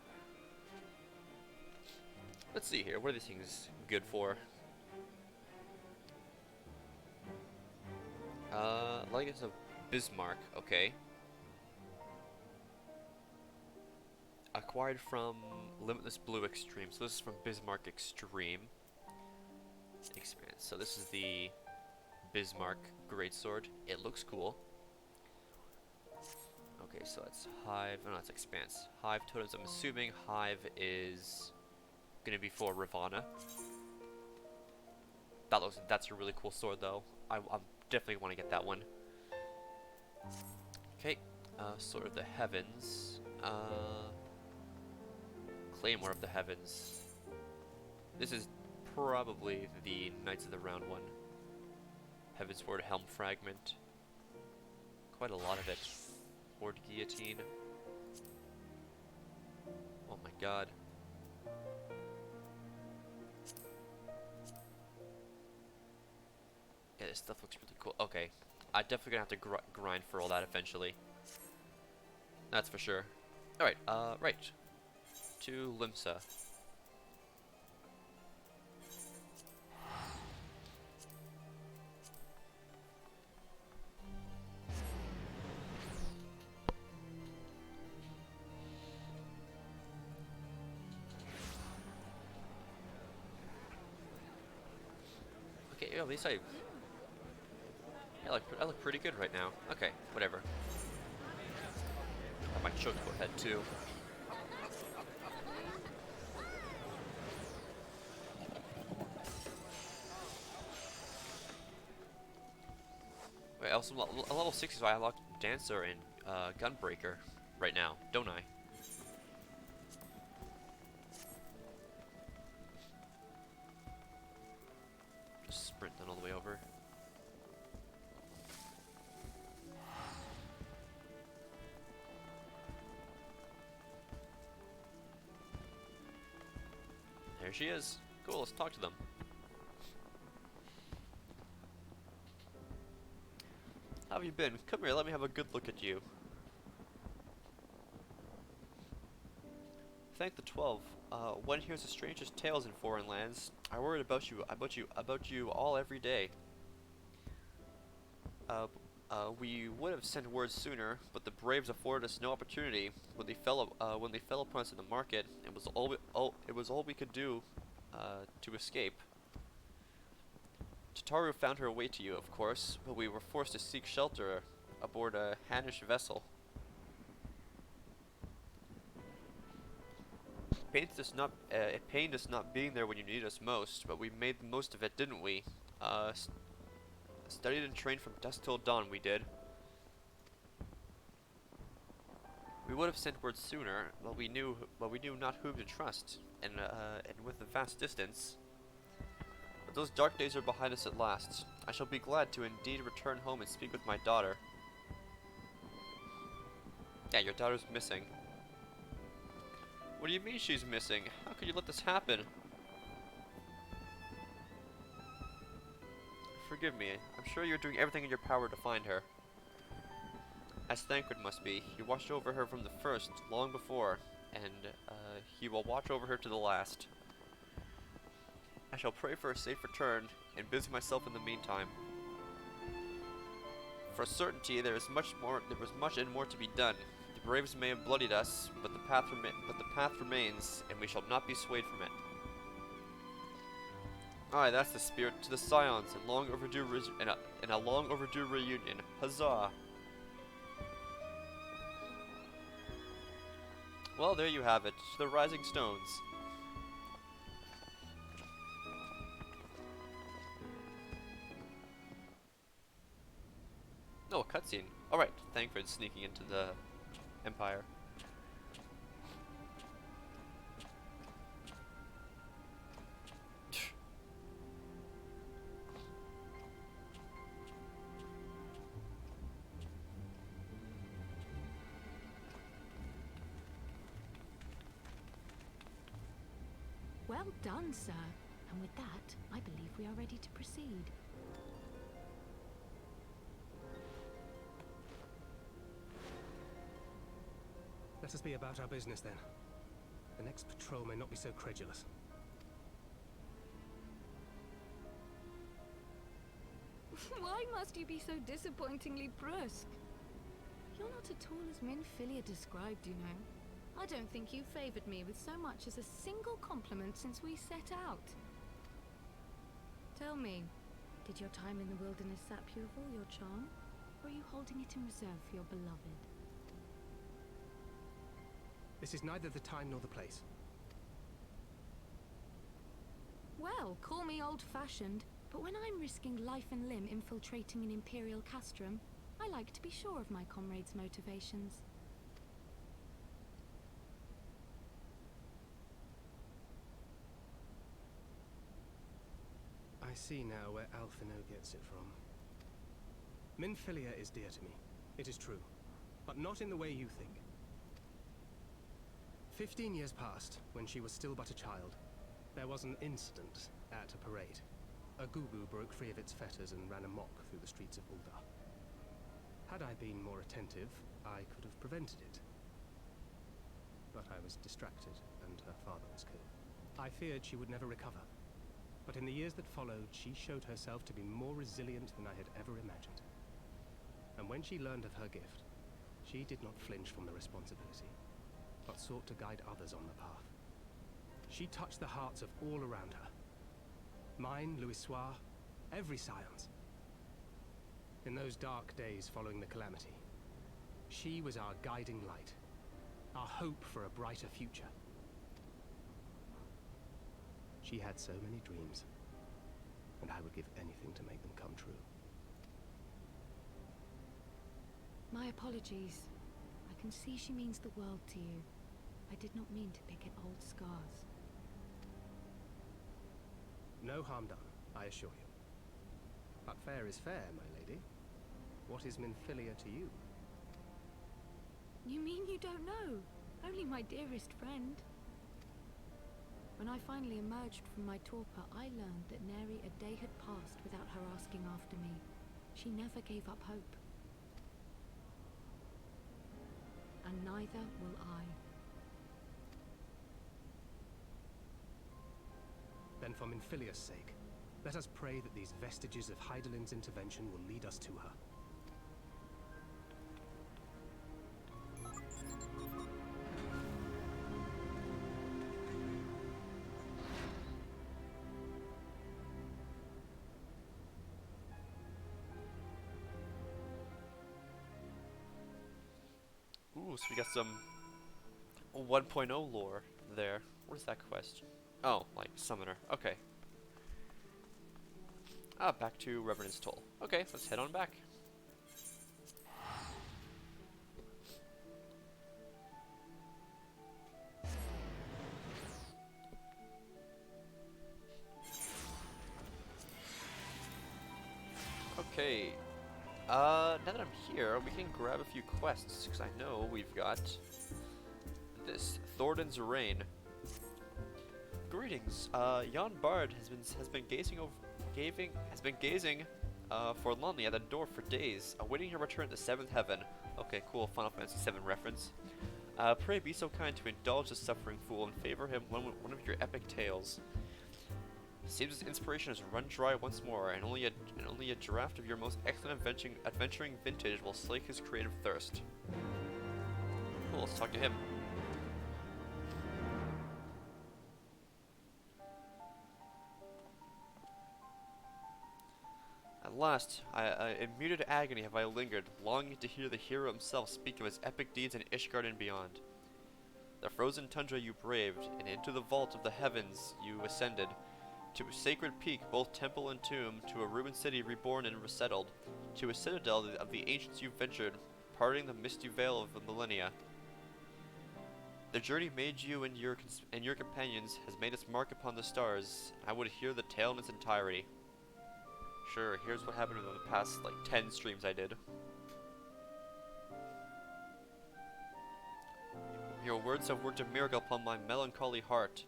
Let's see here. What are these things good for? Legacy of Bismarck. Okay. Acquired from Limitless Blue Extreme. So this is from Bismarck Extreme. Expand. So this is the Bismarck Greatsword. It looks cool. Okay, so that's Hive. Oh, no, that's Expanse. Hive totems. I'm assuming Hive is gonna be for Ravana. That's a really cool sword, though. I definitely want to get that one. Okay, Sword of the Heavens. Claymore of the Heavens. This is probably the Knights of the Round one. Heavensward Helm Fragment. Quite a lot of it. Horde Guillotine. Oh my god. Yeah, this stuff looks really cool. Okay. I'm definitely gonna have to grind for all that eventually. That's for sure. Alright, right. To Limsa. Okay, yeah, at least I look pretty good right now. Okay, whatever. Got my chokehold head too. Wait, also a level 6 is why I unlocked Dancer and Gunbreaker right now, don't I? Just sprint then all the way over. There she is. Cool, let's talk to them. How have you been? Come here, let me have a good look at you. Thank the 12. One hears the strangest tales in foreign lands. I worried about you all every day. We would have sent word sooner, but the braves afforded us no opportunity. When they fell upon us in the market, it was all we could do to escape. Tataru found her way to you, of course, but we were forced to seek shelter aboard a Hannish vessel. It pained us not being there when you needed us most, but we made the most of it, didn't we? Studied and trained from dusk till dawn, we did. We would have sent word sooner, but we knew not whom to trust, and with the vast distance. But those dark days are behind us at last. I shall be glad to indeed return home and speak with my daughter. Yeah, your daughter's missing. What do you mean she's missing? How could you let this happen? Forgive me. I'm sure you're doing everything in your power to find her. As Thancred must be. You watched over her from the first, long before, and he will watch over her to the last. I shall pray for a safe return, and busy myself in the meantime. For certainty, there was much and more to be done. The braves may have bloodied us, but the path remains, and we shall not be swayed from it. Aye, that's the spirit. To the Scions, and a long overdue reunion. Huzzah! Well, there you have it. To the Rising Stones. Oh, a cutscene. Alright, Thancred sneaking into the Empire. Well done, sir. And with that, I believe we are ready to proceed. Let us be about our business then. The next patrol may not be so credulous. Why must you be so disappointingly brusque? You're not at all as Minfilia described, you know. I don't think you favored me with so much as a single compliment since we set out. Tell me, did your time in the wilderness sap you of all your charm? Or are you holding it in reserve for your beloved? This is neither the time nor the place. Well, call me old-fashioned, but when I'm risking life and limb infiltrating an Imperial castrum, I like to be sure of my comrades' motivations. I see now where Alphino gets it from. Minfilia is dear to me. It is true. But not in the way you think. 15 years passed, when she was still but a child. There was an incident at a parade. A gugu broke free of its fetters and ran amok through the streets of Ul'dah. Had I been more attentive, I could have prevented it. But I was distracted, and her father was killed. I feared she would never recover. But in the years that followed, she showed herself to be more resilient than I had ever imagined. And when she learned of her gift, she did not flinch from the responsibility, but sought to guide others on the path. She touched the hearts of all around her. Mine, Louisoix, every Scions. In those dark days following the calamity, she was our guiding light, our hope for a brighter future. She had so many dreams, and I would give anything to make them come true. My apologies. I can see she means the world to you. I did not mean to pick at old scars. No harm done, I assure you. But fair is fair, my lady. What is Minfilia to you? You mean you don't know? Only my dearest friend. When I finally emerged from my torpor, I learned that nary a day had passed without her asking after me. She never gave up hope. And neither will I. Then for Minfilia's sake, let us pray that these vestiges of Hydaelyn's intervention will lead us to her. Ooh, so we got some 1.0 lore there. What is that quest? Oh, like summoner. Okay. Ah, back to Revenant's Toll. Okay, let's head on back. Okay. Now that I'm here, we can grab a few quests, because I know we've got this Thornton's Reign. Greetings. Jan Bard has been gazing forlornly at the door for days, awaiting your return to seventh heaven. Okay, cool. Final Fantasy VII reference. Pray be so kind to indulge the suffering fool and favor him one of your epic tales. Seems his inspiration has run dry once more, and only a draft of your most excellent adventuring vintage will slake his creative thirst. Cool. Let's talk to him. At last, in muted agony have I lingered, longing to hear the hero himself speak of his epic deeds in Ishgard and beyond. The frozen tundra you braved, and into the vault of the heavens you ascended, to a sacred peak, both temple and tomb, to a ruined city reborn and resettled, to a citadel of the ancients you ventured, parting the misty veil of the millennia. The journey made you and your companions has made its mark upon the stars. I would hear the tale in its entirety. Sure, here's what happened in the past, like, 10 streams I did. Your words have worked a miracle upon my melancholy heart.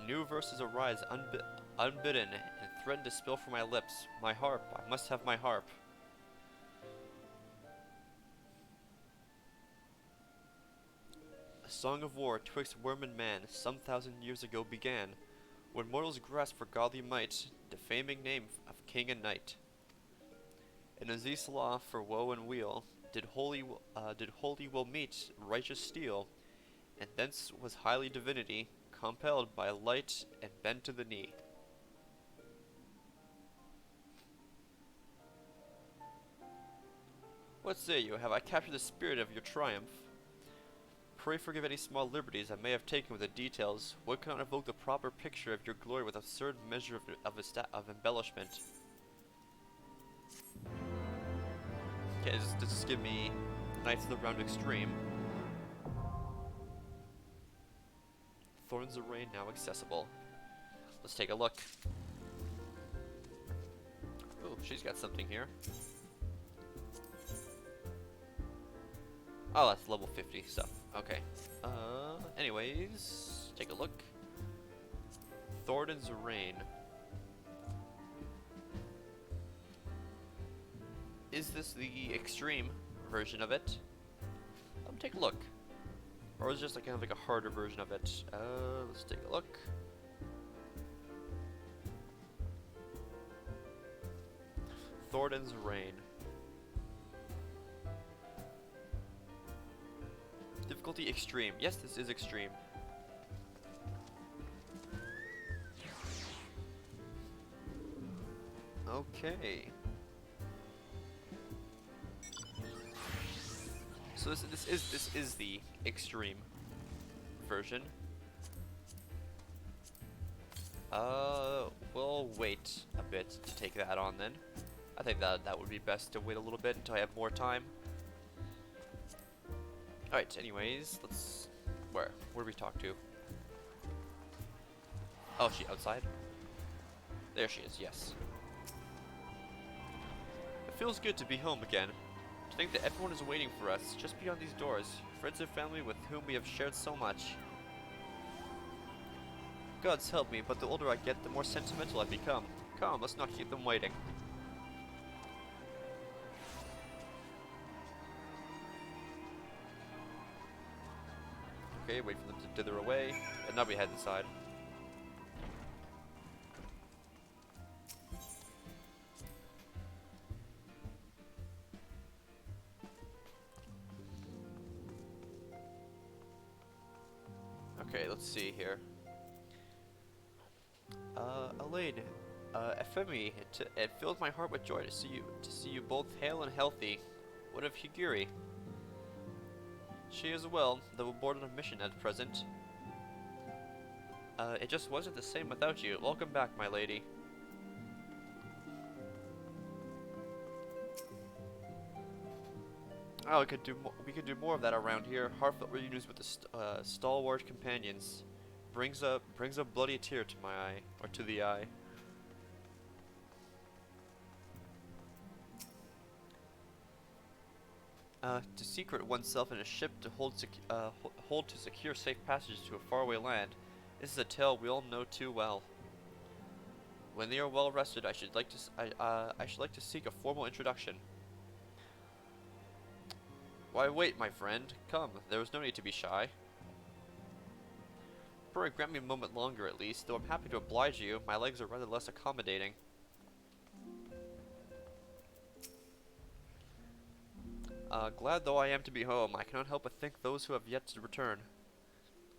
New verses arise unbidden and threaten to spill from my lips. My harp, I must have my harp. A song of war twixt worm and man some 1,000 years ago began, when mortals grasped for godly might, defaming name of king and knight. In a zealous law for woe and weal, did holy will meet righteous steel, and thence was highly divinity, compelled by light and bent to the knee. What say you? Have I captured the spirit of your triumph? Pray forgive any small liberties I may have taken with the details. One cannot evoke the proper picture of your glory with absurd measure of embellishment. Okay, just give me Knights of the Round Extreme. Thorns of Rain now accessible. Let's take a look. Oh, she's got something here. Oh, that's level 50 stuff. Okay. Anyways, take a look. Thornton's Reign. Is this the extreme version of it? Take a look. Or is it just like kind of like a harder version of it? Let's take a look. Thornton's Reign. Difficulty extreme. Yes, this is extreme. Okay. So this is the extreme version. We'll wait a bit to take that on then. I think that would be best to wait a little bit until I have more time. Alright, anyways, let's... Where do we talk to? Oh, she outside? There she is, yes. It feels good to be home again. To think that everyone is waiting for us, just beyond these doors. Friends and family with whom we have shared so much. Gods help me, but the older I get, the more sentimental I become. Come, let's not keep them waiting. Okay, wait for them to dither away, and now we head inside. Okay, let's see here. Elaine, Ephemi, it fills my heart with joy to see you both hale and healthy. What of Higiri? She is well, though aboard on a mission at present. It just wasn't the same without you. Welcome back, my lady. Oh, we could do more of that around here. Heartfelt reunions with the stalwart companions brings a bloody tear to my eye, or to the eye. To secret oneself in a ship to hold to secure safe passage to a faraway land. This is a tale we all know too well. When they are well rested, I should like to seek a formal introduction. Why wait, my friend? Come, there is no need to be shy. Pray, grant me a moment longer at least, though I'm happy to oblige you. My legs are rather less accommodating. Glad though I am to be home, I cannot help but think those who have yet to return.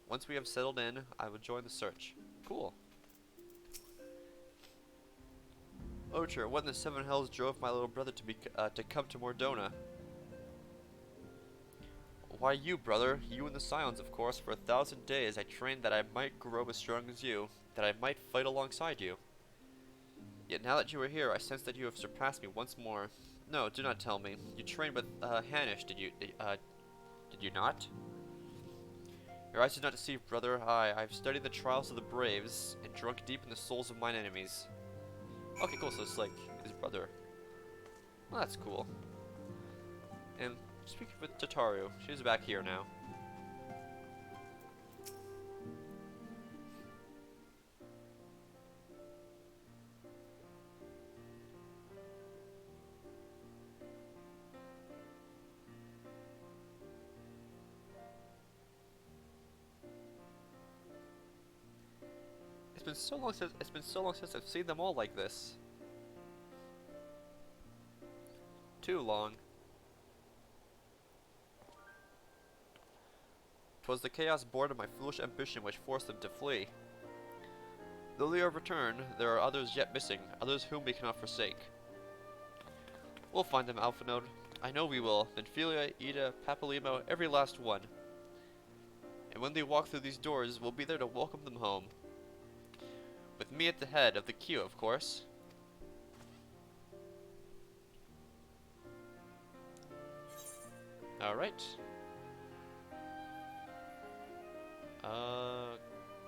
Once we have settled in, I will join the search. Cool. Ocher, what in the seven hells drove my little brother to come to Mordona? Why you, brother? You and the Scions, of course. For 1,000 days I trained that I might grow as strong as you, that I might fight alongside you. Yet now that you are here, I sense that you have surpassed me once more. No, do not tell me. You trained with Hanish, did you not? Your eyes did not deceive, brother. I've studied the trials of the braves, and drunk deep in the souls of mine enemies. Okay, cool, so it's like his brother. Well, that's cool. And speaking with Tataru, she's back here now. It's been so long since I've seen them all like this. Too long. 'Twas the chaos born of my foolish ambition which forced them to flee. Though they have returned, there are others yet missing, others whom we cannot forsake. We'll find them, Alphanode. I know we will. Benfilia, Ida, Papalimo, every last one. And when they walk through these doors, we'll be there to welcome them home. With me at the head of the queue, of course. Alright.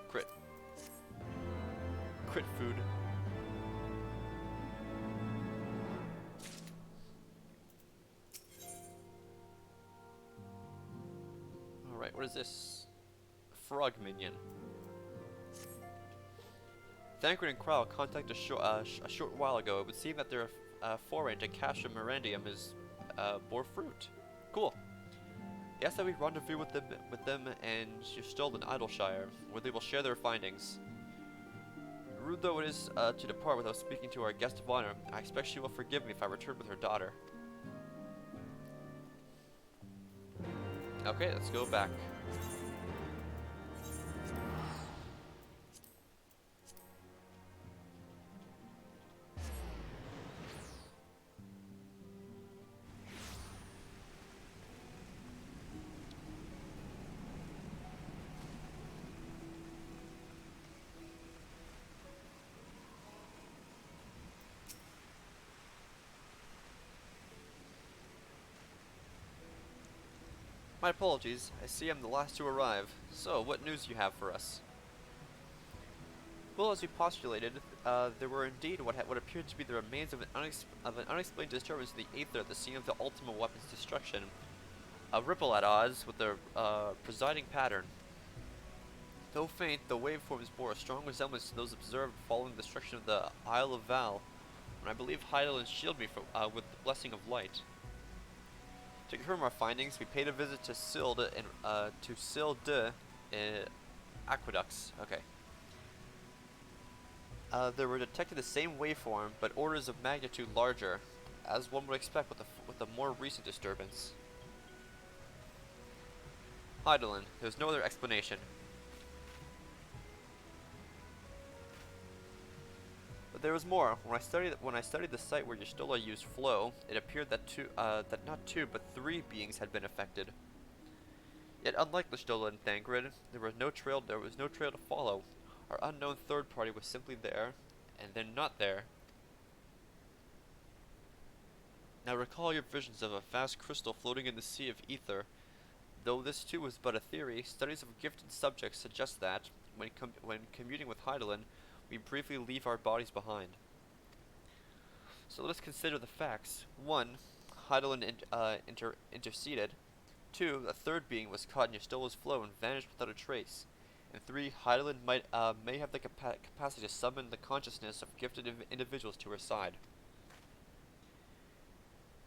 Crit. Crit food. Alright, what is this? Frog minion. Thancred and Krau contacted a short while ago. It would seem that their foray into Castra Mirandium is bore fruit. Cool. He asked that we rendezvous with them and Justol in Idleshire, where they will share their findings. Rude though it is to depart without speaking to our guest of honor, I expect she will forgive me if I return with her daughter. Okay, let's go back. My apologies, I see I'm the last to arrive. So, what news you have for us? Well, as we postulated, there were indeed what appeared to be the remains of an unexplained disturbance in the Aether at the scene of the ultimate weapon's destruction. A ripple at odds with the presiding pattern. Though faint, the waveforms bore a strong resemblance to those observed following the destruction of the Isle of Val, when I believe Heidelin shielded me with the blessing of light. To confirm our findings, we paid a visit to Silde aqueducts. Okay. They were detected the same waveform, but orders of magnitude larger, as one would expect with a more recent disturbance. Heidelin, there's no other explanation. But there was more. When I studied the site where Y'shtola used flow, it appeared that not two but three beings had been affected. Yet unlike Y'shtola and Thancred, there was no trail to follow. Our unknown third party was simply there, and then not there. Now recall your visions of a vast crystal floating in the sea of ether. Though this too was but a theory, studies of gifted subjects suggest that, when commuting with Heidelin, we briefly leave our bodies behind. So let us consider the facts. 1. Heidelin interceded. 2. A third being was caught in Yostola's flow and vanished without a trace. And 3. Heidelin may have the capacity to summon the consciousness of gifted individuals to her side.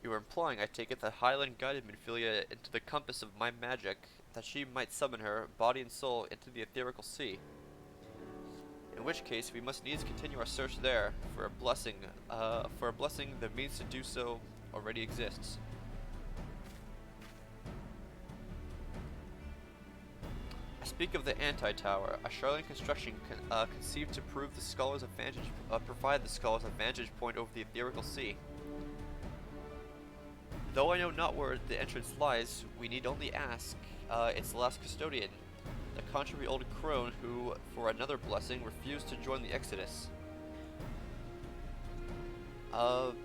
You are implying, I take it, that Heidelin guided Minfilia into the compass of my magic, that she might summon her, body and soul, into the etherical sea. In which case, we must needs continue our search there, for a blessing, the means to do so already exists. I speak of the anti-tower, a Charlatan construction conceived to provide the scholars a vantage point over the etherical sea. Though I know not where the entrance lies, we need only ask its last custodian, the contrary old crone who, for another blessing, refused to join the Exodus.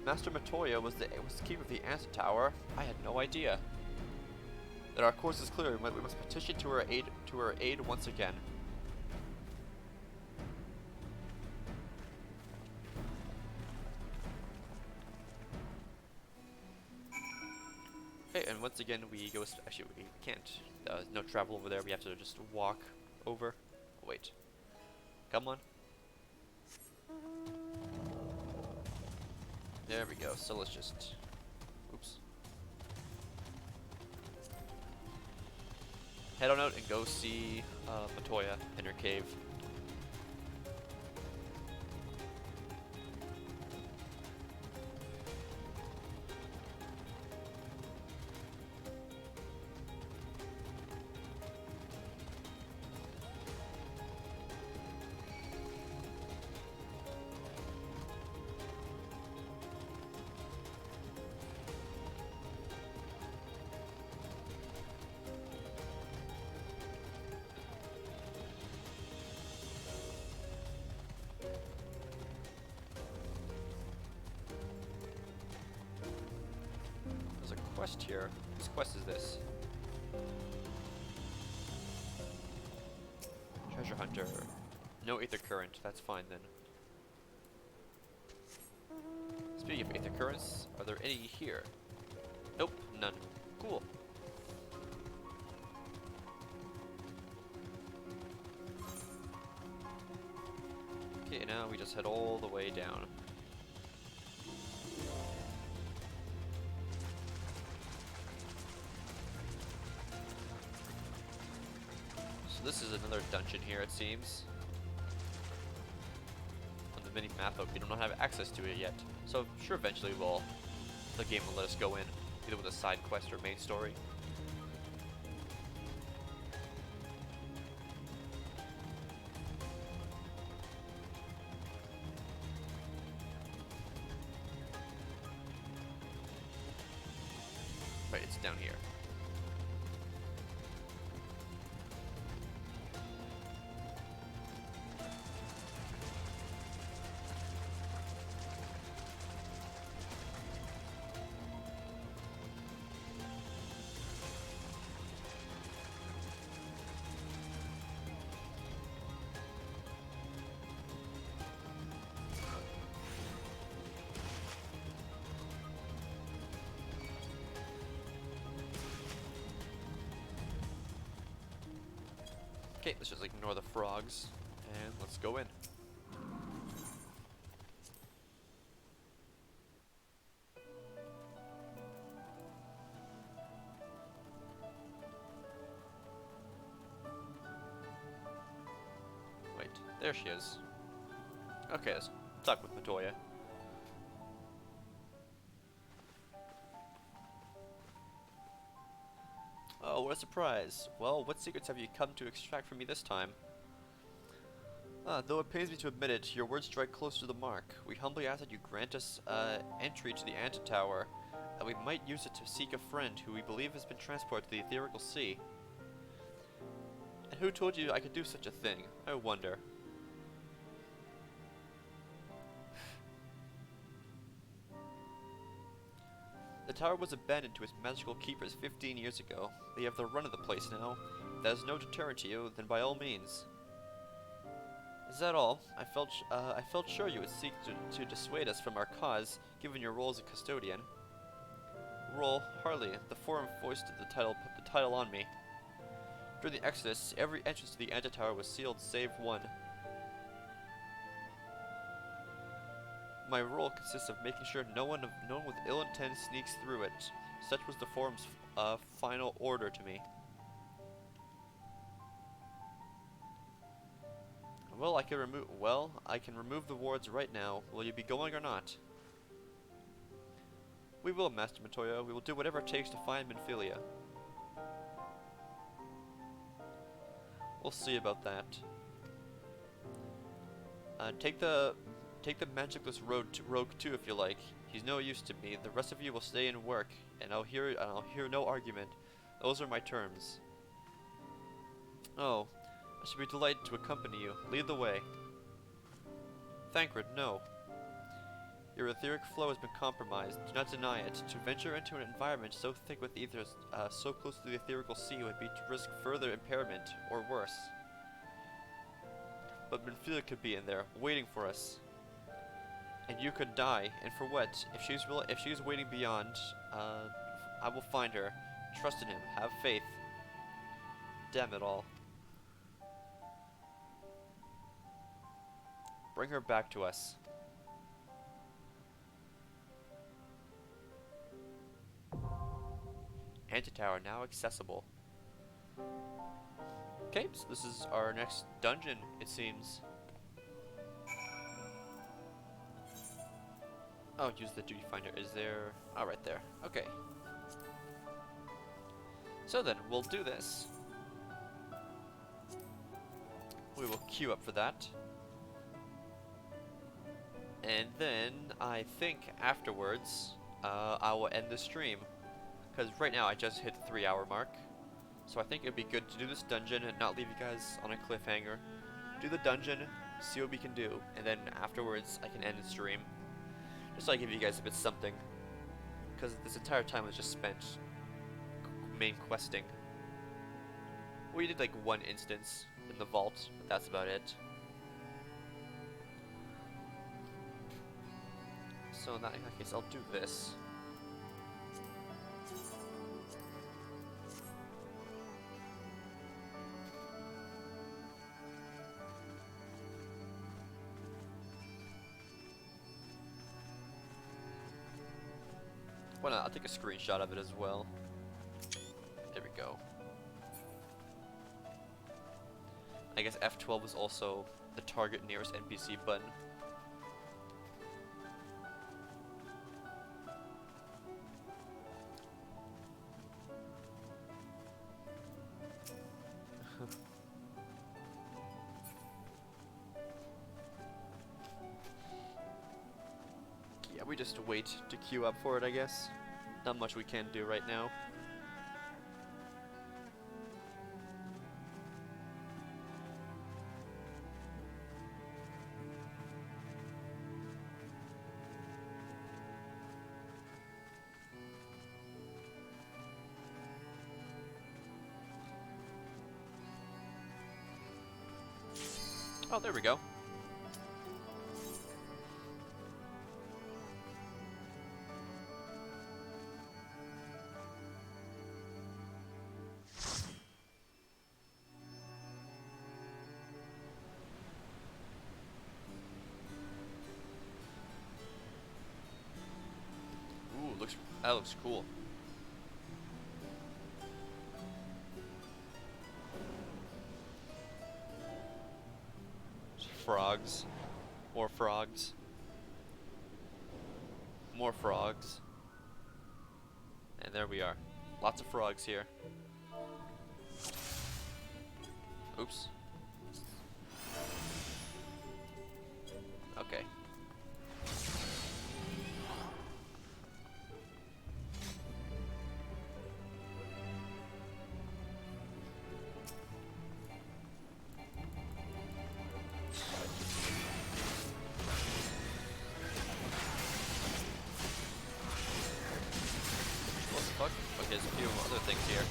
Master Matoya was the keeper of the anti-tower. I had no idea. That our course is clear. We must petition to her aid once again. Okay, and once again we go. Actually, we can't. No travel over there. We have to just walk over. Oh, wait. Come on. There we go. So let's just. Oops. Head on out and go see Matoya in her cave. Quest here. Whose quest is this? Treasure hunter. No aether current. That's fine then. Speaking of aether currents, are there any here? Nope, none. Cool. Okay, now we just head all the way down. This is another dungeon here, it seems. On the mini-map, but we do not have access to it yet. So, sure, eventually the game will let us go in, either with a side quest or main story. Right, it's down here. Okay, let's just ignore the frogs, and let's go in. Wait, there she is. Okay, let's talk with Matoya. Oh, what a surprise. Well, what secrets have you come to extract from me this time? Though it pains me to admit it, your words strike close to the mark. We humbly ask that you grant us entry to the Antitower, and we might use it to seek a friend who we believe has been transported to the Etherical Sea. And who told you I could do such a thing? I wonder. The tower was abandoned to its magical keepers 15 years ago. They have the run of the place now. If that is no deterrent to you, then by all means. Is that all? I felt sure you would seek to dissuade us from our cause, given your role as a custodian. Role? Hardly. The Forum foisted put the title on me. During the Exodus, every entrance to the Antitower was sealed save one. My role consists of making sure no one with ill intent sneaks through it. Such was the Forum's final order to me. Well, I can remove the wards right now. Will you be going or not? We will, Master Matoya. We will do whatever it takes to find Minfilia. We'll see about that. Take the magicless rogue too, if you like. He's no use to me. The rest of you will stay and work, and I'll hear no argument. Those are my terms. Oh, I should be delighted to accompany you. Lead the way. Thancred, no. Your etheric flow has been compromised. Do not deny it. To venture into an environment so thick with ethers, so close to the etherical sea would be to risk further impairment, or worse. But Minfilia could be in there, waiting for us. And you could die, and for what? If she's waiting beyond, I will find her. Trust in him. Have faith. Damn it all. Bring her back to us. Antitower now accessible. Okay, so this is our next dungeon, it seems. Oh, use the duty finder. Is there... Oh, right there. Okay. So then, we'll do this. We will queue up for that. And then, I think afterwards, I will end the stream. Because right now, I just hit the 3-hour mark. So I think it would be good to do this dungeon and not leave you guys on a cliffhanger. Do the dungeon, see what we can do, and then afterwards, I can end the stream. Just so I give you guys a bit something. Because this entire time was just spent main questing. We did like one instance in the vault, but that's about it. So in that case, I'll do this. Well, I'll take a screenshot of it as well. There we go. I guess F12 is also the target nearest NPC button. Yeah, we just wait to queue up for it, I guess. Not much we can do right now. Oh, there we go. Ooh, that looks cool. Frogs. More frogs. More frogs. And there we are. Lots of frogs here. Oops. Okay. other things here.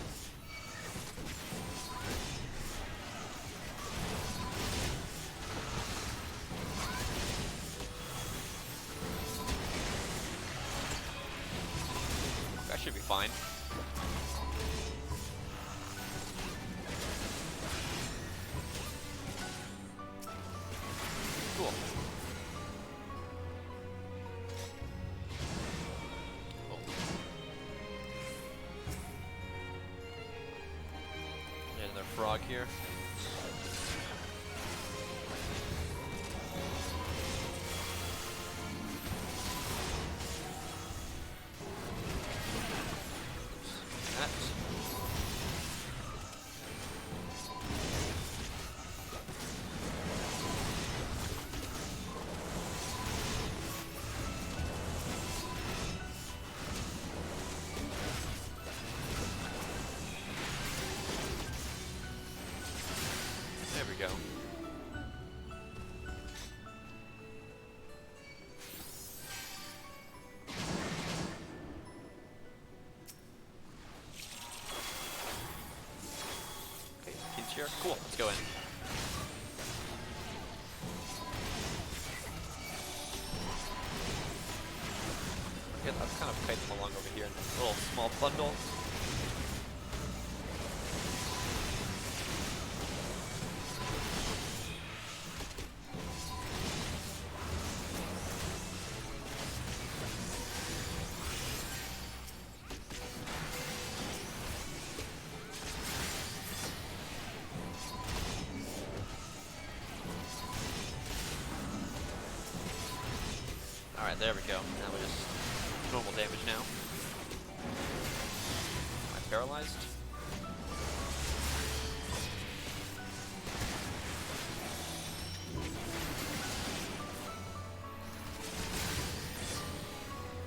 That should be fine. Cool. There's another frog here. That. There we go. Okay, kids here. Cool, let's go in. Yeah, I've kind of kite them along over here in this little small bundle. Alright, there we go. Now we're just normal damage now. Am I paralyzed?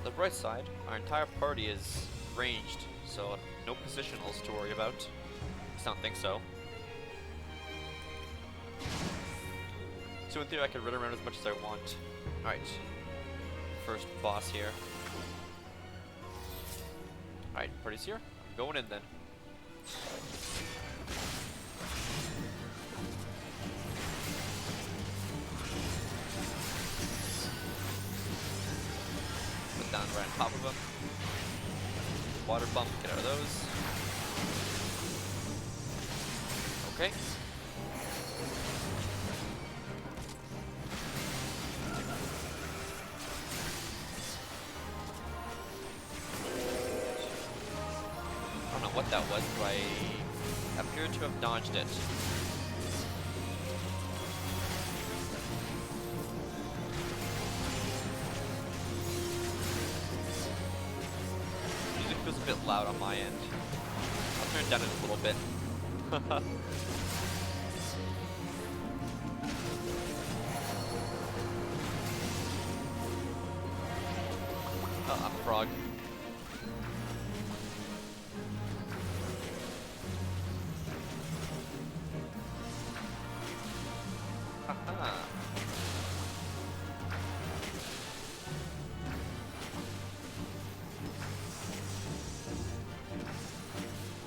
The bright side, our entire party is ranged, so no positionals to worry about. I don't think so. So in theory I can run around as much as I want. Alright. First boss here. Alright, party's here. I'm going in then. Put down right on top of him. Water bump, get out of those. Okay. What that was, but I appear to have dodged it. Music feels a bit loud on my end. I'll turn it down a little bit. Oh, I'm a frog. Aha.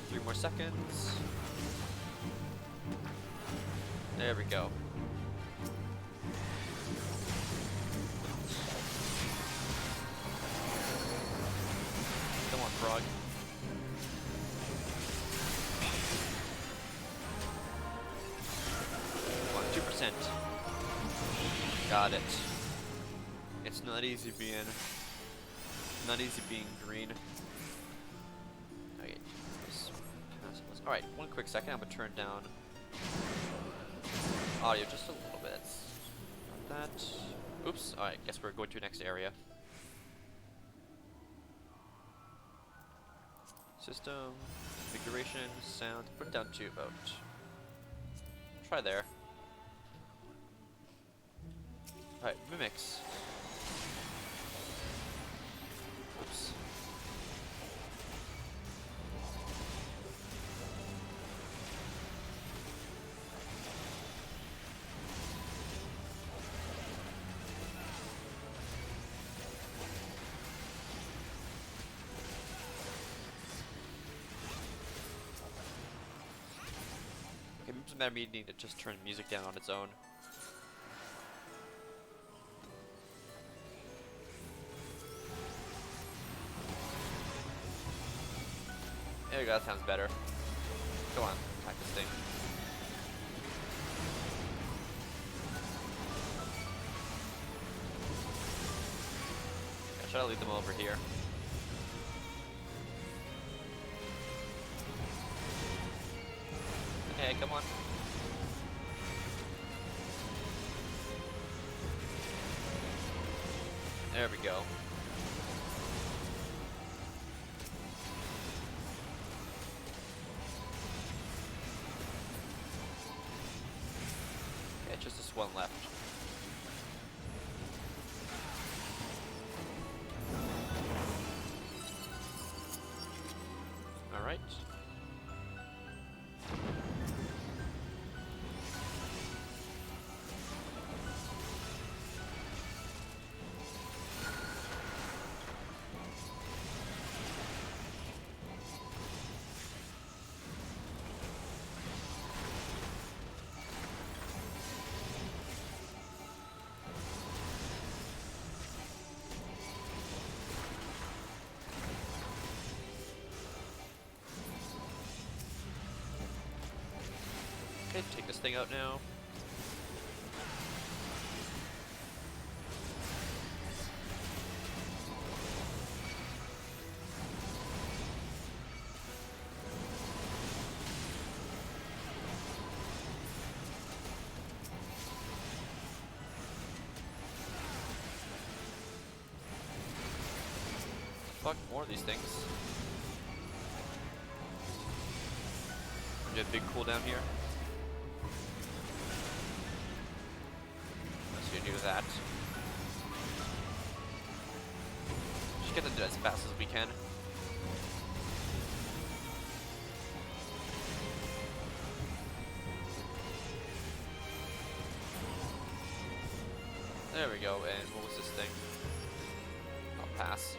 3 more seconds. There we go. Come on, frog. Come on, 2%. Got it. It's not easy being green. Okay. Alright, one quick second, I'm gonna turn down audio just a little bit. Not that. Oops. Alright, guess we're going to the next area. System, configuration, sound, put it down to about. Try there. Alright, mimics. Oops. Okay, maybe it's a matter of me needing to just turn music down on its own. There we go, that sounds better. Go on, hack this thing. I try to lead them over here. Hey, come on. There we go. Okay, just this one left. Alright. Okay, take this thing out now. Fuck, more of these things. We have a big cooldown here. Do that. Just get into it as fast as we can. There we go, and what was this thing? I'll pass.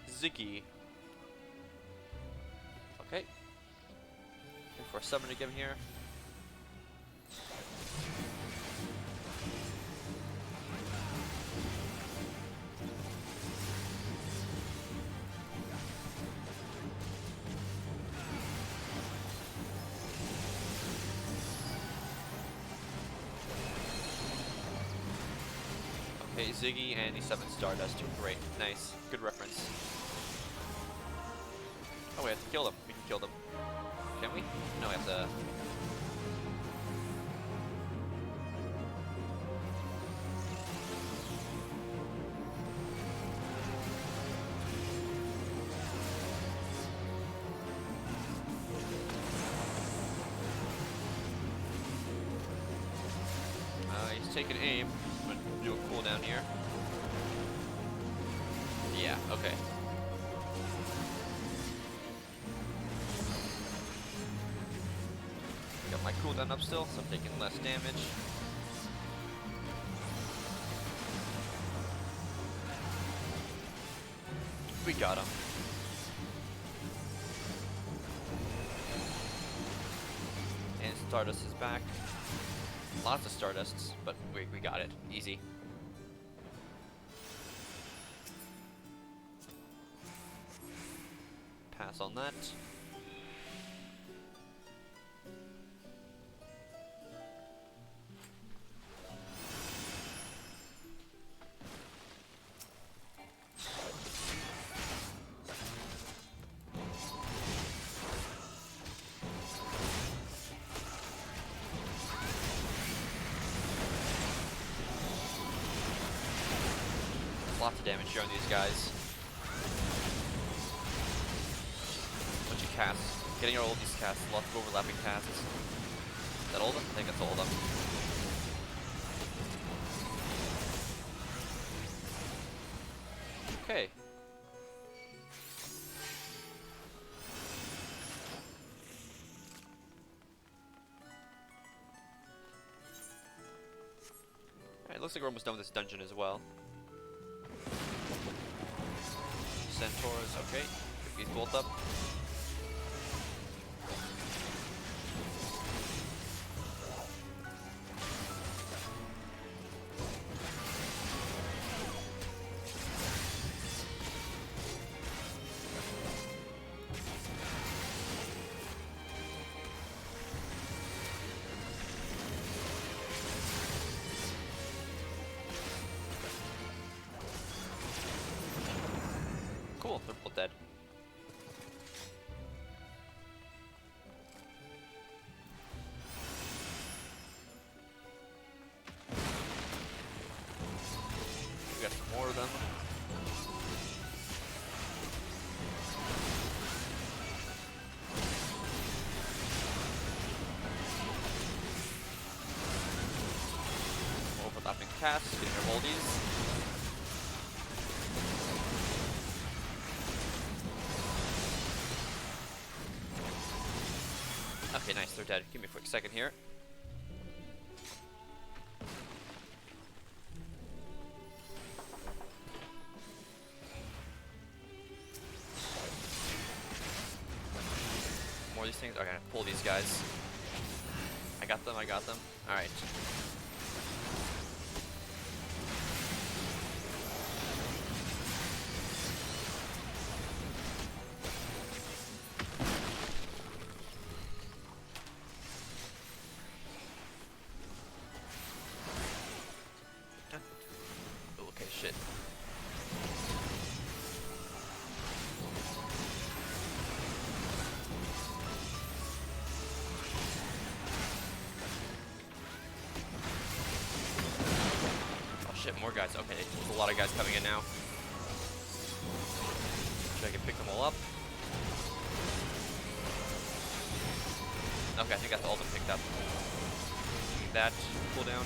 Ziggy. Okay. Looking for a summon again here. Okay, Ziggy and he summoned Stardust too. Great, nice, good reference. Oh, we have to kill them. We can kill them. Can we? No, we have to. He's taking aim. I'm gonna do a cooldown here. Yeah, okay. Got my cooldown up still, so I'm taking less damage. We got him. And Stardust is back. Lots of Stardusts, but we got it. Easy. Pass on that. Lots of damage here on these guys. Bunch of casts. Getting all these casts. Lots of overlapping casts. Is that all of them? I think that's all of them. Okay. Alright, looks like we're almost done with this dungeon as well. Centaurs, okay. Pick these both up. tasks, getting rid of all these. Okay, nice, they're dead. Give me a quick second here. More of these things. Okay, pull these guys. I got them, I got them. Alright. Okay, shit. Oh shit, more guys. Okay, there's a lot of guys coming in now. Should I can pick them all up? Okay, I think that's all of them picked up. That cooldown.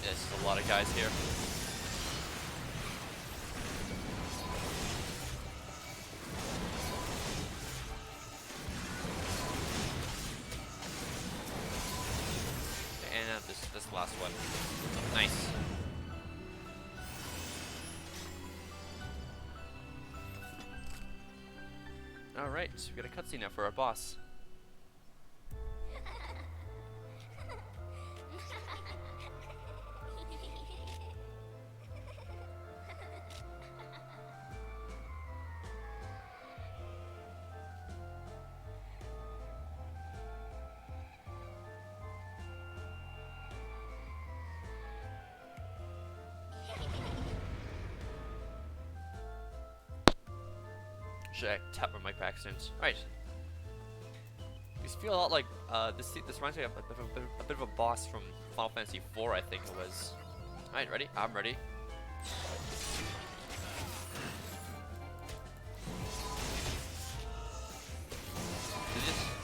This is a lot of guys here. And this last one. Nice. Alright, so we got a cutscene now for our boss. Should I tap my mic by accident? Alright. These feel a lot like, this reminds me of a bit of a boss from Final Fantasy IV, I think it was. Alright, ready? I'm ready.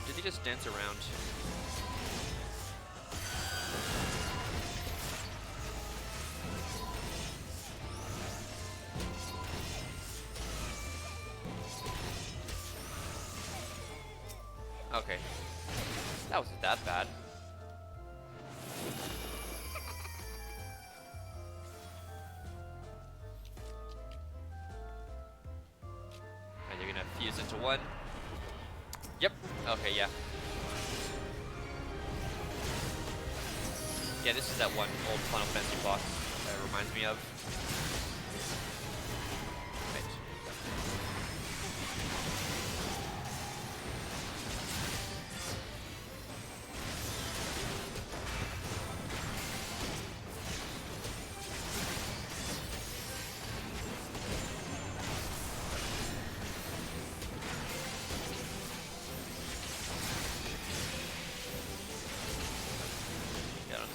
Did he just dance around? Okay. That wasn't that bad. And you're gonna fuse into one. Yep. Okay, yeah. Yeah, this is that one old Final Fantasy boss that it reminds me of.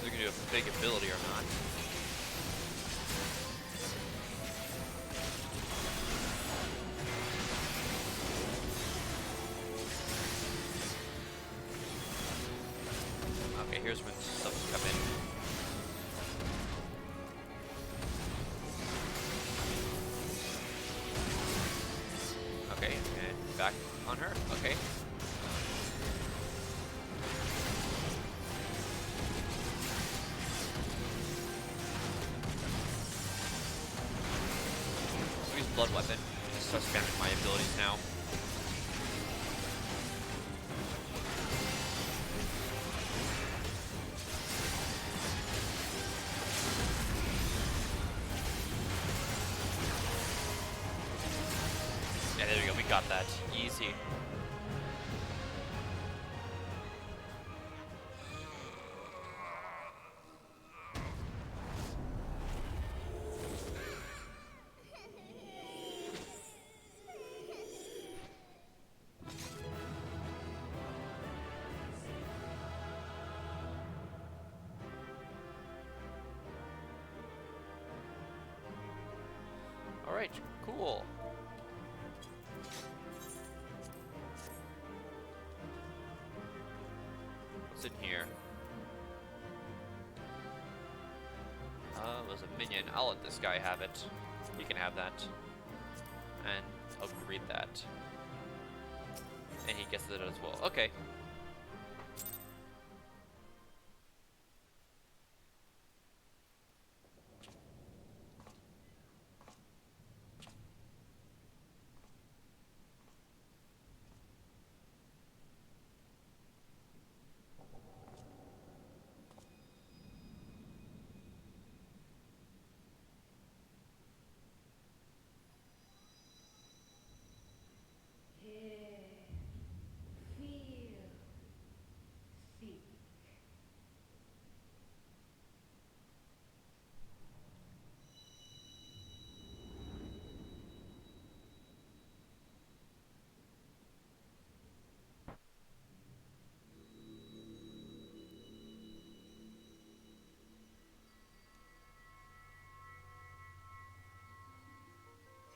They're gonna do a big ability or not. Okay, here's when stuff can come in. Okay, and back on her. Okay. Blood weapon. Just start spamming my abilities now. Yeah, there we go. We got that. Easy. Alright, cool. What's in here? It was a minion. I'll let this guy have it. He can have that. And I'll read that. And he gets it as well. Okay.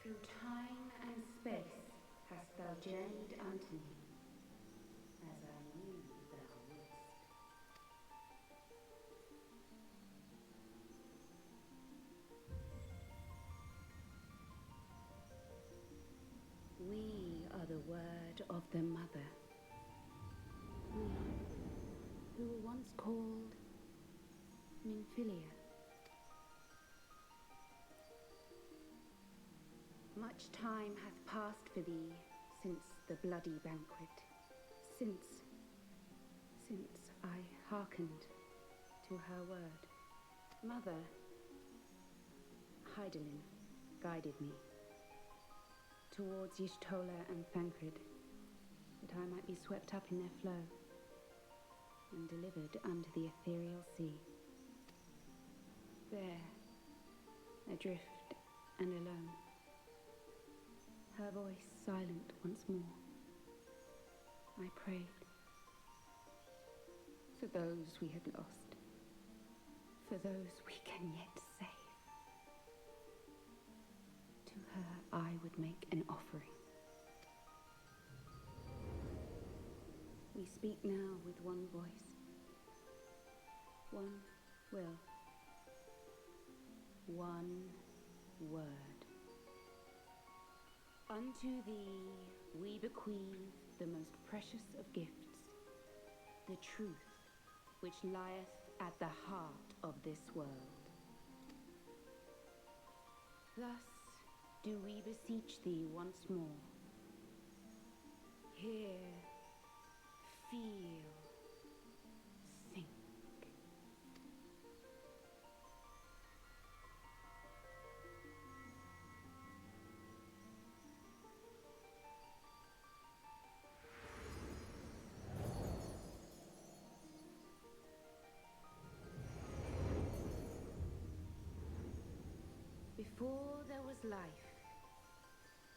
Through time and space hast thou journeyed unto me, as I knew thou wouldst. We are the word of the Mother. We, who were once called Nymphilia. Much time hath passed for thee since the bloody banquet, since I hearkened to her word. Mother, Hydaelyn guided me towards Y'shtola and Thancred, that I might be swept up in their flow and delivered unto the ethereal sea. There, adrift and alone, her voice silent once more, I prayed for those we had lost, for those we can yet save. To her I would make an offering. We speak now with one voice, one will, one word. Unto thee we bequeath the most precious of gifts, the truth which lieth at the heart of this world. Thus do we beseech thee once more. Hear, feel, think. Before there was life,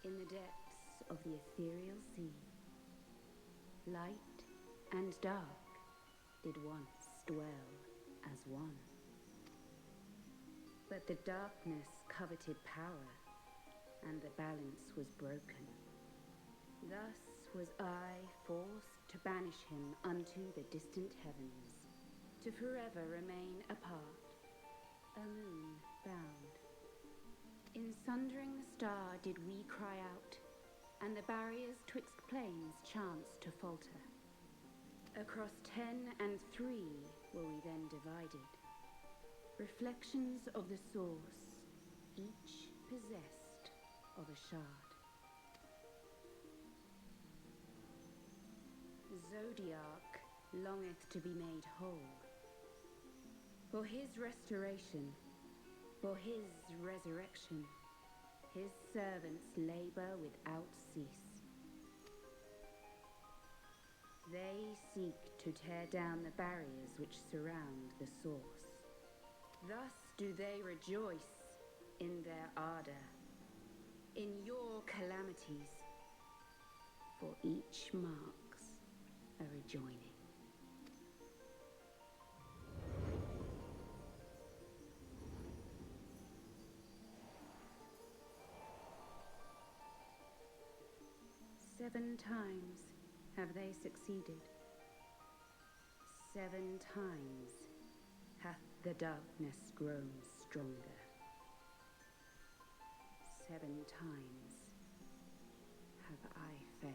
in the depths of the ethereal sea, light and dark did once dwell as one. But the darkness coveted power, and the balance was broken. Thus was I forced to banish him unto the distant heavens, to forever remain apart, a moon bound. In sundering the star did we cry out, and the barriers twixt planes chanced to falter. Across 10 and 3 were we then divided, reflections of the source, each possessed of a shard. Zodiac longeth to be made whole. For his restoration, for his resurrection, his servants labor without cease. They seek to tear down the barriers which surround the source. Thus do they rejoice in their ardor, in your calamities, for each marks a rejoining. Seven times have they succeeded. 7 times hath the darkness grown stronger. 7 times have I failed.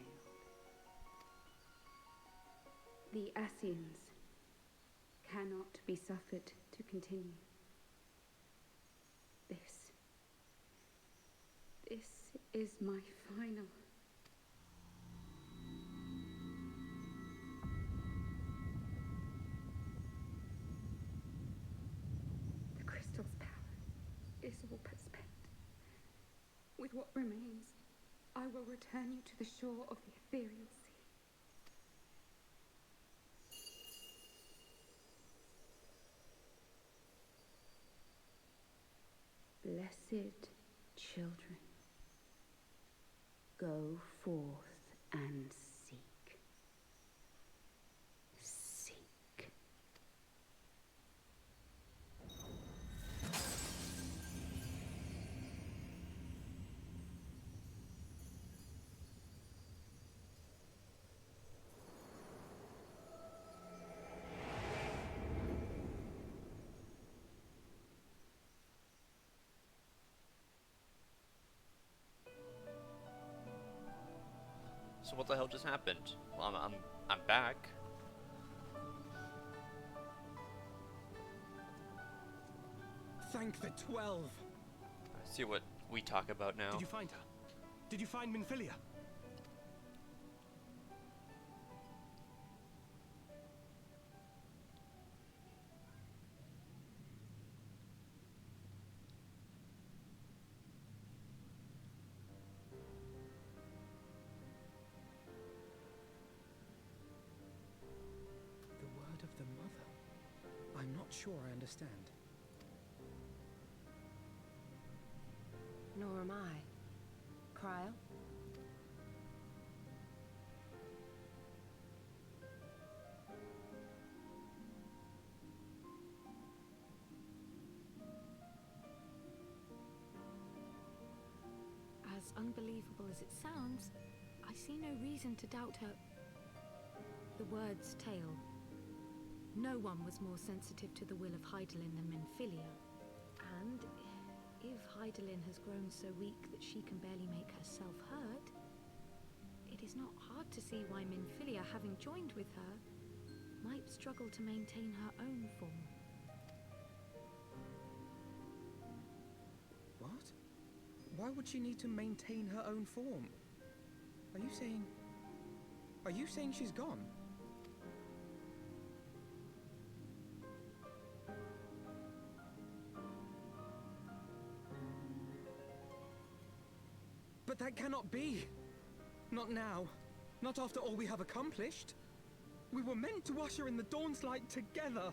The Ascians cannot be suffered to continue. This is my final. The crystal's power is all but spent. With what remains, I will return you to the shore of the ethereal sea. Blessed children, go forth and seek. Seek. So what the hell just happened? Well, I'm back. Thank the 12. I see what we talk about now. Did you find her? Did you find Minfilia? The word of the mother. I'm not sure I understand. Nor am I. Cryle? As unbelievable as it sounds, I see no reason to doubt her. The word's tale. No one was more sensitive to the will of Hydaelyn than Minfilia. And if Hydaelyn has grown so weak that she can barely make herself heard, it is not hard to see why Minfilia, having joined with her, might struggle to maintain her own form. What? Why would she need to maintain her own form? Are you saying she's gone? But that cannot be! Not now. Not after all we have accomplished. We were meant to usher in the dawn's light together.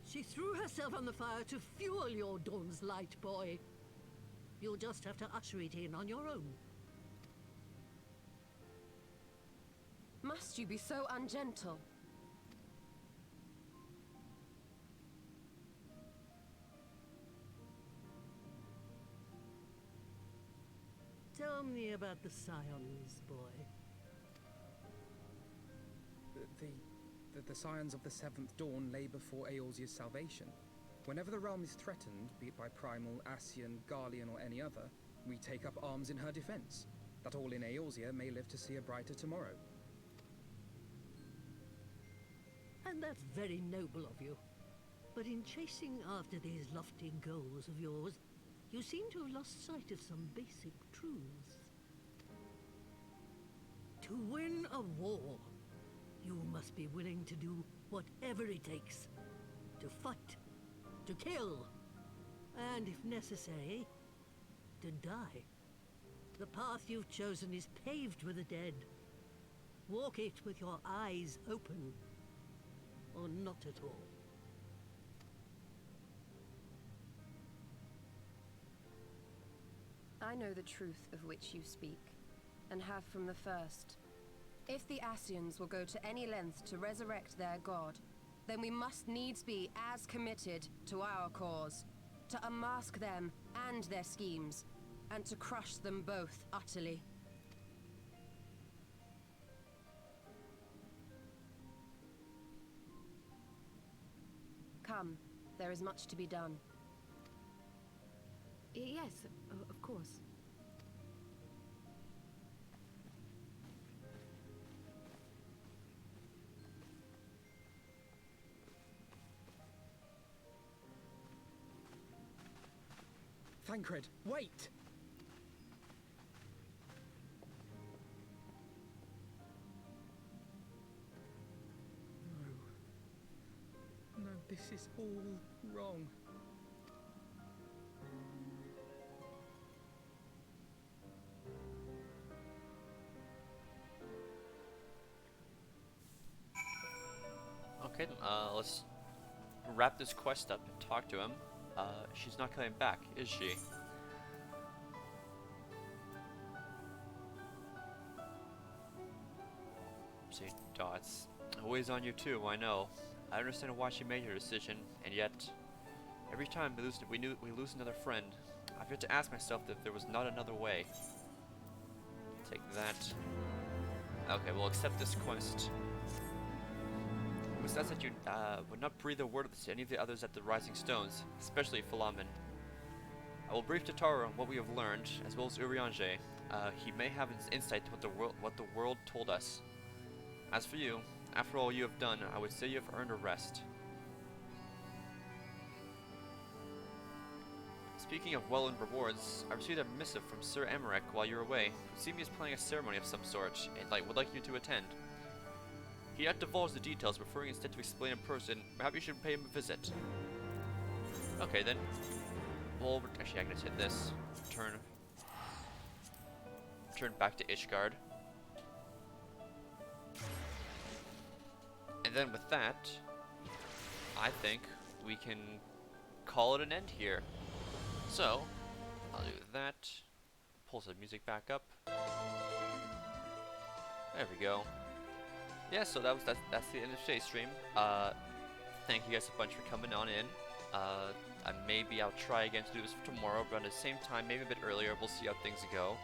She threw herself on the fire to fuel your dawn's light, boy. You'll just have to usher it in on your own. Must you be so ungentle? Tell me about the Scions, boy. The scions of the Seventh Dawn lay before Eorzea's salvation. Whenever the realm is threatened, be it by Primal, Ascian, Garlean, or any other, we take up arms in her defense, that all in Eorzea may live to see a brighter tomorrow. And that's very noble of you. But in chasing after these lofty goals of yours, you seem to have lost sight of some basic truths. To win a war, you must be willing to do whatever it takes. To fight, to kill, and if necessary, to die. The path you've chosen is paved with the dead. Walk it with your eyes open, or not at all. I know the truth of which you speak, and have from the first. If the Ascians will go to any length to resurrect their god, then we must needs be as committed to our cause, to unmask them and their schemes, and to crush them both utterly. Come, there is much to be done. Yes, of course. Thancred, wait! No. No, this is all wrong. Okay, then, let's wrap this quest up and talk to him. She's not coming back, is she? Say, Dots. Always on you too, I know. I understand why she made her decision, and yet, every time we lose another friend, I've yet to ask myself if there was not another way. Take that. Okay, we'll accept this quest. It was asked that you would not breathe a word of this to any of the others at the Rising Stones, especially Philomen. I will brief Tataru on what we have learned, as well as Urianger. He may have an insight to what the world told us. As for you, after all you have done, I would say you have earned a rest. Speaking of well-earned rewards, I received a missive from Sir Emmerich while you were away, who seemed is planning a ceremony of some sort, and would like you to attend. He had divulged the details, preferring instead to explain in person. Perhaps you should pay him a visit. Okay then. Well, actually I'm gonna hit this. Turn back to Ishgard. And then with that, I think we can call it an end here. So, I'll do that. Pull some music back up. There we go. Yeah, so that's the end of today's stream. Thank you guys a bunch for coming on in. Maybe I'll try again to do this for tomorrow, but at the same time, maybe a bit earlier. We'll see how things go.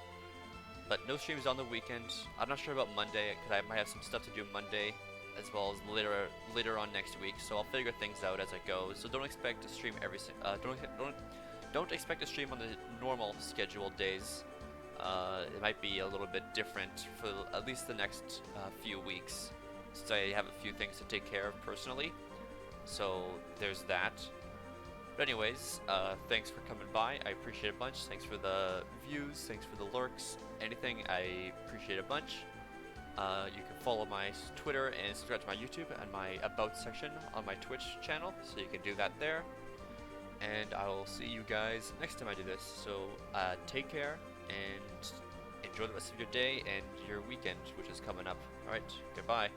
But no streams on the weekend. I'm not sure about Monday, because I might have some stuff to do Monday, as well as later on next week. So I'll figure things out as I go. So don't expect to stream don't expect to stream on the normal scheduled days. It might be a little bit different for at least the next few weeks, since I have a few things to take care of personally. So there's that. But anyways, thanks for coming by. I appreciate it a bunch. Thanks for the views. Thanks for the lurks. Anything, I appreciate a bunch. You can follow my Twitter and subscribe to my YouTube and my About section on my Twitch channel, so you can do that there. And I will see you guys next time I do this. So take care and enjoy the rest of your day and your weekend, which is coming up. Alright, goodbye.